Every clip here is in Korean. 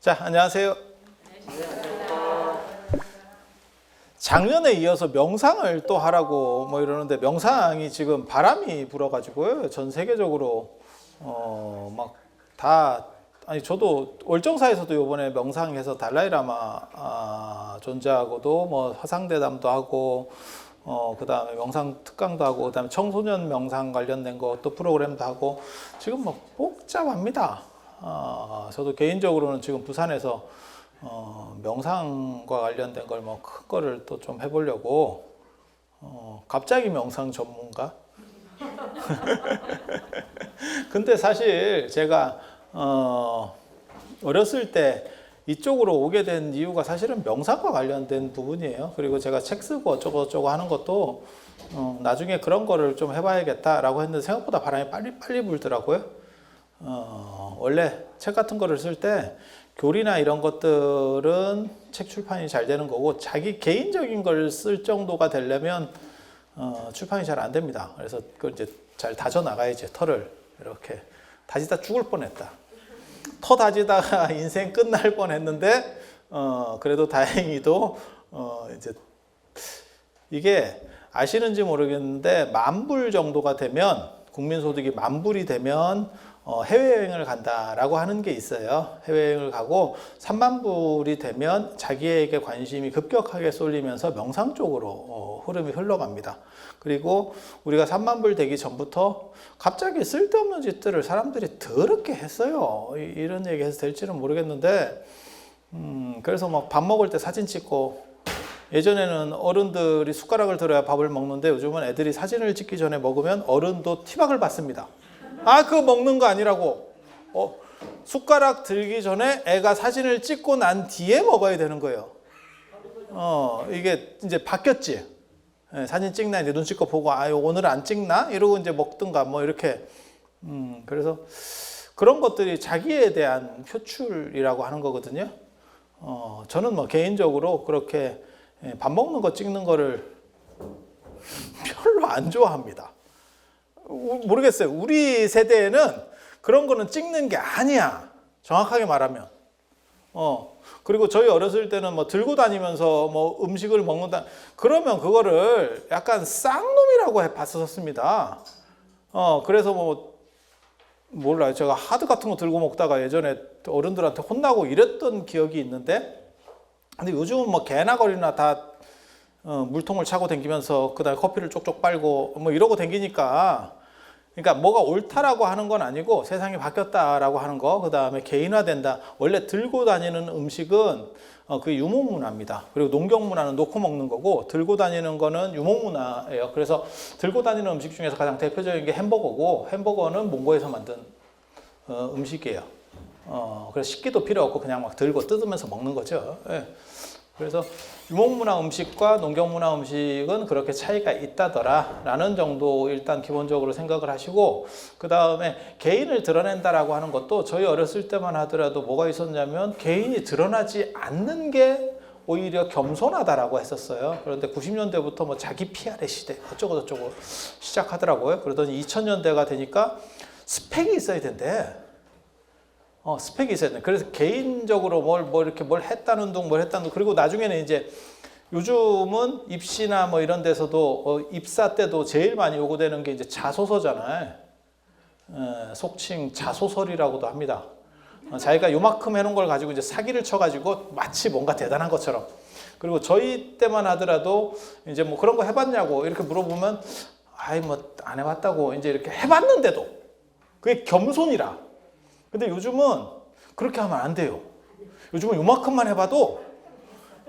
자, 안녕하세요. 작년에 이어서 명상을 또 하라고 뭐 이러는데 명상이 지금 바람이 불어가지고요. 전 세계적으로 막 다 아니 저도 월정사에서도 이번에 명상해서 달라이라마 존재하고도 뭐 화상대담도 하고 그다음에 명상 특강도 하고 그다음에 청소년 명상 관련된 거 또 프로그램도 하고 지금 뭐 복잡합니다. 저도 개인적으로는 지금 부산에서 명상과 관련된 걸 뭐 큰 거를 또 좀 해보려고 갑자기 명상 전문가? 근데 사실 제가 어렸을 때 이쪽으로 오게 된 이유가 사실은 명상과 관련된 부분이에요. 그리고 제가 책 쓰고 어쩌고 하는 것도 나중에 그런 거를 좀 해봐야겠다라고 했는데 생각보다 바람이 빨리 불더라고요. 원래 책 같은 거를 쓸 때 교리나 이런 것들은 책 출판이 잘 되는 거고 자기 개인적인 걸 쓸 정도가 되려면 출판이 잘 안 됩니다. 그래서 그걸 이제 잘 다져 나가야지. 털을 이렇게 다지다 죽을 뻔했다. 터 다지다가 인생 끝날 뻔했는데 그래도 다행히도 이제 이게 아시는지 모르겠는데 10,000불 정도가 되면 국민소득이 10,000불이 되면 해외여행을 간다라고 하는 게 있어요. 해외여행을 가고 30,000불이 되면 자기에게 관심이 급격하게 쏠리면서 명상 쪽으로 흐름이 흘러갑니다. 그리고 우리가 30,000불 되기 전부터 갑자기 쓸데없는 짓들을 사람들이 더럽게 했어요. 이런 얘기 해서 될지는 모르겠는데 그래서 막 밥 먹을 때 사진 찍고 예전에는 어른들이 숟가락을 들어야 밥을 먹는데 요즘은 애들이 사진을 찍기 전에 먹으면 어른도 티박을 받습니다. 그거 먹는 거 아니라고. 숟가락 들기 전에 애가 사진을 찍고 난 뒤에 먹어야 되는 거예요. 이게 이제 바뀌었지. 사진 찍나 이제 눈치껏 보고 오늘 안 찍나 이러고 이제 먹든가 뭐 이렇게. 그래서 그런 것들이 자기에 대한 표출이라고 하는 거거든요. 저는 뭐 개인적으로 그렇게 밥 먹는 거 찍는 거를 별로 안 좋아합니다. 모르겠어요. 우리 세대에는 그런 거는 찍는 게 아니야. 정확하게 말하면. 그리고 저희 어렸을 때는 뭐 들고 다니면서 뭐 음식을 먹는다. 그러면 그거를 약간 쌍놈이라고 봤었습니다. 그래서 뭐 몰라요. 제가 하드 같은 거 들고 먹다가 예전에 어른들한테 혼나고 이랬던 기억이 있는데 근데 요즘은 뭐 개나 거리나 다 물통을 차고 다니면서 그다음에 커피를 쪽쪽 빨고 뭐 이러고 다니니까 그러니까 뭐가 옳다라고 하는 건 아니고 세상이 바뀌었다라고 하는 거 그다음에 개인화된다. 원래 들고 다니는 음식은 그게 유목문화입니다. 그리고 농경문화는 놓고 먹는 거고 들고 다니는 거는 유목문화예요. 그래서 들고 다니는 음식 중에서 가장 대표적인 게 햄버거고 햄버거는 몽고에서 만든 음식이에요. 그래서 식기도 필요 없고 그냥 막 들고 뜯으면서 먹는 거죠. 예. 그래서 유목문화 음식과 농경문화 음식은 그렇게 차이가 있다더라 라는 정도 일단 기본적으로 생각을 하시고 그 다음에 개인을 드러낸다라고 하는 것도 저희 어렸을 때만 하더라도 뭐가 있었냐면 개인이 드러나지 않는 게 오히려 겸손하다라고 했었어요. 그런데 90년대부터 뭐 자기 PR의 시대 어쩌고 시작하더라고요. 그러더니 2000년대가 되니까 스펙이 있어야 된대. 스펙이 있어야 돼. 그래서 개인적으로 뭘 했다는 둥, 그리고 나중에는 이제 요즘은 입시나 뭐 이런 데서도 입사 때도 제일 많이 요구되는 게 이제 자소서잖아요. 속칭 자소설이라고도 합니다. 자기가 요만큼 해놓은 걸 가지고 이제 사기를 쳐가지고 마치 뭔가 대단한 것처럼. 그리고 저희 때만 하더라도 이제 뭐 그런 거 해봤냐고 이렇게 물어보면 뭐 안 해봤다고 이제 이렇게 해봤는데도 그게 겸손이라. 근데 요즘은 그렇게 하면 안 돼요. 요즘은 요만큼만 해봐도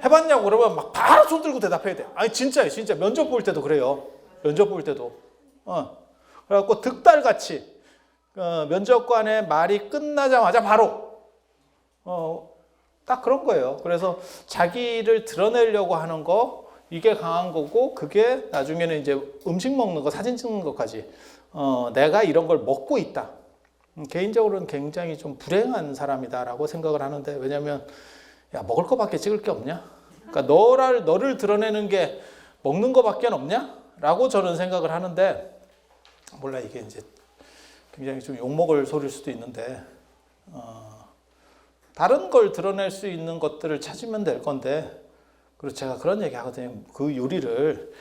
해봤냐고 그러면 막 바로 손 들고 대답해야 돼. 진짜예요. 진짜 면접 볼 때도 그래요. 면접 볼 때도. 그래갖고 득달같이 면접관의 말이 끝나자마자 바로 딱 그런 거예요. 그래서 자기를 드러내려고 하는 거 이게 강한 거고 그게 나중에는 이제 음식 먹는 거 사진 찍는 것까지 내가 이런 걸 먹고 있다. 개인적으로는 굉장히 좀 불행한 사람이다라고 생각을 하는데 왜냐면 먹을 거밖에 찍을 게 없냐? 그러니까 너를 드러내는 게 먹는 거밖에 없냐? 라고 저는 생각을 하는데 몰라 이게 이제 굉장히 좀 욕먹을 소리일 수도 있는데 다른 걸 드러낼 수 있는 것들을 찾으면 될 건데, 그리고 제가 그런 얘기 하거든요. 그 요리를,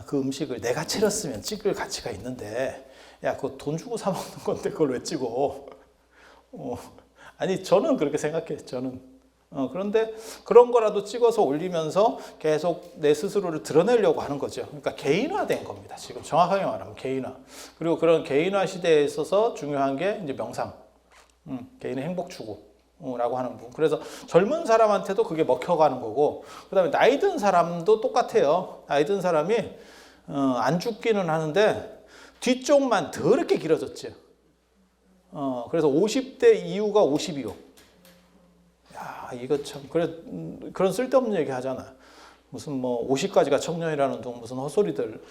그 음식을 내가 차렸으면 찍을 가치가 있는데, 야, 그거 돈 주고 사 먹는 건데 그걸 왜 찍어? 아니, 저는 그렇게 생각해요. 저는. 그런데 그런 거라도 찍어서 올리면서 계속 내 스스로를 드러내려고 하는 거죠. 그러니까 개인화된 겁니다. 지금 정확하게 말하면 개인화. 그리고 그런 개인화 시대에 있어서 중요한 게 이제 명상, 개인의 행복 추구라고 하는 부분. 그래서 젊은 사람한테도 그게 먹혀가는 거고, 그다음에 나이 든 사람도 똑같아요. 나이 든 사람이 안 죽기는 하는데 뒤쪽만 더럽게 길어졌죠. 그래서 50대 이후가 52요. 야, 이거 참, 그런 쓸데없는 얘기 하잖아. 무슨 뭐 50까지가 청년이라는 둥 무슨 헛소리들.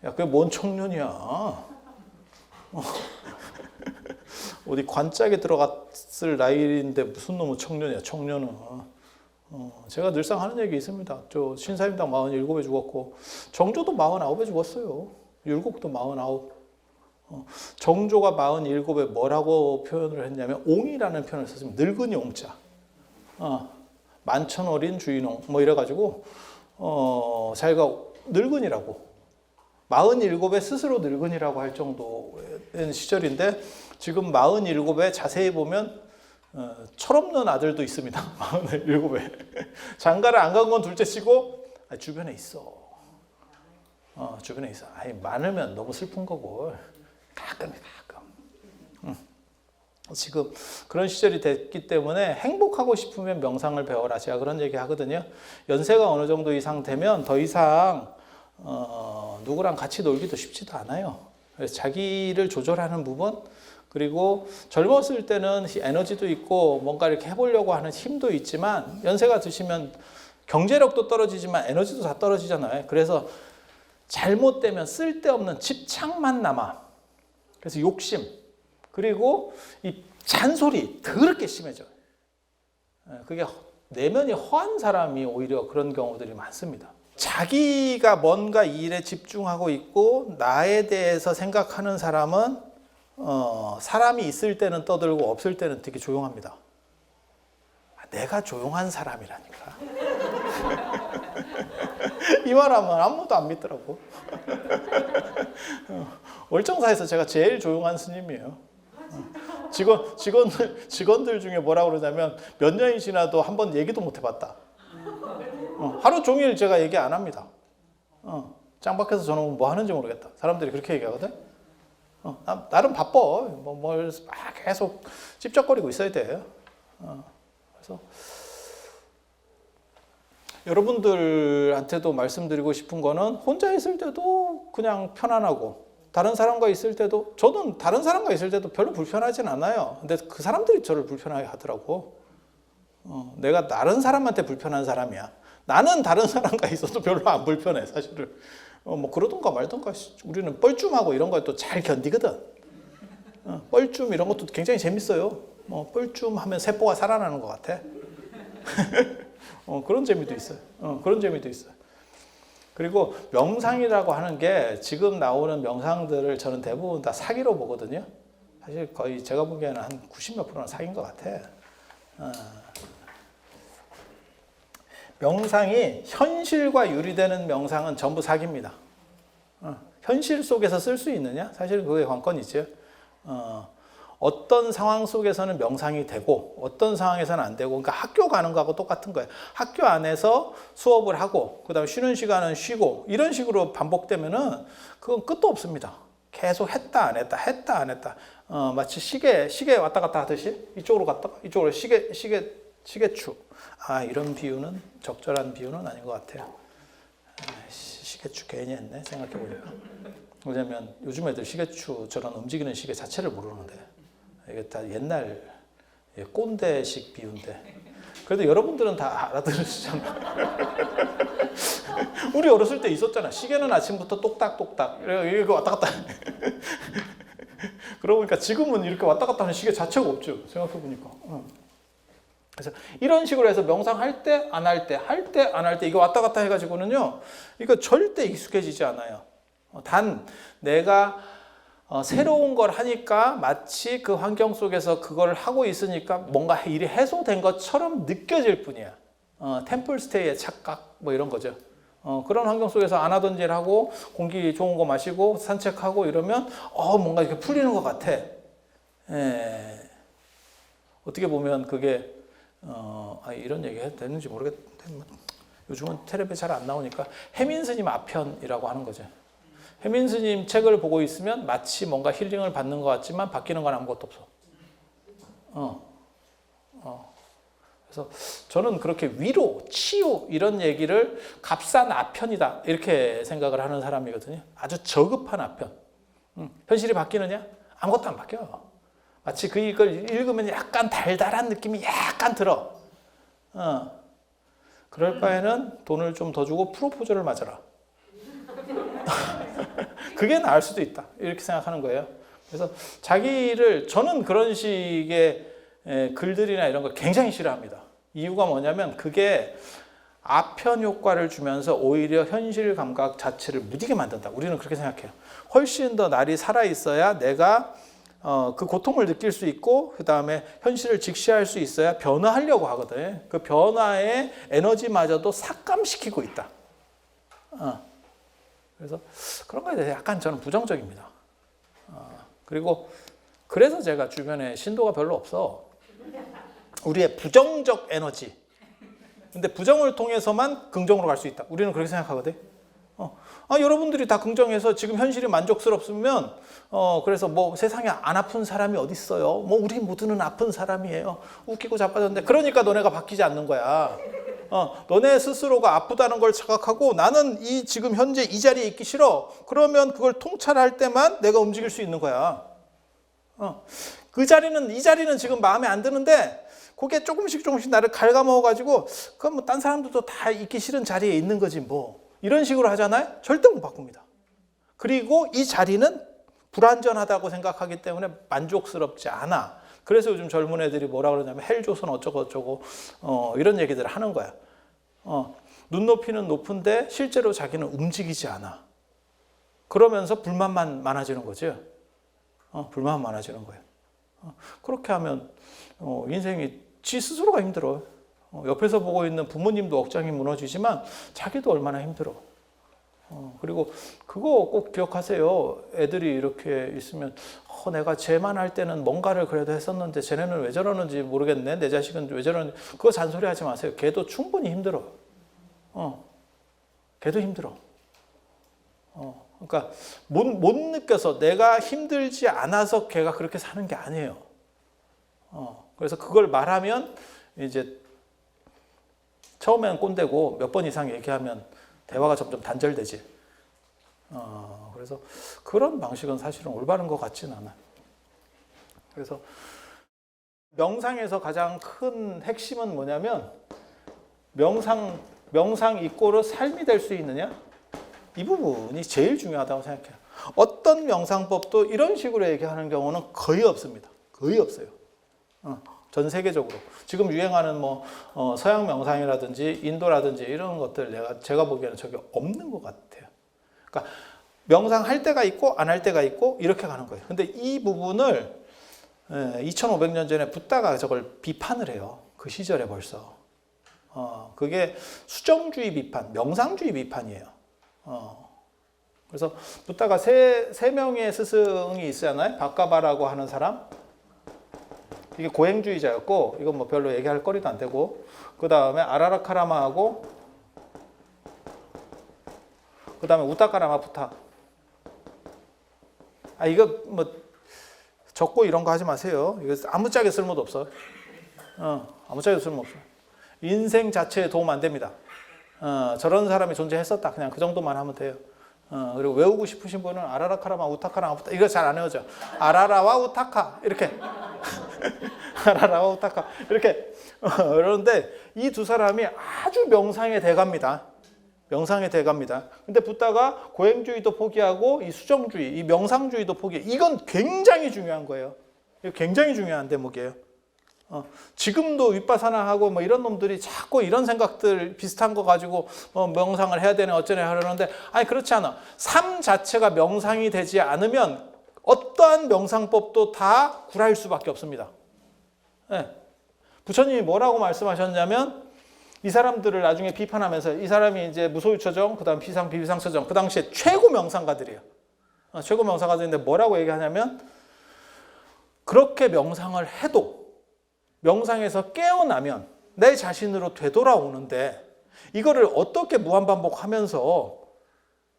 야, 그게 뭔 청년이야. 어디 관짝에 들어갔을 나이인데 무슨 놈의 청년이야, 청년은. 제가 늘상 하는 얘기 있습니다. 저 신사임당 47에 죽었고, 정조도 49에 죽었어요. 율곡도 49. 정조가 47에 뭐라고 표현을 했냐면 옹이라는 표현을 썼습니다. 늙은이 옹자. 만천어린 주인옹 뭐 이래가지고 자기가 늙은이라고 47에 스스로 늙은이라고 할 정도의 시절인데 지금 47에 자세히 보면 철없는 아들도 있습니다. 47에 장가를 안 간 건 둘째치고 주변에 있어. 주변에 있어. 아니, 많으면 너무 슬픈 거고 가끔. 지금 그런 시절이 됐기 때문에 행복하고 싶으면 명상을 배워라. 제가 그런 얘기 하거든요. 연세가 어느 정도 이상 되면 더 이상 누구랑 같이 놀기도 쉽지도 않아요. 그래서 자기를 조절하는 부분, 그리고 젊었을 때는 에너지도 있고 뭔가 이렇게 해보려고 하는 힘도 있지만 연세가 드시면 경제력도 떨어지지만 에너지도 다 떨어지잖아요. 그래서 잘못되면 쓸데없는 집착만 남아. 그래서 욕심, 그리고 이 잔소리 더럽게 심해져요. 그게 내면이 허한 사람이 오히려 그런 경우들이 많습니다. 자기가 뭔가 일에 집중하고 있고 나에 대해서 생각하는 사람은 사람이 있을 때는 떠들고 없을 때는 되게 조용합니다. 내가 조용한 사람이라니까. 이 말하면 아무도 안 믿더라고. 월정사에서 제가 제일 조용한 스님이에요. 직원들 중에 뭐라고 그러냐면 몇 년이 지나도 한 번 얘기도 못 해봤다. 하루 종일 제가 얘기 안 합니다. 짱 밖에서 저는 뭐 하는지 모르겠다. 사람들이 그렇게 얘기하거든. 나름 바빠. 뭘 계속 찝쩍거리고 있어야 돼요. 그래서 여러분들한테도 말씀드리고 싶은 거는 혼자 있을 때도 그냥 편안하고 다른 사람과 있을 때도, 저는 다른 사람과 있을 때도 별로 불편하진 않아요. 근데 그 사람들이 저를 불편하게 하더라고. 내가 다른 사람한테 불편한 사람이야. 나는 다른 사람과 있어도 별로 안 불편해, 사실은. 뭐 그러던가 말던가. 우리는 뻘쭘하고 이런 걸 또 잘 견디거든. 뻘쭘 이런 것도 굉장히 재밌어요. 뻘쭘하면 세포가 살아나는 것 같아. 그런 재미도 있어요. 그런 재미도 있어요. 그리고 명상이라고 하는 게 지금 나오는 명상들을 저는 대부분 다 사기로 보거든요. 사실 거의 제가 보기에는 한 90몇 %는 사기인 것 같아. 명상이 현실과 유리되는 명상은 전부 사기입니다. 현실 속에서 쓸 수 있느냐? 사실은 그게 관건이죠. 어떤 상황 속에서는 명상이 되고 어떤 상황에서는 안 되고, 그러니까 학교 가는 거하고 똑같은 거예요. 학교 안에서 수업을 하고 그다음에 쉬는 시간은 쉬고 이런 식으로 반복되면은 그건 끝도 없습니다. 계속 했다 안 했다 했다 안 했다. 마치 시계 왔다 갔다 하듯이 이쪽으로 갔다가 이쪽으로 시계추. 이런 비유는 적절한 비유는 아닌 것 같아요. 시계추 괜히 했네, 생각해보니까. 왜냐면 요즘 애들 시계추 저런 움직이는 시계 자체를 모르는데 이게 다 옛날 꼰대식 비유인데, 그래도 여러분들은 다 알아들으시잖아. 우리 어렸을 때 있었잖아. 시계는 아침부터 똑딱똑딱 이렇게 왔다 갔다. 그러고 보니까 지금은 이렇게 왔다 갔다 하는 시계 자체가 없죠, 생각해보니까. 그래서 이런 식으로 해서 명상할 때 안 할 때 할 때 안 할 때 이거 왔다 갔다 해가지고는요, 이거 절대 익숙해지지 않아요. 단 내가 새로운 걸 하니까 마치 그 환경 속에서 그걸 하고 있으니까 뭔가 일이 해소된 것처럼 느껴질 뿐이야. 템플스테이의 착각 뭐 이런 거죠. 그런 환경 속에서 안 하던 일 하고 공기 좋은 거 마시고 산책하고 이러면 뭔가 이렇게 풀리는 것 같아. 어떻게 보면 그게 이런 얘기 해도 되는지 모르겠는데 요즘은 텔레비에 잘 안 나오니까 해민 스님 아편이라고 하는 거죠. 해민 스님 책을 보고 있으면 마치 뭔가 힐링을 받는 것 같지만 바뀌는 건 아무것도 없어. 그래서 저는 그렇게 위로, 치유 이런 얘기를 값싼 아편이다 이렇게 생각을 하는 사람이거든요. 아주 저급한 아편. 현실이 바뀌느냐? 아무것도 안 바뀌어. 마치 그걸 읽으면 약간 달달한 느낌이 약간 들어. 그럴 바에는 돈을 좀 더 주고 프로포즈를 맞아라. 그게 나을 수도 있다. 이렇게 생각하는 거예요. 그래서 저는 그런 식의 글들이나 이런 걸 굉장히 싫어합니다. 이유가 뭐냐면 그게 아편 효과를 주면서 오히려 현실 감각 자체를 무디게 만든다. 우리는 그렇게 생각해요. 훨씬 더 날이 살아있어야 내가 그 고통을 느낄 수 있고 그 다음에 현실을 직시할 수 있어야 변화하려고 하거든. 그 변화의 에너지마저도 삭감시키고 있다. 그래서 그런 거에 대해서 약간 저는 부정적입니다. 그리고 그래서 제가 주변에 신도가 별로 없어. 우리의 부정적 에너지. 근데 부정을 통해서만 긍정으로 갈 수 있다. 우리는 그렇게 생각하거든. 여러분들이 다 긍정해서 지금 현실이 만족스럽으면 그래서 뭐 세상에 안 아픈 사람이 어디 있어요? 뭐 우리 모두는 아픈 사람이에요. 웃기고 자빠졌는데 그러니까 너네가 바뀌지 않는 거야. 너네 스스로가 아프다는 걸 자각하고 나는 지금 현재 이 자리에 있기 싫어. 그러면 그걸 통찰할 때만 내가 움직일 수 있는 거야. 이 자리는 지금 마음에 안 드는데 그게 조금씩 나를 갉아먹어가지고 그건 뭐 딴 사람들도 다 있기 싫은 자리에 있는 거지 뭐. 이런 식으로 하잖아요. 절대 못 바꿉니다. 그리고 이 자리는 불완전하다고 생각하기 때문에 만족스럽지 않아. 그래서 요즘 젊은 애들이 뭐라 그러냐면 헬조선 어쩌고 이런 얘기들을 하는 거야. 눈높이는 높은데 실제로 자기는 움직이지 않아. 그러면서 불만만 많아지는 거죠. 불만 많아지는 거예요. 그렇게 하면 인생이 지 스스로가 힘들어. 옆에서 보고 있는 부모님도 억장이 무너지지만 자기도 얼마나 힘들어. 그리고 그거 꼭 기억하세요. 애들이 이렇게 있으면 내가 쟤만 할 때는 뭔가를 그래도 했었는데 쟤네는 왜 저러는지 모르겠네. 내 자식은 왜 저러는지. 그거 잔소리하지 마세요. 걔도 충분히 힘들어. 걔도 힘들어. 그러니까 못 느껴서 내가 힘들지 않아서 걔가 그렇게 사는 게 아니에요. 그래서 그걸 말하면 이제 처음에는 꼰대고 몇 번 이상 얘기하면 대화가 점점 단절되지. 그래서 그런 방식은 사실은 올바른 것 같지는 않아요. 그래서 명상에서 가장 큰 핵심은 뭐냐면 명상 이꼬르 삶이 될 수 있느냐? 이 부분이 제일 중요하다고 생각해요. 어떤 명상법도 이런 식으로 얘기하는 경우는 거의 없습니다. 거의 없어요. 전 세계적으로 지금 유행하는 뭐 서양 명상이라든지 인도라든지 이런 것들 제가 보기에는 저게 없는 것 같아요. 그러니까 명상할 때가 있고 안 할 때가 있고 이렇게 가는 거예요. 근데 이 부분을 2500년 전에 붓다가 저걸 비판을 해요. 그 시절에 벌써. 그게 수정주의 비판, 명상주의 비판이에요. 그래서 붓다가 세 명의 스승이 있잖아요. 바까바라고 하는 사람. 이게 고행주의자였고 이건 뭐 별로 얘기할 거리도 안 되고 그 다음에 아라라카라마하고 그 다음에 우타카라마푸타. 이거 뭐 적고 이런 거 하지 마세요. 이거 아무짝에 쓸모도 없어. 아무짝에 쓸모없어. 인생 자체에 도움 안 됩니다. 저런 사람이 존재했었다. 그냥 그 정도만 하면 돼요. 그리고 외우고 싶으신 분은 아라라카라마 우타카라마푸타 이거 잘 안 외워져. 아라라와 우타카 이렇게 아라라와 우타카 이렇게 그러는데 이 두 사람이 아주 명상의 대가입니다. 명상의 대가입니다. 근데 붓다가 고행주의도 포기하고 이 수정주의, 이 명상주의도 포기해. 이건 굉장히 중요한 거예요. 굉장히 중요한 대목이에요. 지금도 윗바사나하고 뭐 이런 놈들이 자꾸 이런 생각들 비슷한 거 가지고 명상을 해야 되네 어쩌네 하려는데 아니 그렇지 않아. 삶 자체가 명상이 되지 않으면 어떠한 명상법도 다 구라일 수밖에 없습니다. 네. 부처님이 뭐라고 말씀하셨냐면 이 사람들을 나중에 비판하면서 이 사람이 이제 무소유처정, 그 다음 비상, 비비상처정, 그 당시에 최고 명상가들이에요. 최고 명상가들인데 뭐라고 얘기하냐면 그렇게 명상을 해도 명상에서 깨어나면 내 자신으로 되돌아오는데 이거를 어떻게 무한반복하면서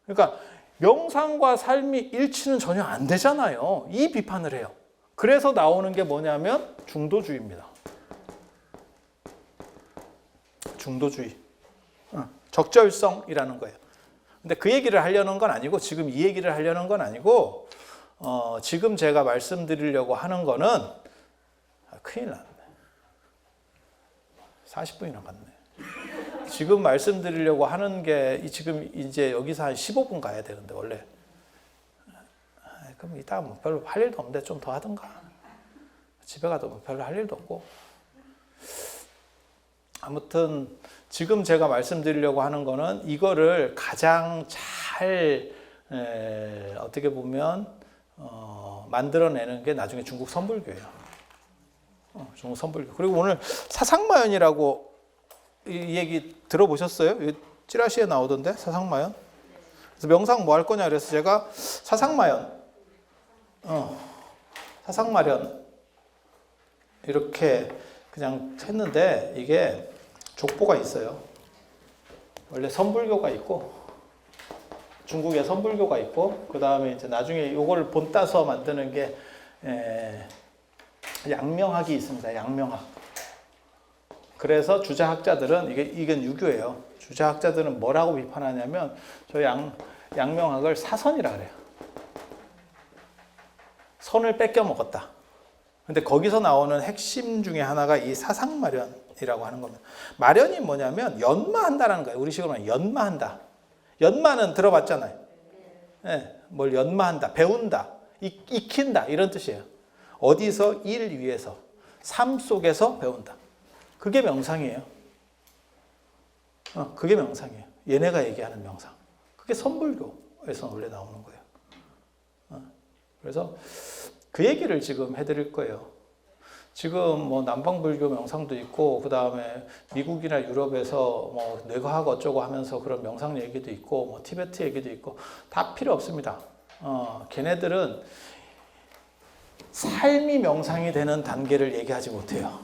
그러니까 명상과 삶이 일치는 전혀 안 되잖아요. 이 비판을 해요. 그래서 나오는 게 뭐냐면 중도주의입니다. 중도주의. 적절성이라는 거예요. 근데 그 얘기를 하려는 건 아니고 지금 이 얘기를 하려는 건 아니고 지금 제가 말씀드리려고 하는 거는 큰일 났네. 40분이나 갔네. 지금 말씀드리려고 하는 게 지금 이제 여기서 한 15분 가야 되는데 원래. 그럼 이따가 뭐 별로 할 일도 없는데 좀 더 하든가. 집에 가도 뭐 별로 할 일도 없고. 아무튼 지금 제가 말씀드리려고 하는 거는 이거를 가장 잘 어떻게 보면 만들어내는 게 나중에 중국 선불교예요. 중국 선불교. 그리고 오늘 사상마연이라고 이 얘기 들어보셨어요? 찌라시에 나오던데 사상마연. 그래서 명상 뭐 할 거냐 그래서 제가 사상마연, 사상마련 이렇게 그냥 했는데 이게 족보가 있어요. 원래 선불교가 있고 중국에 선불교가 있고 그 다음에 이제 나중에 요걸 본따서 만드는 게 양명학이 있습니다. 양명학. 그래서 주자학자들은 이건 유교예요. 주자학자들은 뭐라고 비판하냐면 저 양명학을 사선이라 그래요. 선을 뺏겨 먹었다. 근데 거기서 나오는 핵심 중에 하나가 이 사상마련이라고 하는 겁니다. 마련이 뭐냐면 연마한다라는 거예요. 우리 식으로 하면 연마한다. 연마는 들어봤잖아요. 네, 뭘 연마한다, 배운다, 익힌다 이런 뜻이에요. 어디서 일 위에서 삶 속에서 배운다. 그게 명상이에요. 그게 명상이에요. 얘네가 얘기하는 명상. 그게 선불교에서 원래 나오는 거예요. 그래서 그 얘기를 지금 해드릴 거예요. 지금 뭐 남방불교 명상도 있고 그 다음에 미국이나 유럽에서 뭐 뇌과학 어쩌고 하면서 그런 명상 얘기도 있고 뭐 티베트 얘기도 있고 다 필요 없습니다. 걔네들은 삶이 명상이 되는 단계를 얘기하지 못해요.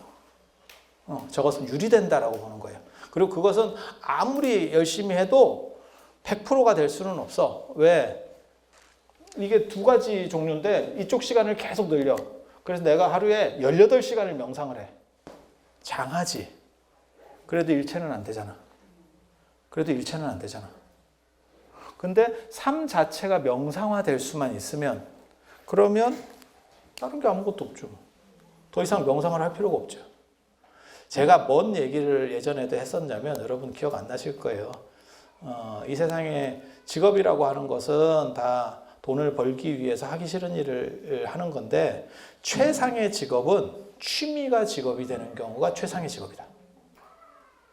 저것은 유리된다라고 보는 거예요. 그리고 그것은 아무리 열심히 해도 100%가 될 수는 없어. 왜? 이게 두 가지 종류인데 이쪽 시간을 계속 늘려. 그래서 내가 하루에 18시간을 명상을 해. 장하지. 그래도 일체는 안 되잖아. 그래도 일체는 안 되잖아. 근데 삶 자체가 명상화될 수만 있으면 그러면 다른 게 아무것도 없죠. 더 이상 명상을 할 필요가 없죠. 제가 뭔 얘기를 예전에도 했었냐면 여러분 기억 안 나실 거예요. 이 세상에 직업이라고 하는 것은 다 돈을 벌기 위해서 하기 싫은 일을 하는 건데 최상의 직업은 취미가 직업이 되는 경우가 최상의 직업이다.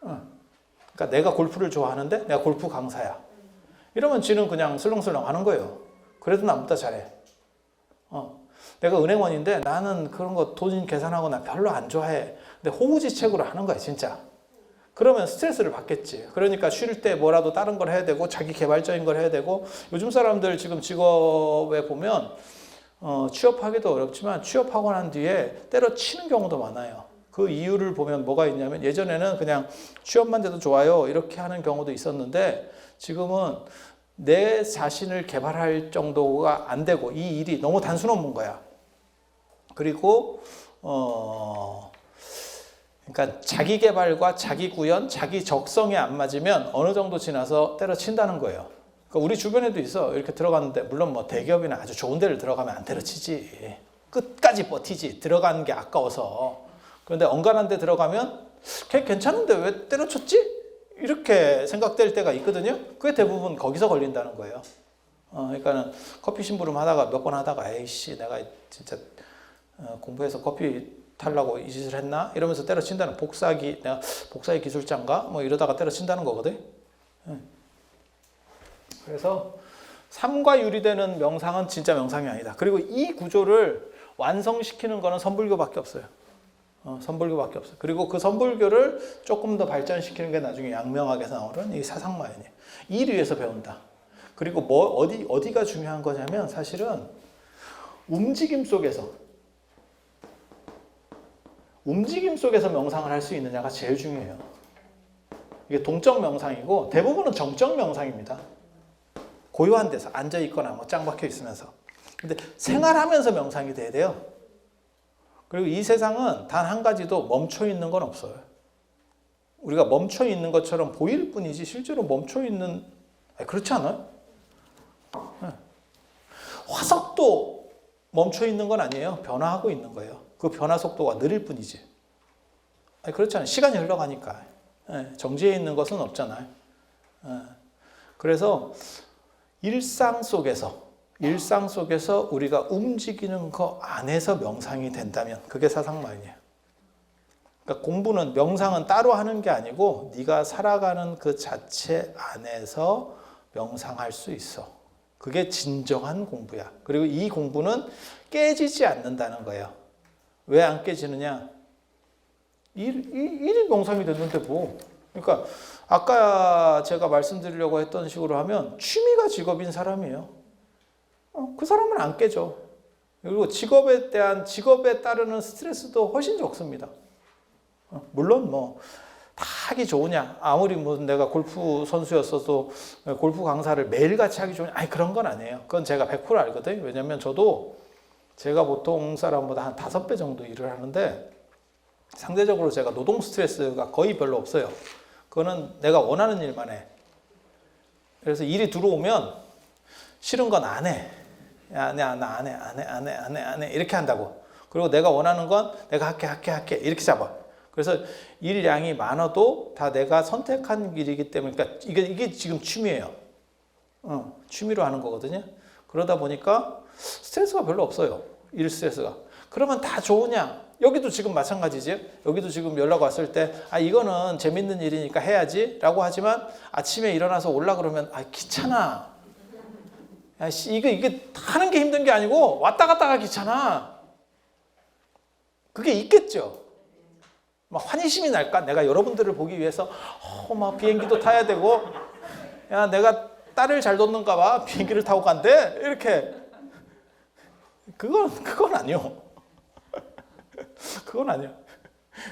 그러니까 내가 골프를 좋아하는데 내가 골프 강사야. 이러면 지는 그냥 슬렁슬렁 하는 거예요. 그래도 나보다 잘해. 내가 은행원인데 나는 그런 거 돈 계산하고 나 별로 안 좋아해. 근데 호우지책으로 하는 거야 진짜. 그러면 스트레스를 받겠지. 그러니까 쉴 때 뭐라도 다른 걸 해야 되고 자기 개발적인 걸 해야 되고 요즘 사람들 지금 직업에 보면 취업하기도 어렵지만 취업하고 난 뒤에 때려치는 경우도 많아요. 그 이유를 보면 뭐가 있냐면 예전에는 그냥 취업만 돼도 좋아요 이렇게 하는 경우도 있었는데 지금은 내 자신을 개발할 정도가 안 되고 이 일이 너무 단순 업무인 거야. 그리고 그러니까 자기 개발과 자기 구현, 자기 적성에 안 맞으면 어느 정도 지나서 때려친다는 거예요. 그러니까 우리 주변에도 있어. 이렇게 들어갔는데 물론 뭐 대기업이나 아주 좋은 데를 들어가면 안 때려치지. 끝까지 버티지. 들어가는 게 아까워서. 그런데 엉간한 데 들어가면 걔 괜찮은데 왜 때려쳤지? 이렇게 생각될 때가 있거든요. 그게 대부분 거기서 걸린다는 거예요. 그러니까는 커피 심부름 하다가 몇 번 하다가 에이씨 내가 진짜 공부해서 커피 타려고 이 짓을 했나? 이러면서 때려친다는 복사기, 내가 복사기 기술자인가? 뭐 이러다가 때려친다는 거거든. 그래서 삶과 유리되는 명상은 진짜 명상이 아니다. 그리고 이 구조를 완성시키는 거는 선불교밖에 없어요. 선불교밖에 없어요. 그리고 그 선불교를 조금 더 발전시키는 게 나중에 양명학에서 나오는 이 사상마연이에요. 이를 위해서 배운다. 그리고 어디가 중요한 거냐면 사실은 움직임 속에서 명상을 할 수 있느냐가 제일 중요해요. 이게 동적 명상이고 대부분은 정적 명상입니다. 고요한 데서 앉아 있거나 뭐 짱 박혀 있으면서. 근데 생활하면서 명상이 돼야 돼요. 그리고 이 세상은 단 한 가지도 멈춰 있는 건 없어요. 우리가 멈춰 있는 것처럼 보일 뿐이지 실제로 멈춰 있는 그렇지 않아요? 화석도 멈춰 있는 건 아니에요. 변화하고 있는 거예요. 그 변화 속도가 느릴 뿐이지. 그렇지 않아요. 시간이 흘러가니까. 정지해 있는 것은 없잖아요. 그래서 일상 속에서 우리가 움직이는 거 안에서 명상이 된다면 그게 사상마연이에요. 그러니까 공부는 명상은 따로 하는 게 아니고 네가 살아가는 그 자체 안에서 명상할 수 있어. 그게 진정한 공부야. 그리고 이 공부는 깨지지 않는다는 거예요. 왜 안 깨지느냐? 일이 명상이 됐는데 뭐. 그러니까 아까 제가 말씀드리려고 했던 식으로 하면 취미가 직업인 사람이에요. 그 사람은 안 깨져. 그리고 직업에 따르는 스트레스도 훨씬 적습니다. 물론 뭐 다 하기 좋으냐, 아무리 뭐 내가 골프 선수였어도 골프 강사를 매일같이 하기 좋으냐, 그런 건 아니에요. 그건 제가 100% 알거든요. 왜냐면 저도 제가 보통 사람보다 한 5배 정도 일을 하는데 상대적으로 제가 노동 스트레스가 거의 별로 없어요. 그거는 내가 원하는 일만 해. 그래서 일이 들어오면 싫은 건 안 해. 야, 나 안 해. 이렇게 한다고. 그리고 내가 원하는 건 내가 할게. 이렇게 잡아. 그래서 일량이 많아도 다 내가 선택한 일이기 때문에, 그러니까 이게 지금 취미예요. 취미로 하는 거거든요. 그러다 보니까 스트레스가 별로 없어요. 일 스트레스가. 그러면 다 좋으냐? 여기도 지금 마찬가지지. 여기도 지금 연락 왔을 때, 이거는 재밌는 일이니까 해야지. 라고 하지만 아침에 일어나서 올라 그러면, 귀찮아. 이게 하는 게 힘든 게 아니고 왔다 갔다가 귀찮아. 그게 있겠죠. 막 환희심이 날까? 내가 여러분들을 보기 위해서 막 비행기도 타야 되고, 야, 내가 딸을 잘 뒀는가 봐. 비행기를 타고 간대. 이렇게. 그건 아니요. 그건 아니요.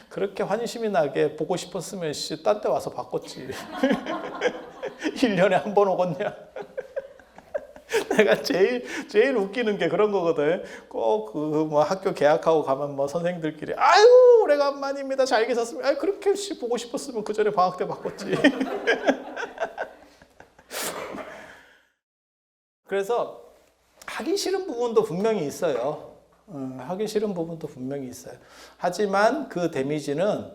그렇게 환희심이 나게 보고 싶었으면 딴 데 와서 바꿨지. 1년에 한 번 오겠냐? 내가 제일 웃기는 게 그런 거거든. 꼭 뭐 학교 개학하고 가면 뭐 선생님들끼리 아유 오래간만입니다. 잘 계셨습니다. 그렇게 보고 싶었으면 그 전에 방학 때 바꿨지. 그래서 하기 싫은 부분도 분명히 있어요. 하기 싫은 부분도 분명히 있어요. 하지만 그 데미지는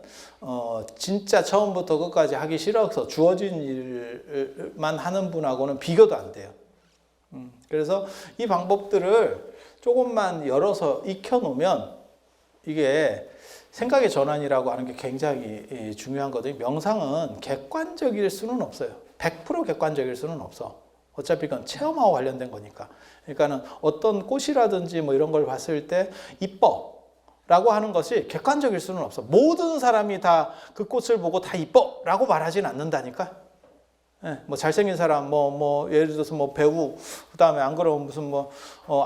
진짜 처음부터 끝까지 하기 싫어서 주어진 일만 하는 분하고는 비교도 안 돼요. 그래서 이 방법들을 조금만 열어서 익혀놓으면 이게 생각의 전환이라고 하는 게 굉장히 중요한 거거든요. 명상은 객관적일 수는 없어요. 100% 객관적일 수는 없어. 어차피 이건 체험하고 관련된 거니까. 그러니까는 어떤 꽃이라든지 뭐 이런 걸 봤을 때 이뻐 라고 하는 것이 객관적일 수는 없어. 모든 사람이 다 그 꽃을 보고 다 이뻐 라고 말하진 않는다니까. 뭐 잘생긴 사람, 예를 들어서 뭐 배우, 그 다음에 안 그러면 무슨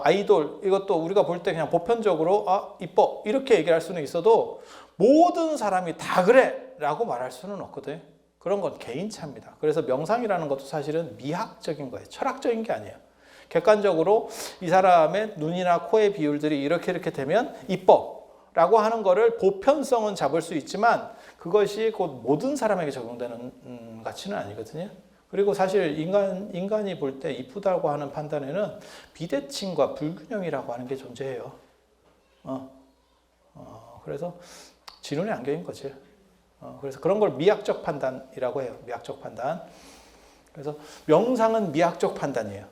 아이돌, 이것도 우리가 볼 때 그냥 보편적으로, 이뻐, 이렇게 얘기할 수는 있어도 모든 사람이 다 그래! 라고 말할 수는 없거든요. 그런 건 개인차입니다. 그래서 명상이라는 것도 사실은 미학적인 거예요. 철학적인 게 아니에요. 객관적으로 이 사람의 눈이나 코의 비율들이 이렇게 되면 이뻐! 라고 하는 거를 보편성은 잡을 수 있지만 그것이 곧 모든 사람에게 적용되는 가치는 아니거든요. 그리고 사실 인간이 볼 때 이쁘다고 하는 판단에는 비대칭과 불균형이라고 하는 게 존재해요. 그래서 지눈이 안경인 거지. 그래서 그런 걸 미학적 판단이라고 해요. 미학적 판단. 그래서 명상은 미학적 판단이에요.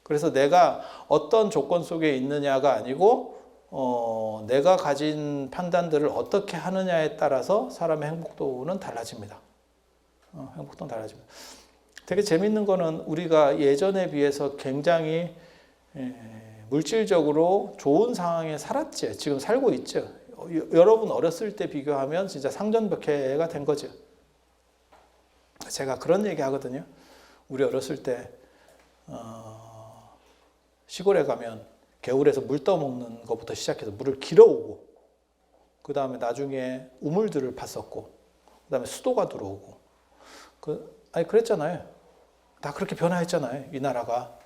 그래서 내가 어떤 조건 속에 있느냐가 아니고 내가 가진 판단들을 어떻게 하느냐에 따라서 사람의 행복도는 달라집니다. 행복도는 달라집니다. 되게 재밌는 거는 우리가 예전에 비해서 굉장히 물질적으로 좋은 상황에 살았지. 지금 살고 있죠. 여러분 어렸을 때 비교하면 진짜 상전벽해가 된 거죠. 제가 그런 얘기 하거든요. 우리 어렸을 때 시골에 가면 개울에서 물 떠먹는 것부터 시작해서 물을 길어오고, 그 다음에 나중에 우물들을 팠었고, 그 다음에 수도가 들어오고, 그랬잖아요. 다 그렇게 변화했잖아요. 이 나라가.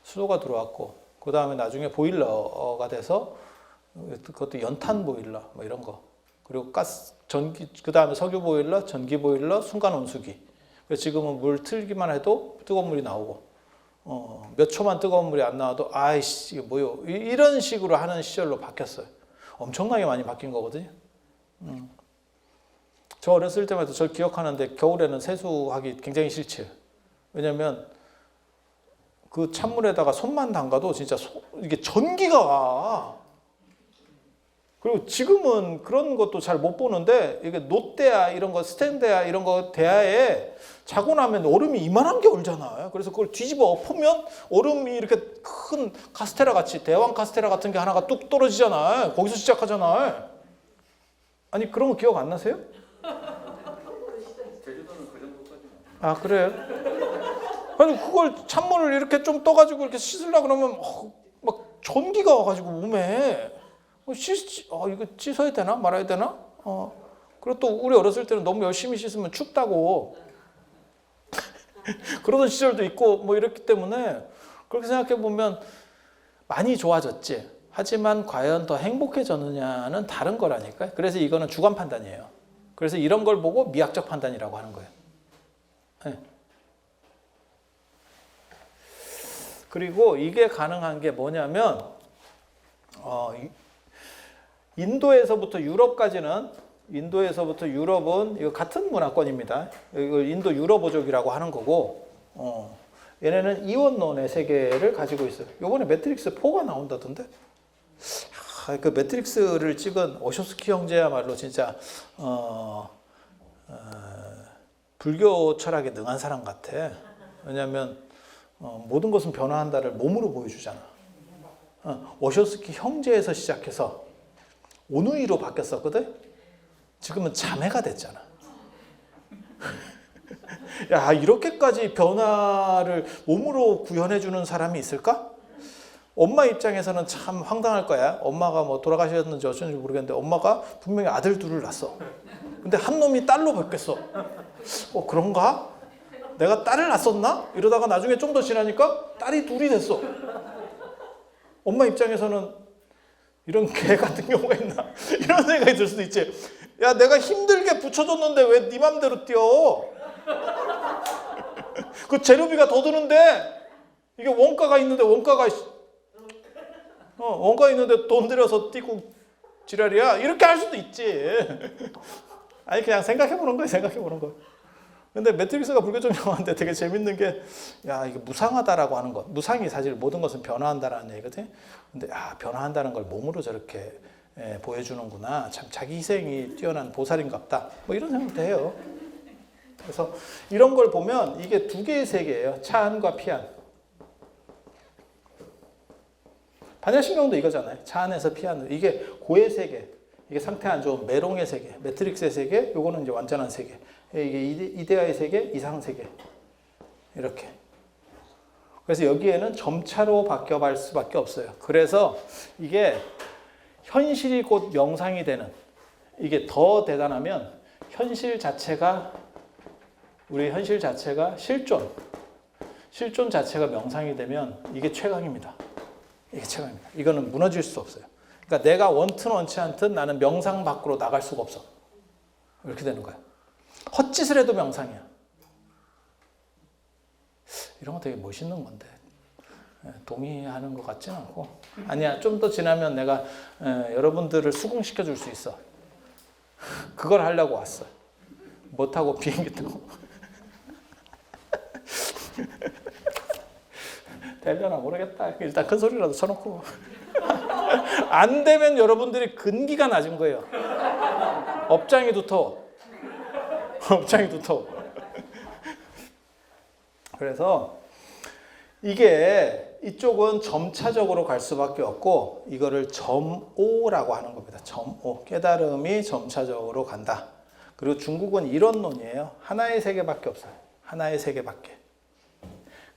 수도가 들어왔고, 그 다음에 나중에 보일러가 돼서, 그것도 연탄 보일러, 뭐 이런 거. 그리고 가스, 전기, 그 다음에 석유 보일러, 전기 보일러, 순간 온수기. 그래서 지금은 물 틀기만 해도 뜨거운 물이 나오고, 몇 초만 뜨거운 물이 안 나와도, 아이씨, 이게 뭐요? 이런 식으로 하는 시절로 바뀌었어요. 엄청나게 많이 바뀐 거거든요. 저 어렸을 때만 해도 저 기억하는데 겨울에는 세수하기 굉장히 싫지. 왜냐면 그 찬물에다가 손만 담가도 진짜 이게 전기가 와. 그리고 지금은 그런 것도 잘 못 보는데, 이게 롯데야 이런 거, 스탠드야 이런 거 대야에 자고 나면 얼음이 이만한 게 얼잖아요. 그래서 그걸 뒤집어 엎으면 얼음이 이렇게 큰 카스테라 같이, 대왕 카스테라 같은 게 하나가 뚝 떨어지잖아요. 거기서 시작하잖아요. 아니 그런 거 기억 안 나세요? 제주도는 그 정도까지는. 아 그래요? 아니 그걸 찬물을 이렇게 좀 떠가지고 이렇게 씻으려고 그러면 막 전기가 와가지고 몸에 이거 씻어야 되나 말아야 되나? 그리고 또 우리 어렸을 때는 너무 열심히 씻으면 춥다고 그러던 시절도 있고 뭐 이랬기 때문에, 그렇게 생각해 보면 많이 좋아졌지. 하지만 과연 더 행복해졌느냐는 다른 거라니까요. 그래서 이거는 주관 판단이에요. 그래서 이런 걸 보고 미학적 판단이라고 하는 거예요. 네. 그리고 이게 가능한 게 뭐냐면 인도에서부터 유럽까지는, 인도에서부터 유럽은 이거 같은 문화권입니다. 이걸 인도 유럽어족이라고 하는 거고, 얘네는 이원론의 세계를 가지고 있어요. 이번에 매트릭스 4가 나온다던데. 그 매트릭스를 찍은 오쇼스키 형제야말로 진짜 불교 철학에 능한 사람 같아. 왜냐하면 모든 것은 변화한다를 몸으로 보여주잖아. 오쇼스키 형제에서 시작해서 오누이로 바뀌었었거든. 지금은 자매가 됐잖아. 야, 이렇게까지 변화를 몸으로 구현해주는 사람이 있을까? 엄마 입장에서는 참 황당할 거야. 엄마가 뭐 돌아가셨는지 어쩐지 모르겠는데 엄마가 분명히 아들 둘을 낳았어. 근데 한 놈이 딸로 바뀌었어. 그런가? 내가 딸을 낳았었나? 이러다가 나중에 좀 더 지나니까 딸이 둘이 됐어. 엄마 입장에서는 이런 개 같은 경우가 있나? 이런 생각이 들 수도 있지. 야, 내가 힘들게 붙여줬는데 왜 네 맘대로 뛰어? 그 재료비가 더 드는데, 이게 원가가 있는데 원가 있는데 돈 들여서 뛰고 지랄이야? 이렇게 할 수도 있지. 아니 그냥 생각해보는 거야, 생각해보는 거. 근데 매트릭스가 불교적 영화인데 되게 재밌는 게, 야, 이게 무상하다라고 하는 것. 무상이 사실 모든 것은 변화한다라는 얘기거든. 근데 변화한다는 걸 몸으로 저렇게 보여주는구나. 참 자기 희생이 뛰어난 보살인갑다. 뭐 이런 생각도 해요. 그래서 이런 걸 보면 이게 두 개의 세계예요. 차안과 피안. 반야심경도 이거잖아요. 차안에서 피안으로. 이게 고의 세계. 이게 상태 안 좋은 메롱의 세계, 매트릭스의 세계, 요거는 이제 완전한 세계. 이게 이데아의 세계, 이상 세계. 이렇게. 그래서 여기에는 점차로 바뀌어갈 수밖에 없어요. 그래서 이게 현실이 곧 명상이 되는, 이게 더 대단하면 현실 자체가, 우리 현실 자체가 실존 자체가 명상이 되면 이게 최강입니다. 이게 최강입니다. 이거는 무너질 수 없어요. 그러니까 내가 원튼 원치 않든 나는 명상 밖으로 나갈 수가 없어. 이렇게 되는 거야. 헛짓을 해도 명상이야. 이런 거 되게 멋있는 건데 동의하는 것 같지는 않고, 아니야, 좀 더 지나면 내가 여러분들을 수긍시켜 줄 수 있어. 그걸 하려고 왔어. 못 타고 비행기 타고. 되려나 모르겠다. 일단 큰 소리라도 쳐놓고. 안 되면 여러분들이 근기가 낮은 거예요. 업장이 두터워. 업장이 두터워. 그래서 이게 이쪽은 점차적으로 갈 수밖에 없고 이거를 점오라고 하는 겁니다. 점오. 깨달음이 점차적으로 간다. 그리고 중국은 이론론이에요. 하나의 세계밖에 없어요. 하나의 세계밖에.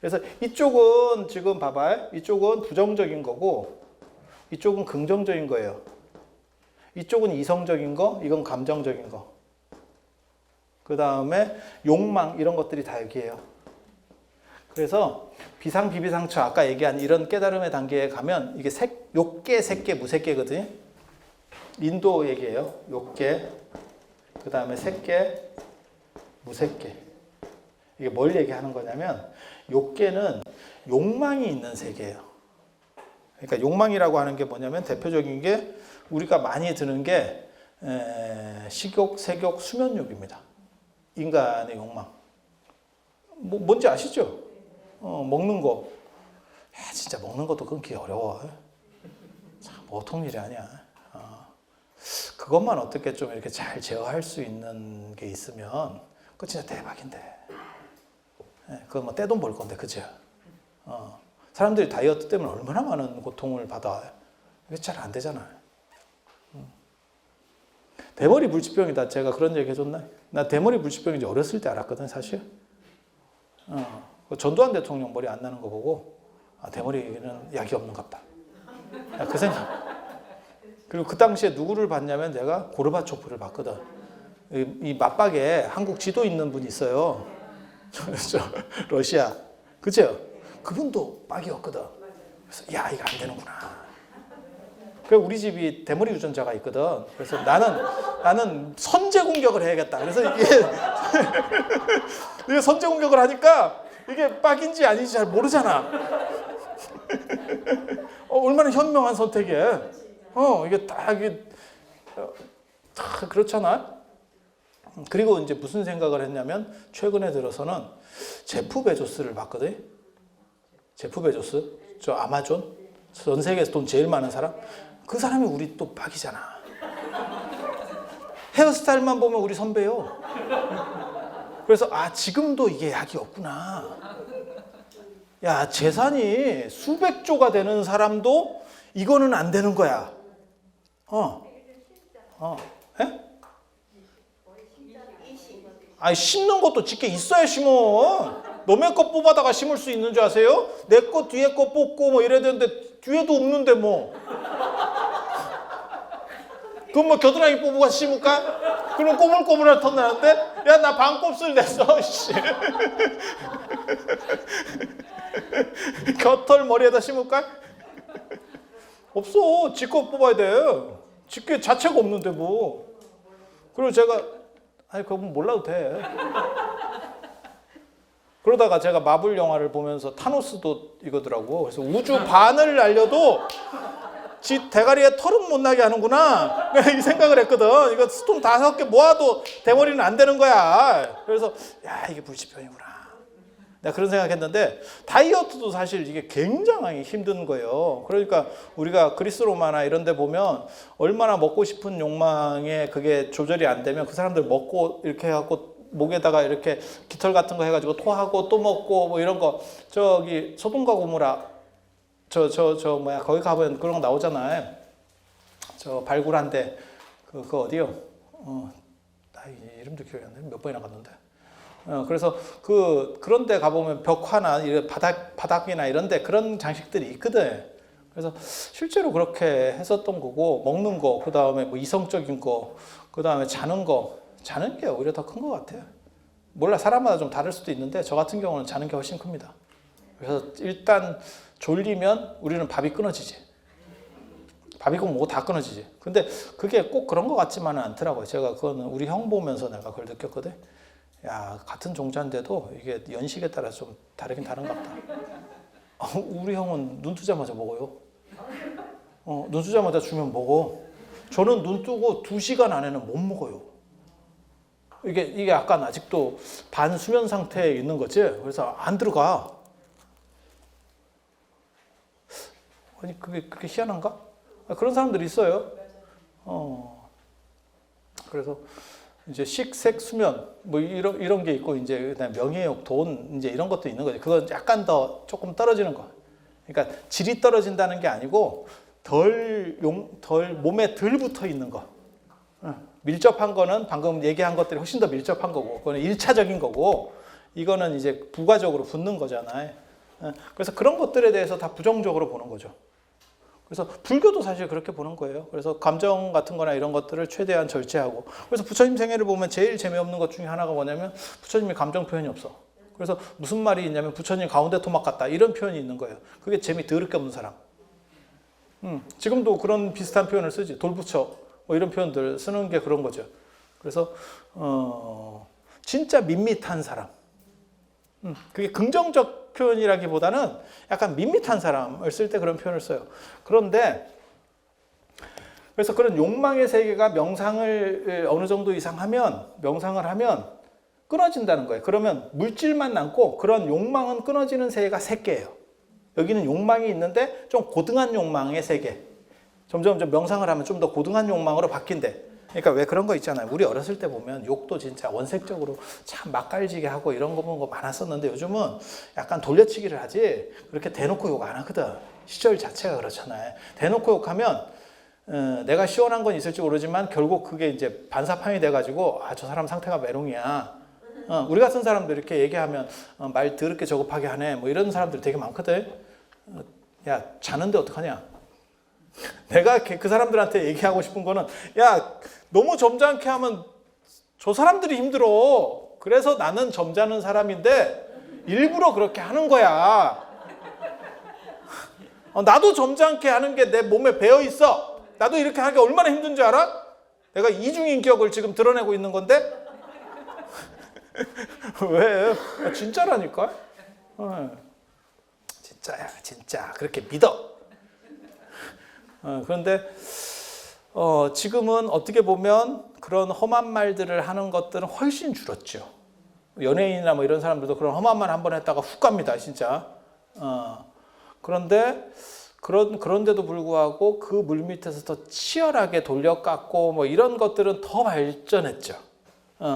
그래서 이쪽은 지금 봐봐요. 이쪽은 부정적인 거고 이쪽은 긍정적인 거예요. 이쪽은 이성적인 거, 이건 감정적인 거. 그 다음에 욕망 이런 것들이 다 여기에요. 그래서 비상, 비비상처 아까 얘기한 이런 깨달음의 단계에 가면 이게 욕계, 색계, 무색계거든요. 인도 얘기예요. 욕계, 그 다음에 색계, 무색계. 이게 뭘 얘기하는 거냐면 욕계는 욕망이 있는 세계예요. 그러니까 욕망이라고 하는 게 뭐냐면 대표적인 게 우리가 많이 드는 게 식욕, 색욕, 수면욕입니다. 인간의 욕망. 뭔지 아시죠? 먹는 거. 야, 진짜 먹는 것도 끊기 어려워. 참 보통 일이 아니야. 그것만 어떻게 좀 이렇게 잘 제어할 수 있는 게 있으면 그거 진짜 대박인데. 그거 뭐 떼돈 벌 건데, 그죠? 사람들이 다이어트 때문에 얼마나 많은 고통을 받아. 이게 잘 안 되잖아요. 대머리 불치병이다. 제가 그런 얘기 해줬나? 나 대머리 불치병인지 어렸을 때 알았거든, 사실. 전두환 대통령 머리 안 나는 거 보고, 대머리는 약이 없는갑다. 그 생각. 그리고 그 당시에 누구를 봤냐면 내가 고르바초프를 봤거든. 이 맞박에 한국 지도 있는 분이 있어요. 러시아. 그죠? 그분도 빡이었거든. 그래서 야, 이거 안 되는구나. 그래서 우리 집이 대머리 유전자가 있거든. 그래서 나는 선제 공격을 해야겠다. 그래서 이게 선제 공격을 하니까 이게 빡인지 아닌지 잘 모르잖아. 얼마나 현명한 선택이야. 이게 딱 그렇잖아. 그리고 이제 무슨 생각을 했냐면 최근에 들어서는 제프 베조스를 봤거든. 제프 베조스, 저 아마존, 전 세계에서 돈 제일 많은 사람. 그 사람이 우리 또 빡이잖아. 헤어스타일만 보면 우리 선배요. 그래서 지금도 이게 약이 없구나. 야, 재산이 수백조가 되는 사람도 이거는 안 되는 거야. 심는 것도 짙게 있어야 심어. 너네 거 뽑아다가 심을 수 있는 줄 아세요? 내 거 뒤에 거 뽑고 뭐 이래야 되는데 뒤에도 없는데 뭐. 그럼 뭐 겨드랑이 뽑고 가서 심을까? 그럼 꼬물꼬물한 턴 나는데? 야, 나 반곱슬 냈어. 씨. 겨털 머리에다 심을까? 없어. 지 거 뽑아야 돼. 지 거 자체가 없는데 뭐. 그리고 제가 그건 몰라도 돼. 그러다가 제가 마블 영화를 보면서 타노스도 이거더라고. 그래서 우주 반을 날려도 지 대가리에 털은 못 나게 하는구나. 이 생각을 했거든. 이거 스톤 5개 모아도 대머리는 안 되는 거야. 그래서 야, 이게 불치병이구나. 내가 그런 생각했는데 다이어트도 사실 이게 굉장히 힘든 거예요. 그러니까 우리가 그리스 로마나 이런 데 보면 얼마나 먹고 싶은 욕망에 그게 조절이 안 되면 그 사람들 먹고 이렇게 해갖고 목에다가 이렇게 깃털 같은 거 해가지고 토하고 또 먹고 뭐 이런 거. 저기 소돔과 고모라 거기 가보면 그런 거 나오잖아요. 저 발굴한데 그거 어디요? 이름도 기억이 안 나요. 몇 번이나 갔는데. 그래서 그런 데 가보면 벽화나 이런 바닥이나 이런 데 그런 장식들이 있거든. 그래서 실제로 그렇게 했었던 거고, 먹는 거, 그 다음에 뭐 이성적인 거, 그 다음에 자는 게 오히려 더 큰 것 같아요. 몰라, 사람마다 좀 다를 수도 있는데 저 같은 경우는 자는 게 훨씬 큽니다. 그래서 일단 졸리면 우리는 밥이 끊어지지. 밥이고 뭐고 다 끊어지지. 근데 그게 꼭 그런 것 같지만은 않더라고요. 제가 그거는 우리 형 보면서 내가 그걸 느꼈거든. 야, 같은 종자인데도 이게 연식에 따라 좀 다르긴 다른가 보다. 우리 형은 눈 뜨자마자 먹어요. 눈 뜨자마자 주면 먹어. 저는 눈 뜨고 2시간 안에는 못 먹어요. 이게 약간 아직도 반수면 상태에 있는 거지. 그래서 안 들어가. 아니, 그게 희한한가? 그런 사람들이 있어요. 그래서 이제 식색 수면 뭐 이런 게 있고 이제 그다음에 명예욕, 돈 이제 이런 것도 있는 거죠. 그건 약간 더 조금 떨어지는 거. 그러니까 질이 떨어진다는 게 아니고 덜 몸에 덜 붙어 있는 거. 밀접한 거는 방금 얘기한 것들이 훨씬 더 밀접한 거고, 그거는 1차적인 거고, 이거는 이제 부가적으로 붙는 거잖아요. 그래서 그런 것들에 대해서 다 부정적으로 보는 거죠. 그래서 불교도 사실 그렇게 보는 거예요. 그래서 감정 같은 거나 이런 것들을 최대한 절제하고. 그래서 부처님 생애를 보면 제일 재미없는 것 중에 하나가 뭐냐면 부처님이 감정 표현이 없어. 그래서 무슨 말이 있냐면 부처님 가운데 토막 같다 이런 표현이 있는 거예요. 그게 재미 더럽게 없는 사람. 지금도 그런 비슷한 표현을 쓰지. 돌부처 뭐 이런 표현들 쓰는 게 그런 거죠. 그래서 진짜 밋밋한 사람. 그게 긍정적 표현이라기보다는 약간 밋밋한 사람을 쓸 때 그런 표현을 써요. 그런데 그래서 그런 욕망의 세계가 명상을 어느 정도 이상 하면, 명상을 하면 끊어진다는 거예요. 그러면 물질만 남고 그런 욕망은 끊어지는 세계가 3개예요. 여기는 욕망이 있는데 좀 고등한 욕망의 세계. 점점 명상을 하면 좀 더 고등한 욕망으로 바뀐대. 그러니까 왜 그런 거 있잖아요. 우리 어렸을 때 보면 욕도 진짜 원색적으로 참 맛깔지게 하고 이런 거 보는 거 많았었는데 요즘은 약간 돌려치기를 하지 그렇게 대놓고 욕 안 하거든. 시절 자체가 그렇잖아요. 대놓고 욕하면 내가 시원한 건 있을지 모르지만 결국 그게 이제 반사판이 돼가지고 아, 저 사람 상태가 메롱이야. 우리 같은 사람들 이렇게 얘기하면 말 더럽게 저급하게 하네. 뭐 이런 사람들 되게 많거든. 야, 자는데 어떡하냐? 내가 그 사람들한테 얘기하고 싶은 거는 야, 너무 점잖게 하면 저 사람들이 힘들어. 그래서 나는 점잖은 사람인데 일부러 그렇게 하는 거야. 나도 점잖게 하는 게 내 몸에 배어 있어. 나도 이렇게 하기 얼마나 힘든 줄 알아? 내가 이중인격을 지금 드러내고 있는 건데? 왜? 진짜라니까? 진짜야, 진짜. 그렇게 믿어. 그런데 지금은 어떻게 보면 그런 험한 말들을 하는 것들은 훨씬 줄었죠. 연예인이나 뭐 이런 사람들도 그런 험한 말 한 번 했다가 훅 갑니다, 진짜. 그런데 그런데도 불구하고 그 물밑에서 더 치열하게 돌려깎고 뭐 이런 것들은 더 발전했죠.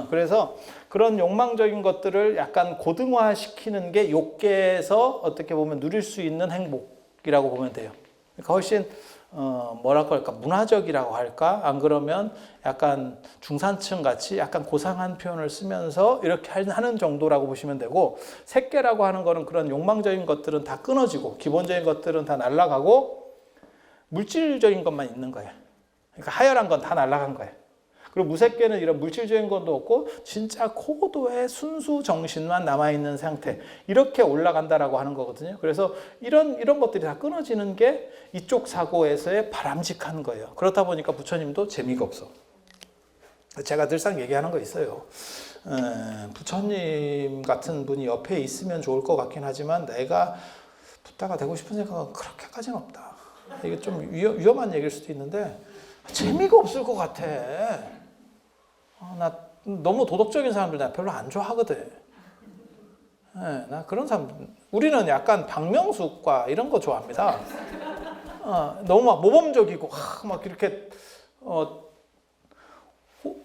그래서 그런 욕망적인 것들을 약간 고등화시키는 게 욕계에서 어떻게 보면 누릴 수 있는 행복이라고 보면 돼요. 그러니까 훨씬 뭐랄까 할까 문화적이라고 할까 안 그러면 약간 중산층 같이 약간 고상한 표현을 쓰면서 이렇게 하는 정도라고 보시면 되고, 색계라고 하는 거는 그런 욕망적인 것들은 다 끊어지고 기본적인 것들은 다 날아가고 물질적인 것만 있는 거예요. 그러니까 하열한 건 다 날아간 거예요. 그리고 무색계는 이런 물질적인 것도 없고 진짜 고도의 순수 정신만 남아있는 상태, 이렇게 올라간다라고 하는 거거든요. 그래서 이런 것들이 다 끊어지는 게 이쪽 사고에서의 바람직한 거예요. 그렇다 보니까 부처님도 재미가 없어. 제가 늘상 얘기하는 거 있어요. 부처님 같은 분이 옆에 있으면 좋을 것 같긴 하지만 내가 붓다가 되고 싶은 생각은 그렇게까지는 없다. 이게 좀 위험한 얘기일 수도 있는데 재미가 없을 것 같아. 나 너무 도덕적인 사람들 나 별로 안 좋아하거든. 나 그런 사람, 우리는 약간 박명숙과 이런 거 좋아합니다. 너무 막 모범적이고 막 이렇게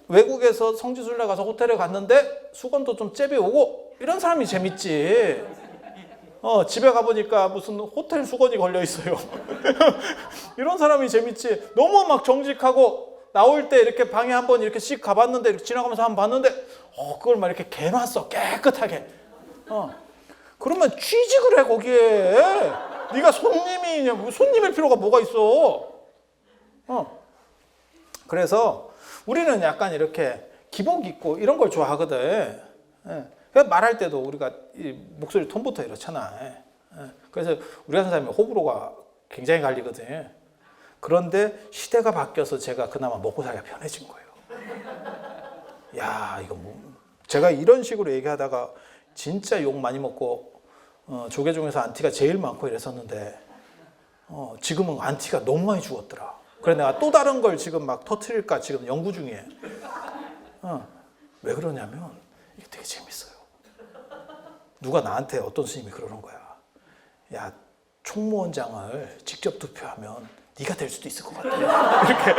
외국에서 성지순례 가서 호텔에 갔는데 수건도 좀 째배오고 이런 사람이 재밌지. 집에 가보니까 무슨 호텔 수건이 걸려 있어요. 이런 사람이 재밌지. 너무 막 정직하고 나올 때 이렇게 방에 한번 이렇게 씩 가봤는데 이렇게 지나가면서 한번 봤는데 그걸 막 이렇게 개놨어 깨끗하게. 그러면 취직을 해 거기에. 네가 손님이냐? 손님일 필요가 뭐가 있어? 그래서 우리는 약간 이렇게 기복 있고 이런 걸 좋아하거든. 말할 때도 우리가 목소리 톤부터 이렇잖아. 그래서 우리 같은 사람이 호불호가 굉장히 갈리거든. 그런데 시대가 바뀌어서 제가 그나마 먹고 살기가 편해진 거예요. 야, 이거 뭐 제가 이런 식으로 얘기하다가 진짜 욕 많이 먹고 조계 중에서 안티가 제일 많고 이랬었는데 지금은 안티가 너무 많이 죽었더라. 그래 내가 또 다른 걸 지금 막 터트릴까 지금 연구 중이에요. 왜 그러냐면 이게 되게 재밌어요. 누가 나한테 어떤 스님이 그러는 거야. 야, 총무원장을 직접 투표하면 네가 될 수도 있을 것 같아. 이렇게.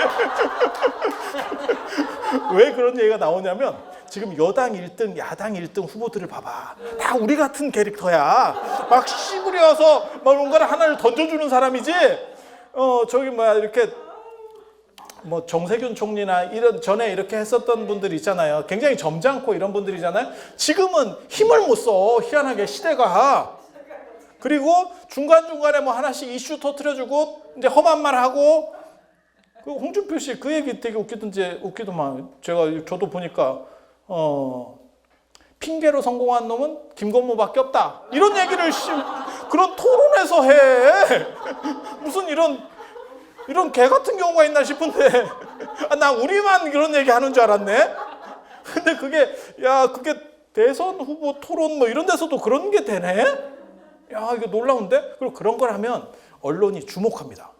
왜 그런 얘기가 나오냐면 지금 여당 1등, 야당 1등 후보들을 봐봐. 다 우리 같은 캐릭터야. 막 씨부려서 막 뭔가를 하나를 던져주는 사람이지. 저기 뭐야 이렇게 뭐 정세균 총리나 이런 전에 이렇게 했었던 분들 있잖아요. 굉장히 점잖고 이런 분들이잖아요. 지금은 힘을 못 써. 희한하게 시대가. 그리고 중간중간에 뭐 하나씩 이슈 터트려주고 이제 험한 말 하고 그 홍준표 씨 그 얘기 되게 웃기더만. 저도 보니까 핑계로 성공한 놈은 김건모밖에 없다. 이런 얘기를 그런 토론에서 해. 무슨 이런 개 같은 경우가 있나 싶은데 나 우리만 그런 얘기 하는 줄 알았네. 근데 그게 대선 후보 토론 뭐 이런 데서도 그런 게 되네. 야, 이거 놀라운데? 그리고 그런 걸 하면 언론이 주목합니다.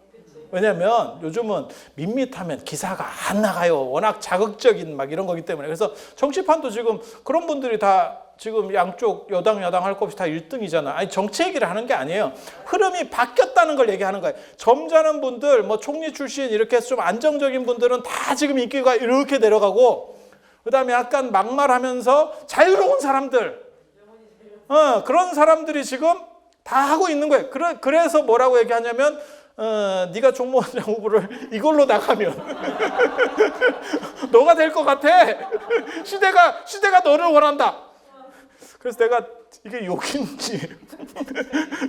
왜냐면 요즘은 밋밋하면 기사가 안 나가요. 워낙 자극적인 막 이런 거기 때문에. 그래서 정치판도 지금 그런 분들이 다 지금 양쪽 여당 할 것 없이 다 1등이잖아. 아니 정치 얘기를 하는 게 아니에요. 흐름이 바뀌었다는 걸 얘기하는 거예요. 점잖은 분들, 뭐 총리 출신 이렇게 해서 좀 안정적인 분들은 다 지금 인기가 이렇게 내려가고 그다음에 약간 막말하면서 자유로운 사람들, 그런 사람들이 지금 다 하고 있는 거예요. 그래서 뭐라고 얘기하냐면 네가 종무원장 후보를 이걸로 나가면 너가 될 것 같아. 시대가 너를 원한다. 그래서 내가 이게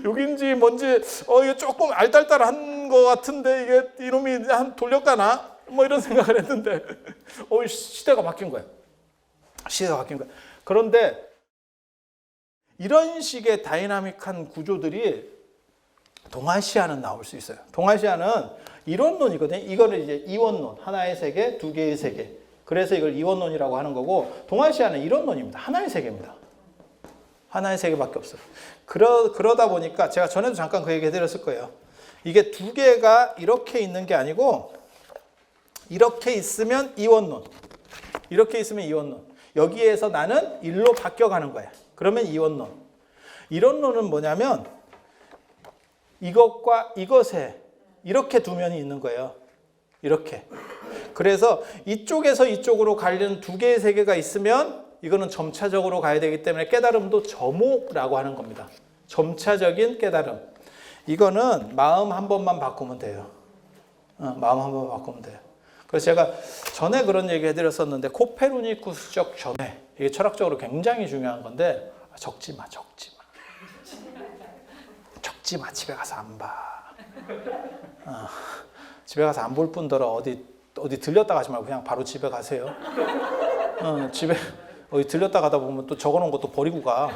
욕인지 뭔지 이게 조금 알딸딸한 것 같은데 이게 이놈이 한 돌려가나 뭐 이런 생각을 했는데 시대가 바뀐 거예요. 시대가 바뀐 거예요. 그런데 이런 식의 다이나믹한 구조들이 동아시아는 나올 수 있어요. 동아시아는 이론론이거든요. 이거는 이제 이원론, 하나의 세계, 두 개의 세계. 그래서 이걸 이원론이라고 하는 거고, 동아시아는 이론론입니다. 하나의 세계입니다. 하나의 세계밖에 없어요. 그러다 보니까 제가 전에도 잠깐 그 얘기 해드렸을 거예요. 이게 두 개가 이렇게 있는 게 아니고 이렇게 있으면 이원론, 이렇게 있으면 이원론. 여기에서 나는 일로 바뀌어가는 거야. 그러면 이원론. 이론론은 뭐냐면 이것과 이것에 이렇게 두 면이 있는 거예요. 이렇게. 그래서 이쪽에서 이쪽으로 가려는 두 개의 세계가 있으면 이거는 점차적으로 가야 되기 때문에 깨달음도 점호라고 하는 겁니다. 점차적인 깨달음. 이거는 마음 한 번만 바꾸면 돼요. 마음 한 번만 바꾸면 돼요. 그래서 제가 전에 그런 얘기 해드렸었는데 코페르니쿠스적 전회. 이게 철학적으로 굉장히 중요한 건데 적지 마. 집에 가서 안 봐. 집에 가서 안 볼 뿐더러 어디 들렸다 가지 말고 그냥 바로 집에 가세요. 집에 어디 들렸다 가다 보면 또 적어놓은 것도 버리고 가.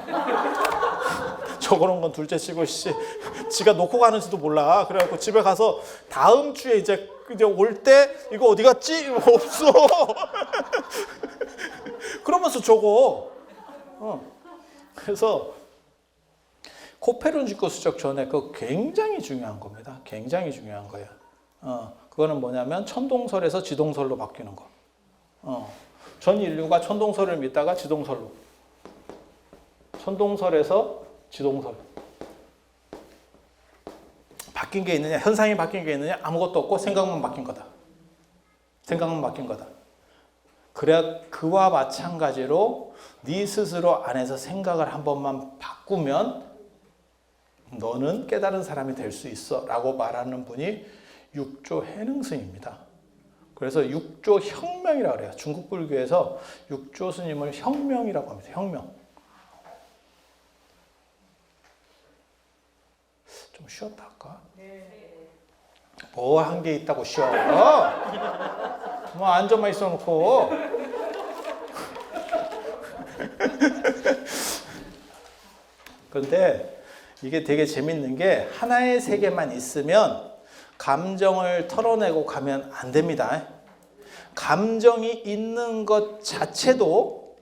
적어놓은 건 둘째 치고 지가 놓고 가는지도 몰라. 그래갖고 집에 가서 다음 주에 이제 올 때 이거 어디 갔지? 없어. 그러면서 적어. 그래서 코페르니쿠스적 전에 그거 굉장히 중요한 겁니다. 굉장히 중요한 거예요. 그거는 뭐냐면 천동설에서 지동설로 바뀌는 거. 전 인류가 천동설을 믿다가 지동설로. 천동설에서 지동설. 바뀐 게 있느냐? 현상이 바뀐 게 있느냐? 아무것도 없고 생각만 바뀐 거다. 생각만 바뀐 거다. 그래 그와 마찬가지로 네 스스로 안에서 생각을 한 번만 바꾸면 너는 깨달은 사람이 될 수 있어 라고 말하는 분이 육조 해능스입니다. 그래서 육조 혁명이라고 그래요. 중국 불교에서 육조 스님을 혁명이라고 합니다. 혁명. 좀 쉬었다 할까? 뭐 한 게 있다고 쉬어? 뭐 앉아만 있어놓고. 그런데 이게 되게 재밌는 게 하나의 세계만 있으면 감정을 털어내고 가면 안 됩니다. 감정이 있는 것 자체도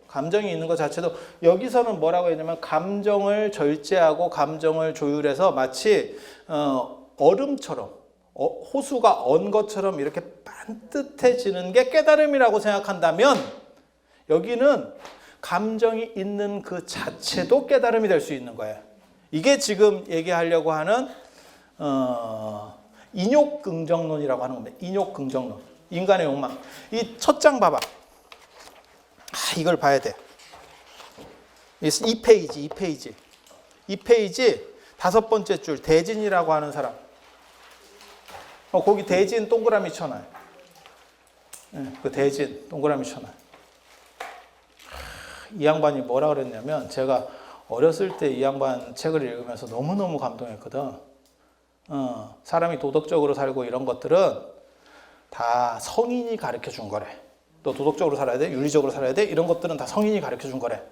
여기서는 뭐라고 했냐면 감정을 절제하고 감정을 조율해서 마치 얼음처럼 호수가 언 것처럼 이렇게 반듯해지는 게 깨달음이라고 생각한다면 여기는 감정이 있는 그 자체도 깨달음이 될 수 있는 거예요. 이게 지금 얘기하려고 하는 인욕 긍정론이라고 하는 겁니다. 인욕 긍정론. 인간의 욕망. 이 첫 장 봐봐. 이걸 봐야 돼. 이 페이지. 이 페이지 5번째 줄 대진이라고 하는 사람. 거기 대진 동그라미 쳐놔요. 그 대진 동그라미 쳐놔요. 이 양반이 뭐라 그랬냐면 제가 어렸을 때 이 양반 책을 읽으면서 너무너무 감동했거든. 사람이 도덕적으로 살고 이런 것들은 다 성인이 가르쳐 준 거래. 또 도덕적으로 살아야 돼? 윤리적으로 살아야 돼? 이런 것들은 다 성인이 가르쳐 준 거래.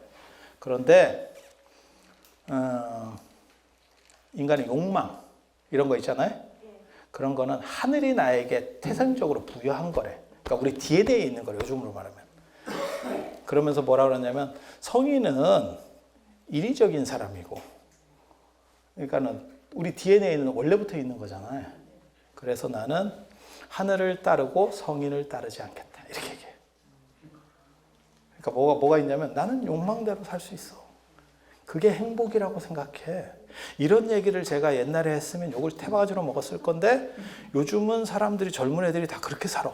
그런데 인간의 욕망 이런 거 있잖아요. 그런 거는 하늘이 나에게 태생적으로 부여한 거래. 그러니까 우리 DNA에 있는 거래. 요즘으로 말하면. 그러면서 뭐라 그러냐면 성인은 인위적인 사람이고 그러니까는 우리 DNA에는 원래부터 있는 거잖아요. 그래서 나는 하늘을 따르고 성인을 따르지 않겠다. 이렇게 얘기해요. 그러니까 뭐가 있냐면 나는 욕망대로 살 수 있어. 그게 행복이라고 생각해. 이런 얘기를 제가 옛날에 했으면 욕을 태바가지로 먹었을 건데 요즘은 사람들이 젊은 애들이 다 그렇게 살아.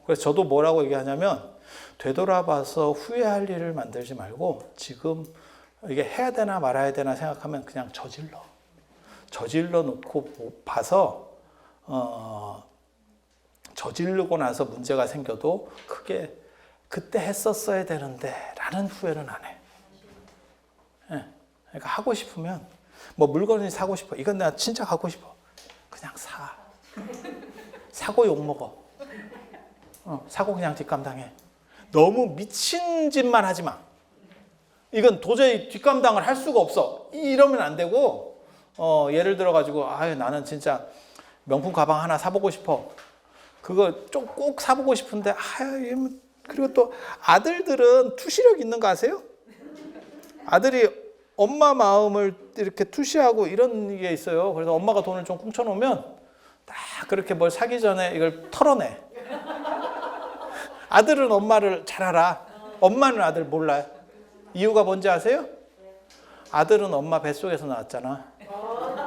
그래서 저도 뭐라고 얘기하냐면 되돌아봐서 후회할 일을 만들지 말고 지금 이게 해야 되나 말아야 되나 생각하면 그냥 저질러 놓고 봐서 저지르고 나서 문제가 생겨도 크게 그때 했었어야 되는데 라는 후회는 안 해. 그러니까 하고 싶으면 뭐 물건을 사고 싶어. 이건 내가 진짜 갖고 싶어. 그냥 사. 사고 욕먹어. 사고 그냥 뒷감당해. 너무 미친 짓만 하지 마. 이건 도저히 뒷감당을 할 수가 없어. 이러면 안 되고 예를 들어 가지고 나는 진짜 명품 가방 하나 사보고 싶어. 그거 좀 꼭 사보고 싶은데 그리고 또 아들들은 투시력 있는 거 아세요? 아들이 엄마 마음을 이렇게 투시하고 이런 게 있어요. 그래서 엄마가 돈을 좀 꿍쳐놓으면 딱 그렇게 뭘 사기 전에 이걸 털어내. 아들은 엄마를 잘 알아. 엄마는 아들 몰라요. 이유가 뭔지 아세요? 아들은 엄마 뱃속에서 나왔잖아.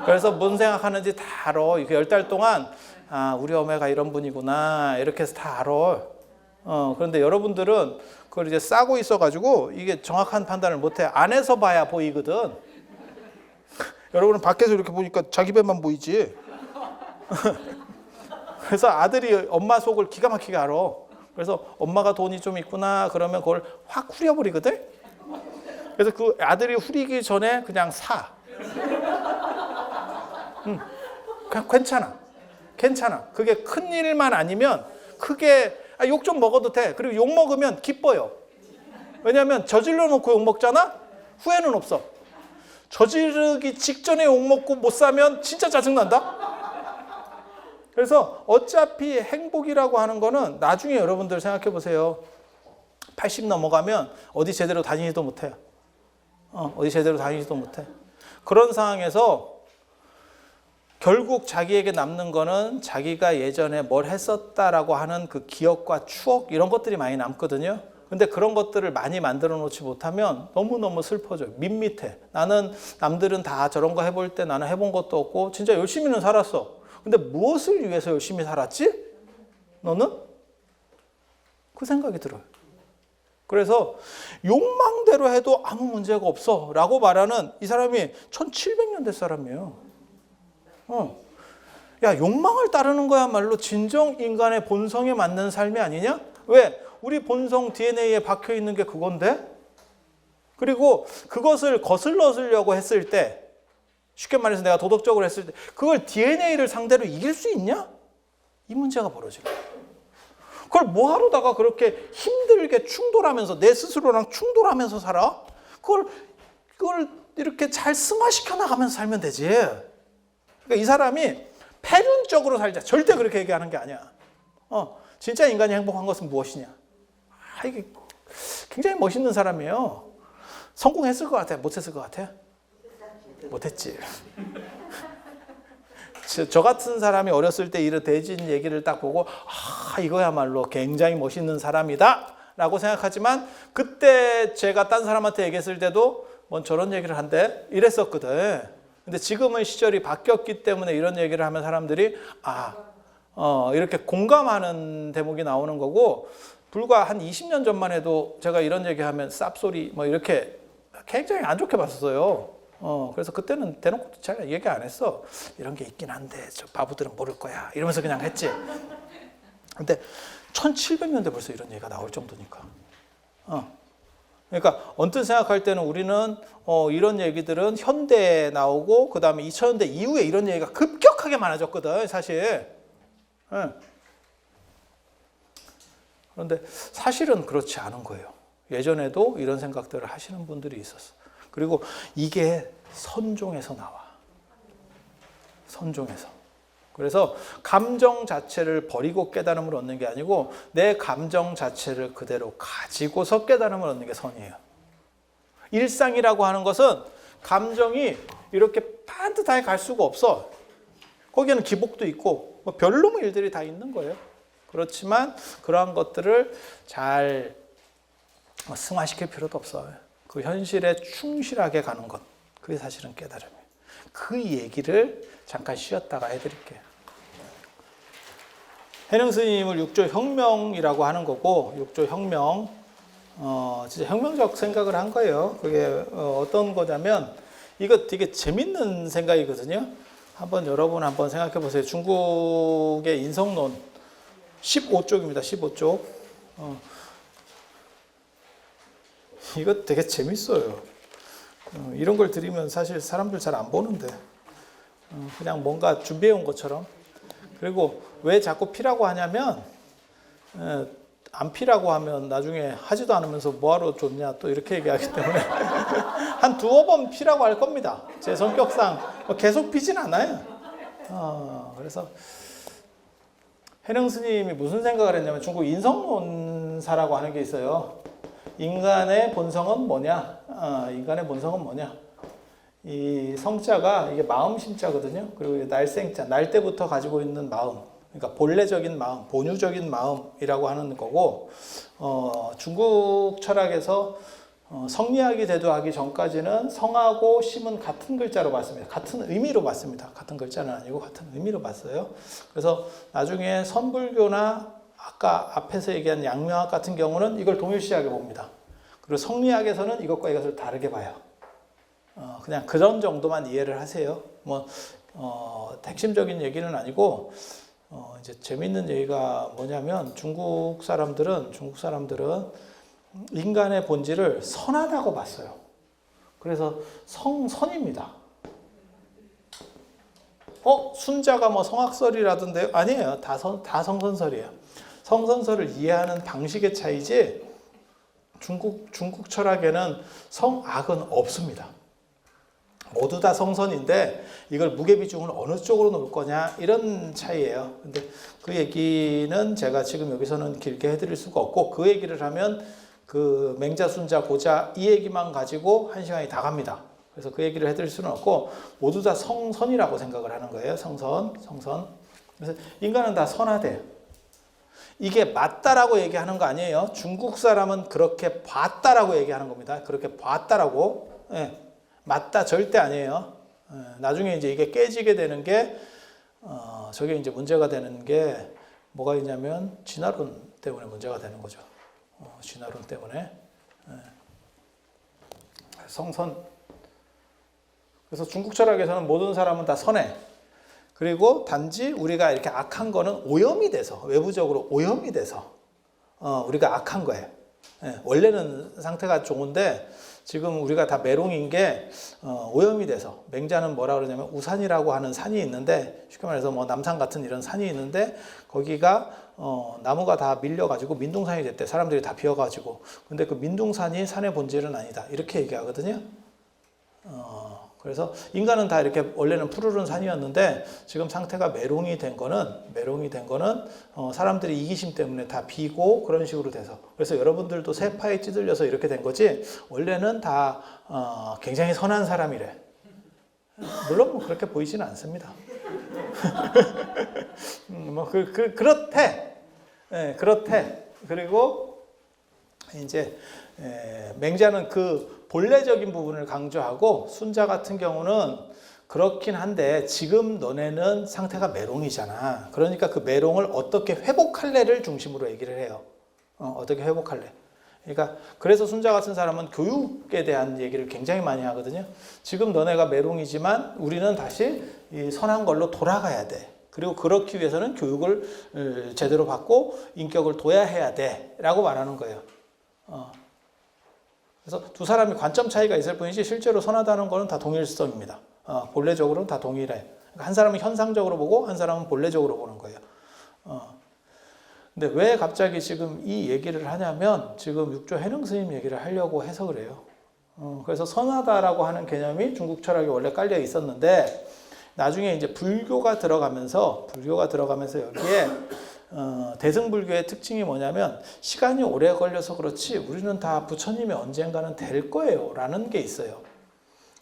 그래서 뭔 생각하는지 다 알아. 10달 동안 우리 어머니가 이런 분이구나 이렇게 해서 다 알아. 그런데 여러분들은 그걸 이제 싸고 있어가지고 이게 정확한 판단을 못해. 안에서 봐야 보이거든. 여러분은 밖에서 이렇게 보니까 자기 배만 보이지. 그래서 아들이 엄마 속을 기가 막히게 알아. 그래서 엄마가 돈이 좀 있구나 그러면 그걸 확 후려버리거든. 그래서 그 아들이 후리기 전에 그냥 사. 그냥 괜찮아. 그게 큰 일만 아니면 크게 욕 좀 먹어도 돼. 그리고 욕 먹으면 기뻐요. 왜냐하면 저질러 놓고 욕 먹잖아. 후회는 없어. 저지르기 직전에 욕 먹고 못 사면 진짜 짜증난다. 그래서 어차피 행복이라고 하는 거는 나중에 여러분들 생각해 보세요. 80 넘어가면 어디 제대로 다니지도 못해요. 그런 상황에서 결국 자기에게 남는 거는 자기가 예전에 뭘 했었다라고 하는 그 기억과 추억 이런 것들이 많이 남거든요. 근데 그런 것들을 많이 만들어 놓지 못하면 너무너무 슬퍼져요. 밋밋해. 나는 남들은 다 저런 거 해볼 때 나는 해본 것도 없고 진짜 열심히는 살았어. 근데 무엇을 위해서 열심히 살았지? 너는? 그 생각이 들어요. 그래서 욕망대로 해도 아무 문제가 없어 라고 말하는 이 사람이 1700년대 사람이에요. 야, 욕망을 따르는 거야말로 진정 인간의 본성에 맞는 삶이 아니냐? 왜? 우리 본성 DNA에 박혀 있는 게 그건데? 그리고 그것을 거슬러쓰려고 했을 때 쉽게 말해서 내가 도덕적으로 했을 때 그걸 DNA를 상대로 이길 수 있냐? 이 문제가 벌어지는 거예요. 그걸 뭐하러다가 그렇게 힘들게 충돌하면서 내 스스로랑 충돌하면서 살아? 그걸 이렇게 잘 승화시켜 나가면서 살면 되지. 그러니까 이 사람이 패륜적으로 살자. 절대 그렇게 얘기하는 게 아니야. 진짜 인간이 행복한 것은 무엇이냐? 이게 굉장히 멋있는 사람이에요. 성공했을 것 같아? 못했을 것 같아? 못했지. 저 같은 사람이 어렸을 때 이런 대진 얘기를 딱 보고 이거야말로 굉장히 멋있는 사람이다 라고 생각하지만 그때 제가 딴 사람한테 얘기했을 때도 뭔 저런 얘기를 한대 이랬었거든. 근데 지금은 시절이 바뀌었기 때문에 이런 얘기를 하면 사람들이 이렇게 공감하는 대목이 나오는 거고, 불과 한 20년 전만 해도 제가 이런 얘기하면 쌉소리 뭐 이렇게 굉장히 안 좋게 봤었어요. 그래서 그때는 대놓고 잘 얘기 안 했어. 이런 게 있긴 한데 저 바보들은 모를 거야 이러면서 그냥 했지. 근데 1700년대 벌써 이런 얘기가 나올 정도니까. 그러니까 언뜻 생각할 때는 우리는 이런 얘기들은 현대에 나오고 그 다음에 2000년대 이후에 이런 얘기가 급격하게 많아졌거든 사실. 그런데 사실은 그렇지 않은 거예요. 예전에도 이런 생각들을 하시는 분들이 있었어. 그리고 이게 선종에서 나와. 선종에서. 그래서 감정 자체를 버리고 깨달음을 얻는 게 아니고 내 감정 자체를 그대로 가지고서 깨달음을 얻는 게 선이에요. 일상이라고 하는 것은 감정이 이렇게 반듯하게 갈 수가 없어. 거기에는 기복도 있고 뭐 별놈의 일들이 다 있는 거예요. 그렇지만 그러한 것들을 잘 승화시킬 필요도 없어요. 그 현실에 충실하게 가는 것, 그게 사실은 깨달음이에요. 그 얘기를 잠깐 쉬었다가 해드릴게요. 해능 스님을 육조 혁명이라고 하는 거고, 육조 혁명, 진짜 혁명적 생각을 한 거예요. 그게 어떤 거냐면, 이거 되게 재밌는 생각이거든요. 여러분 한번 생각해 보세요. 중국의 인성론 15쪽입니다. 15쪽. 이거 되게 재밌어요. 이런 걸 들으면 사실 사람들 잘 안 보는데 그냥 뭔가 준비해 온 것처럼. 그리고 왜 자꾸 피라고 하냐면 안 피라고 하면 나중에 하지도 않으면서 뭐하러 줬냐 또 이렇게 얘기하기 때문에 한 두어 번 피라고 할 겁니다. 제 성격상 계속 피진 않아요. 그래서 해능 스님이 무슨 생각을 했냐면 중국 인성론사라고 하는 게 있어요. 인간의 본성은 뭐냐? 인간의 본성은 뭐냐? 이 성자가 이게 마음 심자거든요. 그리고 날생자, 날 때부터 가지고 있는 마음. 그러니까 본래적인 마음, 본유적인 마음이라고 하는 거고, 중국 철학에서 성리학이 대두하기 전까지는 성하고 심은 같은 글자로 봤습니다. 같은 의미로 봤습니다. 같은 글자는 아니고 같은 의미로 봤어요. 그래서 나중에 선불교나 아까 앞에서 얘기한 양명학 같은 경우는 이걸 동일시하게 봅니다. 그리고 성리학에서는 이것과 이것을 다르게 봐요. 그냥 그런 정도만 이해를 하세요. 핵심적인 얘기는 아니고, 이제 재밌는 얘기가 뭐냐면 중국 사람들은 인간의 본질을 선하다고 봤어요. 그래서 선입니다. 순자가 뭐 성악설이라던데요? 아니에요. 다 성선설이에요. 성선설을 이해하는 방식의 차이지 중국 철학에는 성악은 없습니다. 모두 다 성선인데 이걸 무게비중을 어느 쪽으로 놓을 거냐 이런 차이예요. 근데 그 얘기는 제가 지금 여기서는 길게 해드릴 수가 없고, 그 얘기를 하면 그 맹자, 순자, 고자 이 얘기만 가지고 한 시간이 다 갑니다. 그래서 그 얘기를 해드릴 수는 없고 모두 다 성선이라고 생각을 하는 거예요. 성선. 그래서 인간은 다 선하대요. 이게 맞다라고 얘기하는 거 아니에요. 중국 사람은 그렇게 봤다라고 얘기하는 겁니다. 그렇게 봤다라고. 맞다 절대 아니에요. 나중에 이제 이게 깨지게 되는 게 저게 이제 문제가 되는 게 뭐가 있냐면 진화론 때문에 문제가 되는 거죠. 진화론 때문에. 성선. 그래서 중국 철학에서는 모든 사람은 다 선해. 그리고 단지 우리가 이렇게 악한 거는 오염이 돼서, 외부적으로 오염이 돼서 우리가 악한 거예요. 원래는 상태가 좋은데 지금 우리가 다 메롱인 게 오염이 돼서, 맹자는 뭐라 그러냐면 우산이라고 하는 산이 있는데, 쉽게 말해서 뭐 남산 같은 이런 산이 있는데 거기가 나무가 다 밀려가지고 민둥산이 됐대. 사람들이 다 비어가지고. 근데 그 민둥산이 산의 본질은 아니다. 이렇게 얘기하거든요. 그래서 인간은 다 이렇게 원래는 푸르른 산이었는데 지금 상태가 메롱이 된 거는 사람들이 이기심 때문에 다 비고 그런 식으로 돼서, 그래서 여러분들도 세파에 찌들려서 이렇게 된 거지 원래는 다 굉장히 선한 사람이래. 물론 뭐 그렇게 보이지는 않습니다. 그렇대. 그렇대. 그리고 이제 맹자는 그 본래적인 부분을 강조하고, 순자 같은 경우는 그렇긴 한데 지금 너네는 상태가 메롱이잖아. 그러니까 그 메롱을 어떻게 회복할래를 중심으로 얘기를 해요. 어떻게 회복할래. 그러니까 그래서 순자 같은 사람은 교육에 대한 얘기를 굉장히 많이 하거든요. 지금 너네가 메롱이지만 우리는 다시 이 선한 걸로 돌아가야 돼. 그리고 그렇기 위해서는 교육을 제대로 받고 인격을 둬야 해야 돼 라고 말하는 거예요. 그래서 두 사람이 관점 차이가 있을 뿐이지 실제로 선하다는 거는 다 동일성입니다. 본래적으로는 다 동일해. 그러니까 한 사람은 현상적으로 보고 한 사람은 본래적으로 보는 거예요. 근데 왜 갑자기 지금 이 얘기를 하냐면 지금 육조 해능 스님 얘기를 하려고 해서 그래요. 그래서 선하다라고 하는 개념이 중국 철학에 원래 깔려 있었는데 나중에 이제 불교가 들어가면서 여기에 대승불교의 특징이 뭐냐면 시간이 오래 걸려서 그렇지 우리는 다 부처님이 언젠가는 될 거예요 라는 게 있어요.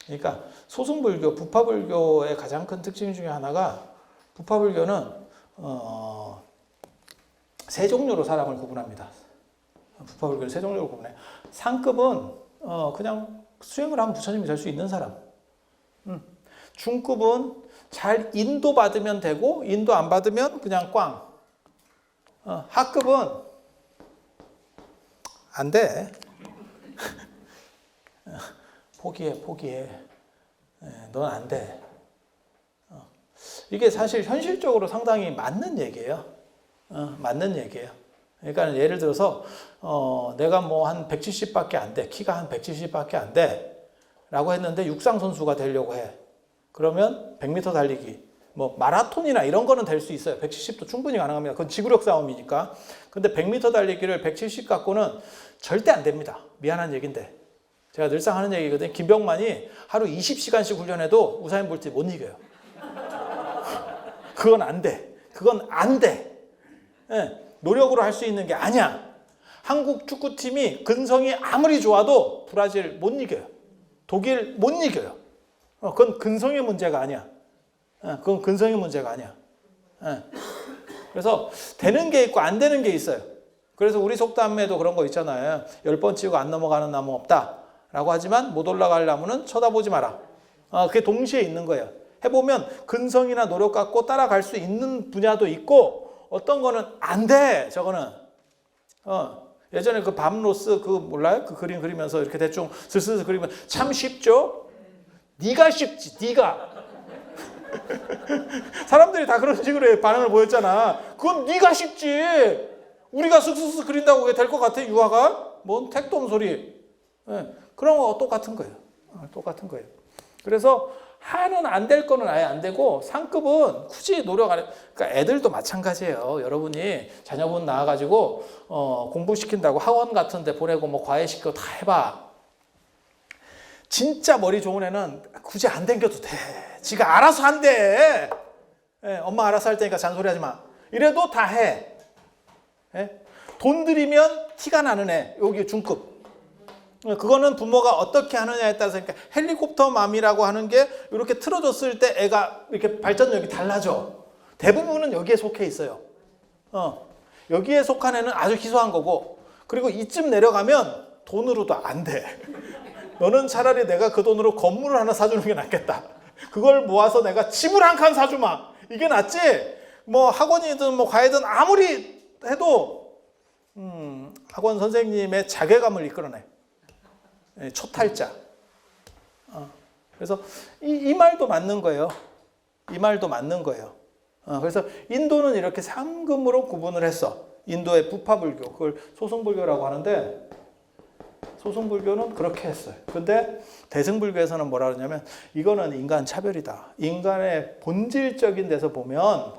그러니까 소승불교, 부파불교의 가장 큰 특징 중에 하나가 부파불교는 세 종류로 사람을 구분합니다. 부파불교를 세 종류로 구분해요. 상급은 그냥 수행을 하면 부처님이 될 수 있는 사람. 중급은 잘 인도받으면 되고 인도 안 받으면 그냥 꽝. 하급은 안 돼. 포기해. 넌 안 돼. 이게 사실 현실적으로 상당히 맞는 얘기예요. 맞는 얘기예요. 그러니까 예를 들어서 내가 뭐 한 170밖에 안 돼. 키가 한 170밖에 안 돼. 라고 했는데 육상 선수가 되려고 해. 그러면 100m 달리기, 뭐 마라톤이나 이런 거는 될 수 있어요. 170도 충분히 가능합니다. 그건 지구력 싸움이니까. 근데 100m 달리기를 170 갖고는 절대 안 됩니다. 미안한 얘기인데. 제가 늘상 하는 얘기거든요. 김병만이 하루 20시간씩 훈련해도 우사인 볼트 못 이겨요. 그건 안 돼. 그건 안 돼. 네, 노력으로 할 수 있는 게 아니야. 한국 축구팀이 근성이 아무리 좋아도 브라질 못 이겨요. 독일 못 이겨요. 그건 근성의 문제가 아니야. 그건 근성의 문제가 아니야. 그래서 되는 게 있고 안 되는 게 있어요. 그래서 우리 속담에도 그런 거 있잖아요. 10번 치고 안 넘어가는 나무 없다. 라고 하지만 못 올라갈 나무는 쳐다보지 마라. 그게 동시에 있는 거예요. 해보면 근성이나 노력 갖고 따라갈 수 있는 분야도 있고 어떤 거는 안 돼. 저거는. 예전에 그 밤로스 그 몰라요? 그 그림 그리면서 이렇게 대충 슬슬 그리면 참 쉽죠? 네가 쉽지. 네가. 사람들이 다 그런 식으로 반응을 보였잖아. 그건 네가 쉽지. 우리가 쓱쓱쓱 그린다고 그게 될 것 같아? 유화가? 뭔 택도 없는 소리. 그런 거 똑같은 거예요. 똑같은 거예요. 그래서 하는 안 될 거는 아예 안 되고 상급은 굳이 노력 안 해. 그러니까 애들도 마찬가지예요. 여러분이 자녀분 낳아가지고 공부시킨다고 학원 같은 데 보내고 뭐 과외시키고 다 해봐. 진짜 머리 좋은 애는 굳이 안 댕겨도 돼. 지가 알아서 한대. 엄마 알아서 할 테니까 잔소리하지 마. 이래도 다 해. 돈 들이면 티가 나는 애. 여기 중급. 그거는 부모가 어떻게 하느냐에 따라서 그러니까 헬리콥터 맘이라고 하는 게 이렇게 틀어줬을 때 애가 이렇게 발전력이 달라져. 대부분은 여기에 속해 있어요. 여기에 속한 애는 아주 희소한 거고 그리고 이쯤 내려가면 돈으로도 안 돼. 너는 차라리 내가 그 돈으로 건물을 하나 사주는 게 낫겠다. 그걸 모아서 내가 집을 한 칸 사주마. 이게 낫지. 뭐 학원이든 뭐 과외든 아무리 해도 학원 선생님의 자괴감을 이끌어내. 초탈자. 그래서 이 말도 맞는 거예요. 이 말도 맞는 거예요. 그래서 인도는 이렇게 3금으로 구분을 했어. 인도의 부파불교, 그걸 소승불교라고 하는데 소승불교는 그렇게 했어요. 근데 대승불교에서는 뭐라 그러냐면 이거는 인간 차별이다. 인간의 본질적인 데서 보면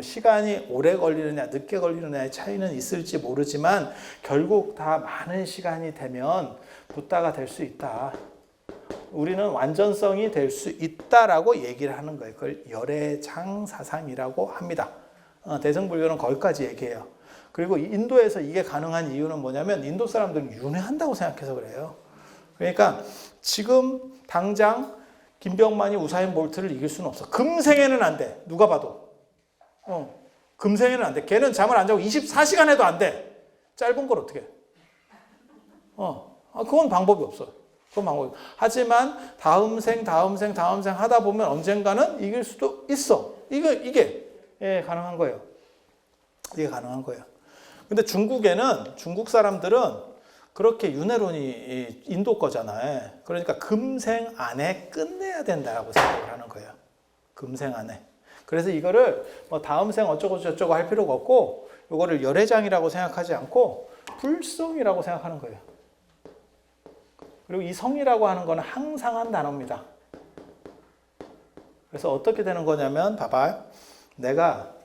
시간이 오래 걸리느냐 늦게 걸리느냐의 차이는 있을지 모르지만 결국 다 많은 시간이 되면 붓다가 될 수 있다. 우리는 완전성이 될 수 있다라고 얘기를 하는 거예요. 그걸 열애장사상이라고 합니다. 대승불교는 거기까지 얘기해요. 그리고 인도에서 이게 가능한 이유는 뭐냐면 인도 사람들은 윤회한다고 생각해서 그래요. 그러니까 지금 당장 김병만이 우사인 볼트를 이길 수는 없어. 금생에는 안 돼. 누가 봐도. 금생에는 안 돼. 걔는 잠을 안 자고 24시간 해도 안 돼. 짧은 걸 어떻게 해? 그건 방법이 없어. 그건 방법이고. 하지만 다음 생 하다 보면 언젠가는 이길 수도 있어. 이게 예, 가능한 거예요. 이게 가능한 거예요. 근데 중국 사람들은 그렇게 윤회론이 인도 거잖아요. 그러니까 금생 안에 끝내야 된다라고 생각을 하는 거예요. 금생 안에. 그래서 이거를 뭐 다음 생 어쩌고 저쩌고 할 필요가 없고, 이거를 열애장이라고 생각하지 않고 불성이라고 생각하는 거예요. 그리고 이 성이라고 하는 거는 항상한 단어입니다. 그래서 어떻게 되는 거냐면, 봐봐. 내가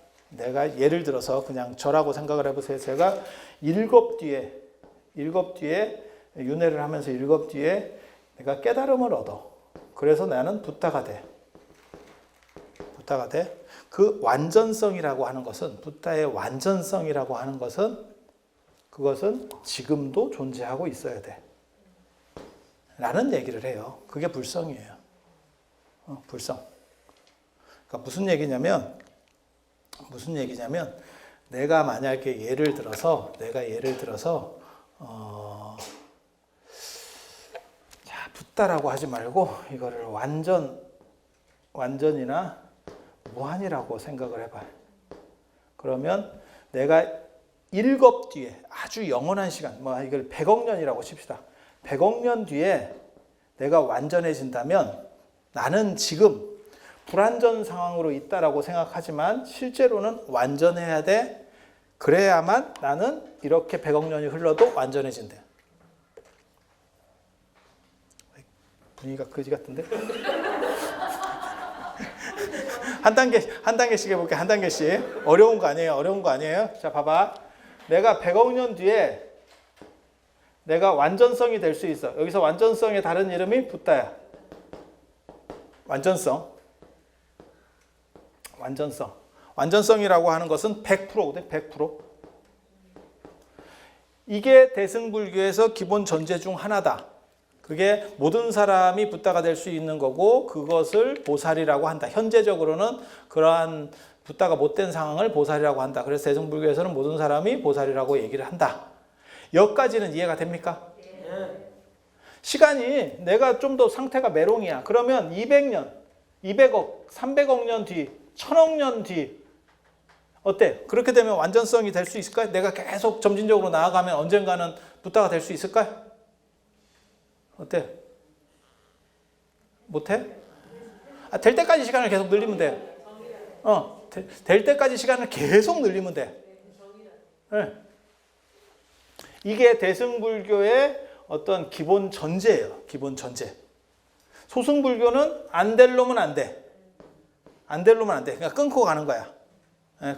예를 들어서 그냥 저라고 생각을 해보세요. 제가 일곱 뒤에 윤회를 하면서 일곱 뒤에 내가 깨달음을 얻어. 그래서 나는 붓다가 돼. 그 완전성이라고 하는 것은, 붓다의 완전성이라고 하는 것은, 그것은 지금도 존재하고 있어야 돼. 라는 얘기를 해요. 그게 불성이에요. 불성. 그러니까 무슨 얘기냐면, 내가 만약에 예를 들어서, 자, 붓다라고 하지 말고, 이거를 완전이나 무한이라고 생각을 해봐요. 그러면 내가 일곱 뒤에 아주 영원한 시간, 뭐 이걸 100억 년이라고 칩시다. 100억 년 뒤에 내가 완전해진다면 나는 지금 불완전 상황으로 있다라고 생각하지만 실제로는 완전해야 돼. 그래야만 나는 이렇게 100억 년이 흘러도 완전해진대. 분위기가 거지 같은데? 한 단계씩 해볼게. 한 단계씩. 어려운 거 아니에요? 자, 봐봐. 내가 100억 년 뒤에 내가 완전성이 될 수 있어. 여기서 완전성의 다른 이름이 붓다야. 완전성이라고 하는 것은 100%거든. 100%. 이게 대승불교에서 기본 전제 중 하나다. 그게 모든 사람이 붓다가 될 수 있는 거고, 그것을 보살이라고 한다. 현재적으로는 그러한 붓다가 못된 상황을 보살이라고 한다. 그래서 대승불교에서는 모든 사람이 보살이라고 얘기를 한다. 여기까지는 이해가 됩니까? 시간이 내가 좀 더 상태가 메롱이야. 그러면 200년, 200억, 300억 년 뒤, 1000억 년 뒤 어때? 그렇게 되면 완전성이 될 수 있을까요? 내가 계속 점진적으로 나아가면 언젠가는 붓다가 될 수 있을까요? 어때? 못해? 될 때까지 시간을 계속 늘리면 돼. 될 때까지 시간을 계속 늘리면 돼. 네. 이게 대승불교의 어떤 기본 전제예요. 기본 전제. 소승불교는 안 될 놈은 안 돼. 그러니까 끊고 가는 거야.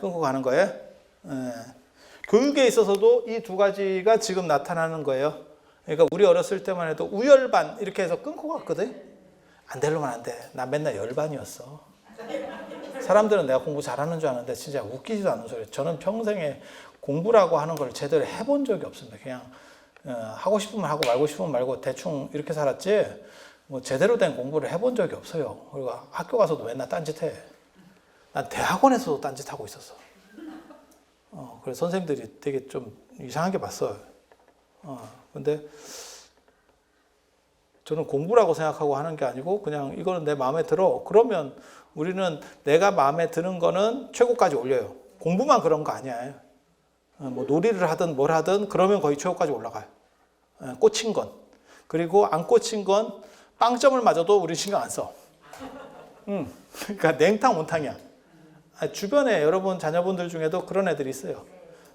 끊고 가는 거예요. 교육에 있어서도 이 두 가지가 지금 나타나는 거예요. 그러니까 우리 어렸을 때만 해도 우열반 이렇게 해서 끊고 갔거든. 안 되려면 안 돼. 나 맨날 열반이었어. 사람들은 내가 공부 잘하는 줄 아는데 진짜 웃기지도 않는 소리. 저는 평생에 공부라고 하는 걸 제대로 해본 적이 없습니다. 그냥 하고 싶으면 하고 말고 싶으면 말고 대충 이렇게 살았지 뭐 제대로 된 공부를 해본 적이 없어요. 그리고 학교 가서도 맨날 딴짓해. 난 대학원에서도 딴짓하고 있었어. 그래서 선생님들이 되게 좀 이상하게 봤어요. 근데 저는 공부라고 생각하고 하는 게 아니고 그냥 이거는 내 마음에 들어. 그러면 우리는 내가 마음에 드는 거는 최고까지 올려요. 공부만 그런 거 아니에요. 뭐 놀이를 하든 뭘 하든 그러면 거의 최고까지 올라가요. 꽂힌 건. 그리고 안 꽂힌 건 빵점을 맞아도 우리 신경 안 써. 그러니까 냉탕 온탕이야. 주변에 여러분 자녀분들 중에도 그런 애들이 있어요.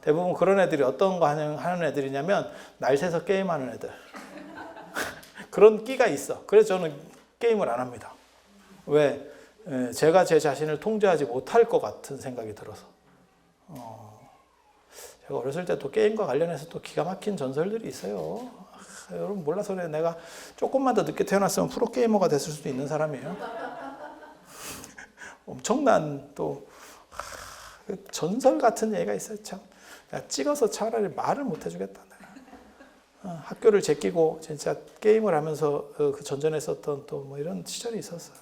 대부분 그런 애들이 어떤 거 하는 애들이냐면 날 새서 게임하는 애들. 그런 끼가 있어. 그래서 저는 게임을 안 합니다. 왜? 제가 제 자신을 통제하지 못할 것 같은 생각이 들어서. 제가 어렸을 때 또 게임과 관련해서 또 기가 막힌 전설들이 있어요. 여러분 몰라서 그래. 내가 조금만 더 늦게 태어났으면 프로게이머가 됐을 수도 있는 사람이에요. 엄청난 또 전설 같은 얘기가 있어요. 참. 찍어서 차라리 말을 못 해주겠다. 학교를 제끼고 진짜 게임을 하면서 그 전전에 썼던 또 뭐 이런 시절이 있었어요.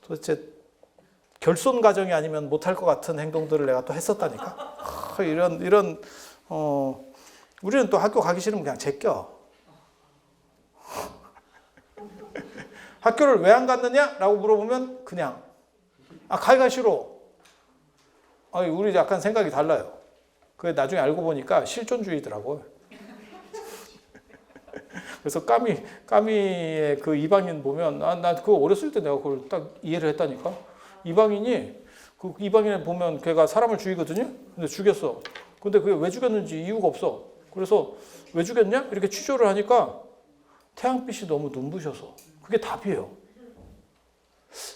도대체 결손 가정이 아니면 못할 것 같은 행동들을 내가 또 했었다니까. 우리는 또 학교 가기 싫으면 그냥 제껴. 학교를 왜 안 갔느냐? 라고 물어보면 그냥 가기가 싫어. 우리 약간 생각이 달라요. 그게 나중에 알고 보니까 실존주의더라고요. 그래서 까미의 그 이방인 보면 나 그거 어렸을 때 내가 그걸 딱 이해를 했다니까. 그 이방인을 보면 걔가 사람을 죽이거든요. 근데 죽였어. 근데 그게 왜 죽였는지 이유가 없어. 그래서 왜 죽였냐? 이렇게 취조를 하니까 태양빛이 너무 눈부셔서. 그게 답이에요.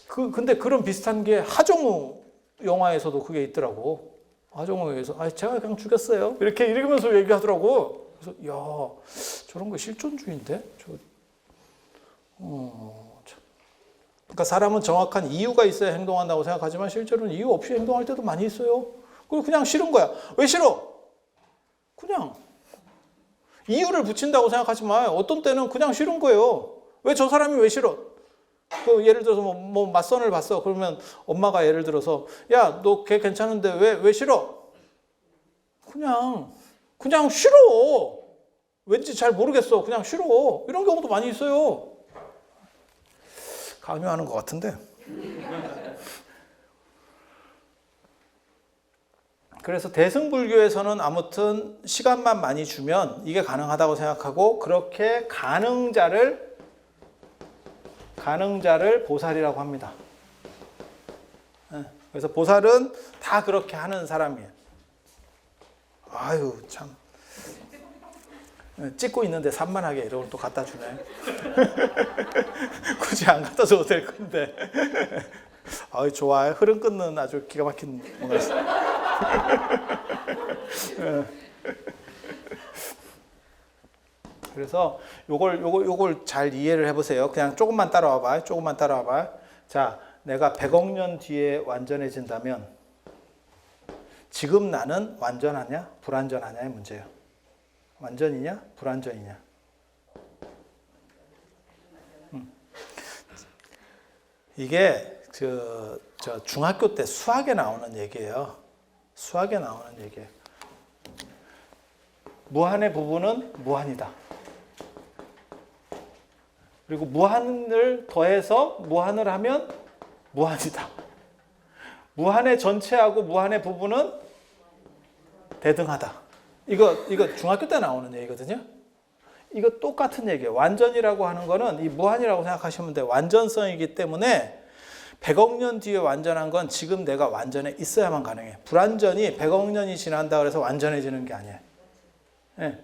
근데 그런 비슷한 게 하정우 영화에서도 그게 있더라고. 하정우에서 제가 그냥 죽였어요. 이러면서 얘기하더라고. 그래서 야, 저런 거 실존주의인데? 그러니까 사람은 정확한 이유가 있어야 행동한다고 생각하지만 실제로는 이유 없이 행동할 때도 많이 있어요. 그리고 그냥 싫은 거야. 왜 싫어? 그냥 이유를 붙인다고 생각하지만 어떤 때는 그냥 싫은 거예요. 왜 저 사람이 왜 싫어? 예를 들어서 뭐 맞선을 봤어. 그러면 엄마가 예를 들어서 야, 너 걔 괜찮은데 왜 싫어? 그냥 싫어. 왠지 잘 모르겠어. 그냥 싫어. 이런 경우도 많이 있어요. 강요하는 것 같은데. 그래서 대승불교에서는 아무튼 시간만 많이 주면 이게 가능하다고 생각하고 그렇게 가능자를 보살이라고 합니다. 그래서 보살은 다 그렇게 하는 사람이에요. 아유 참 찍고 있는데 산만하게 이런 걸 또 갖다 주네. 굳이 안 갖다 줘도 될 건데. 아유 좋아요. 흐름 끊는 아주 기가 막힌 뭔가 있어요. 그래서 요걸 잘 이해를 해보세요. 그냥 조금만 따라와봐요. 자, 내가 100억 년 뒤에 완전해진다면 지금 나는 완전하냐 불완전하냐의 문제예요. 완전이냐 불완전이냐. 이게 저 중학교 때 수학에 나오는 얘기예요. 무한의 부분은 무한이다. 그리고 무한을 더해서 무한을 하면 무한이다. 무한의 전체하고 무한의 부분은 대등하다. 이거 중학교 때 나오는 얘기거든요. 이거 똑같은 얘기예요. 완전이라고 하는 거는 이 무한이라고 생각하시면 돼요. 완전성이기 때문에 100억 년 뒤에 완전한 건 지금 내가 완전해 있어야만 가능해. 불완전이 100억 년이 지난다 그래서 완전해지는 게 아니에요. 네.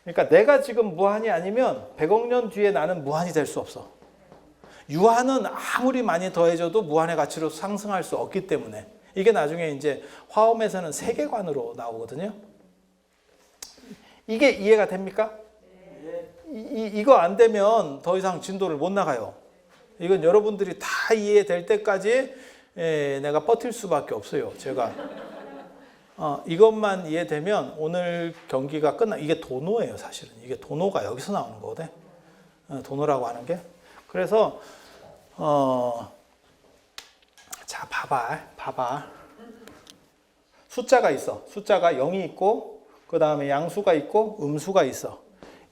그러니까 내가 지금 무한이 아니면 100억 년 뒤에 나는 무한이 될 수 없어. 유한은 아무리 많이 더해져도 무한의 가치로 상승할 수 없기 때문에 이게 나중에 이제 화엄에서는 세계관으로 나오거든요. 이게 이해가 됩니까? 이거 안 되면 더 이상 진도를 못 나가요. 이건 여러분들이 다 이해될 때까지 내가 버틸 수밖에 없어요. 제가 이것만 이해되면 오늘 경기가 이게 도노예요. 사실은 이게 도노가 여기서 나오는 거거든. 도노라고 하는 게. 그래서 자 봐봐. 숫자가 있어. 숫자가 0이 있고 그 다음에 양수가 있고 음수가 있어.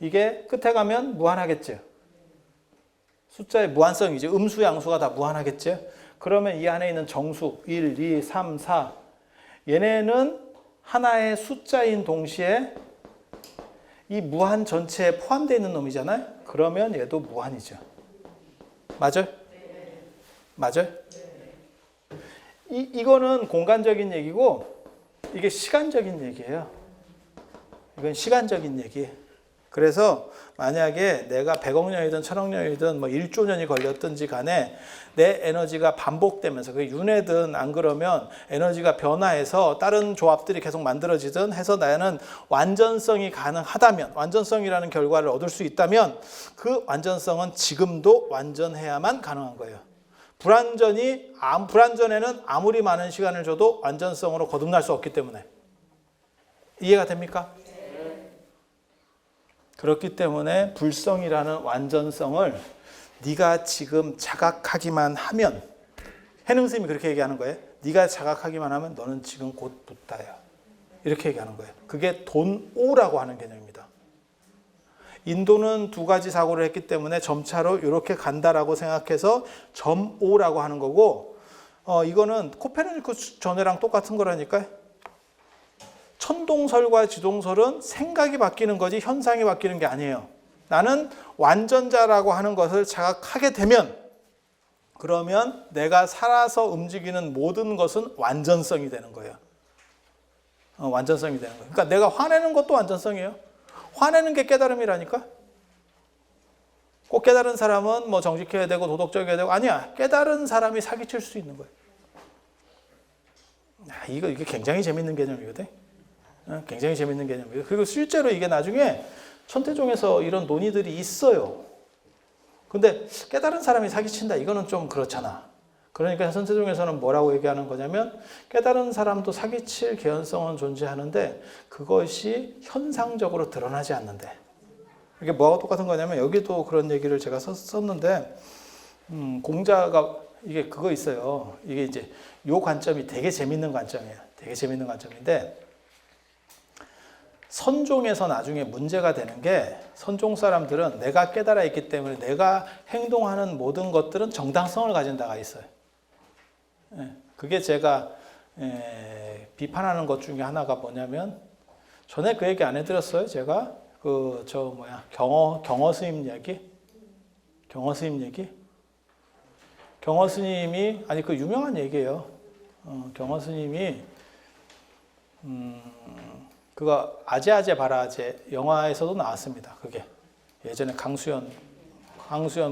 이게 끝에 가면 무한하겠지. 숫자의 무한성이지. 음수, 양수가 다 무한하겠지. 그러면 이 안에 있는 정수 1, 2, 3, 4 얘네는 하나의 숫자인 동시에 이 무한 전체에 포함되어 있는 놈이잖아요. 그러면 얘도 무한이죠. 맞아요? 맞아요? 이거는 공간적인 얘기고 이게 시간적인 얘기예요. 이건 시간적인 얘기. 그래서 만약에 내가 100억 년이든 1000억 년이든 뭐 1조 년이 걸렸든지 간에 내 에너지가 반복되면서 그게 윤회든 안 그러면 에너지가 변화해서 다른 조합들이 계속 만들어지든 해서 나는 완전성이 가능하다면, 완전성이라는 결과를 얻을 수 있다면 그 완전성은 지금도 완전해야만 가능한 거예요. 불완전에는 아무리 많은 시간을 줘도 완전성으로 거듭날 수 없기 때문에. 이해가 됩니까? 그렇기 때문에 불성이라는 완전성을 네가 지금 자각하기만 하면, 해능 스님이 그렇게 얘기하는 거예요. 네가 자각하기만 하면 너는 지금 곧 붓다야. 이렇게 얘기하는 거예요. 그게 돈오라고 하는 개념입니다. 인도는 두 가지 사고를 했기 때문에 점차로 이렇게 간다라고 생각해서 점 5라고 하는 거고, 이거는 코페르니쿠스 전회랑 똑같은 거라니까요. 천동설과 지동설은 생각이 바뀌는 거지 현상이 바뀌는 게 아니에요. 나는 완전자라고 하는 것을 자각하게 되면, 그러면 내가 살아서 움직이는 모든 것은 완전성이 되는 거예요. 완전성이 되는 거예요. 그러니까 내가 화내는 것도 완전성이에요. 화내는 게 깨달음이라니까. 꼭 깨달은 사람은 뭐 정직해야 되고 도덕적이어야 되고, 아니야. 깨달은 사람이 사기칠 수 있는 거예요. 이게 굉장히 재밌는 개념이거든. 굉장히 재밌는 개념이에요. 그리고 실제로 이게 나중에 천태종에서 이런 논의들이 있어요. 근데 깨달은 사람이 사기친다, 이거는 좀 그렇잖아. 그러니까 천태종에서는 뭐라고 얘기하는 거냐면, 깨달은 사람도 사기칠 개연성은 존재하는데 그것이 현상적으로 드러나지 않는데. 이게 뭐하고 똑같은 거냐면, 여기도 그런 얘기를 제가 썼는데, 공자가 이게 그거 있어요. 이게 이제 요 관점이 되게 재밌는 관점이에요. 되게 재밌는 관점인데, 선종에서 나중에 문제가 되는 게, 선종 사람들은 내가 깨달아 있기 때문에 내가 행동하는 모든 것들은 정당성을 가진다가 있어요. 그게 제가 비판하는 것 중에 하나가 뭐냐면, 전에 그 얘기 안 해드렸어요. 제가 경어 스님 얘기, 경어 스님이, 아니 그 유명한 얘기예요. 경어 스님이 그거 아제아제 바라제 영화에서도 나왔습니다. 그게 예전에 강수연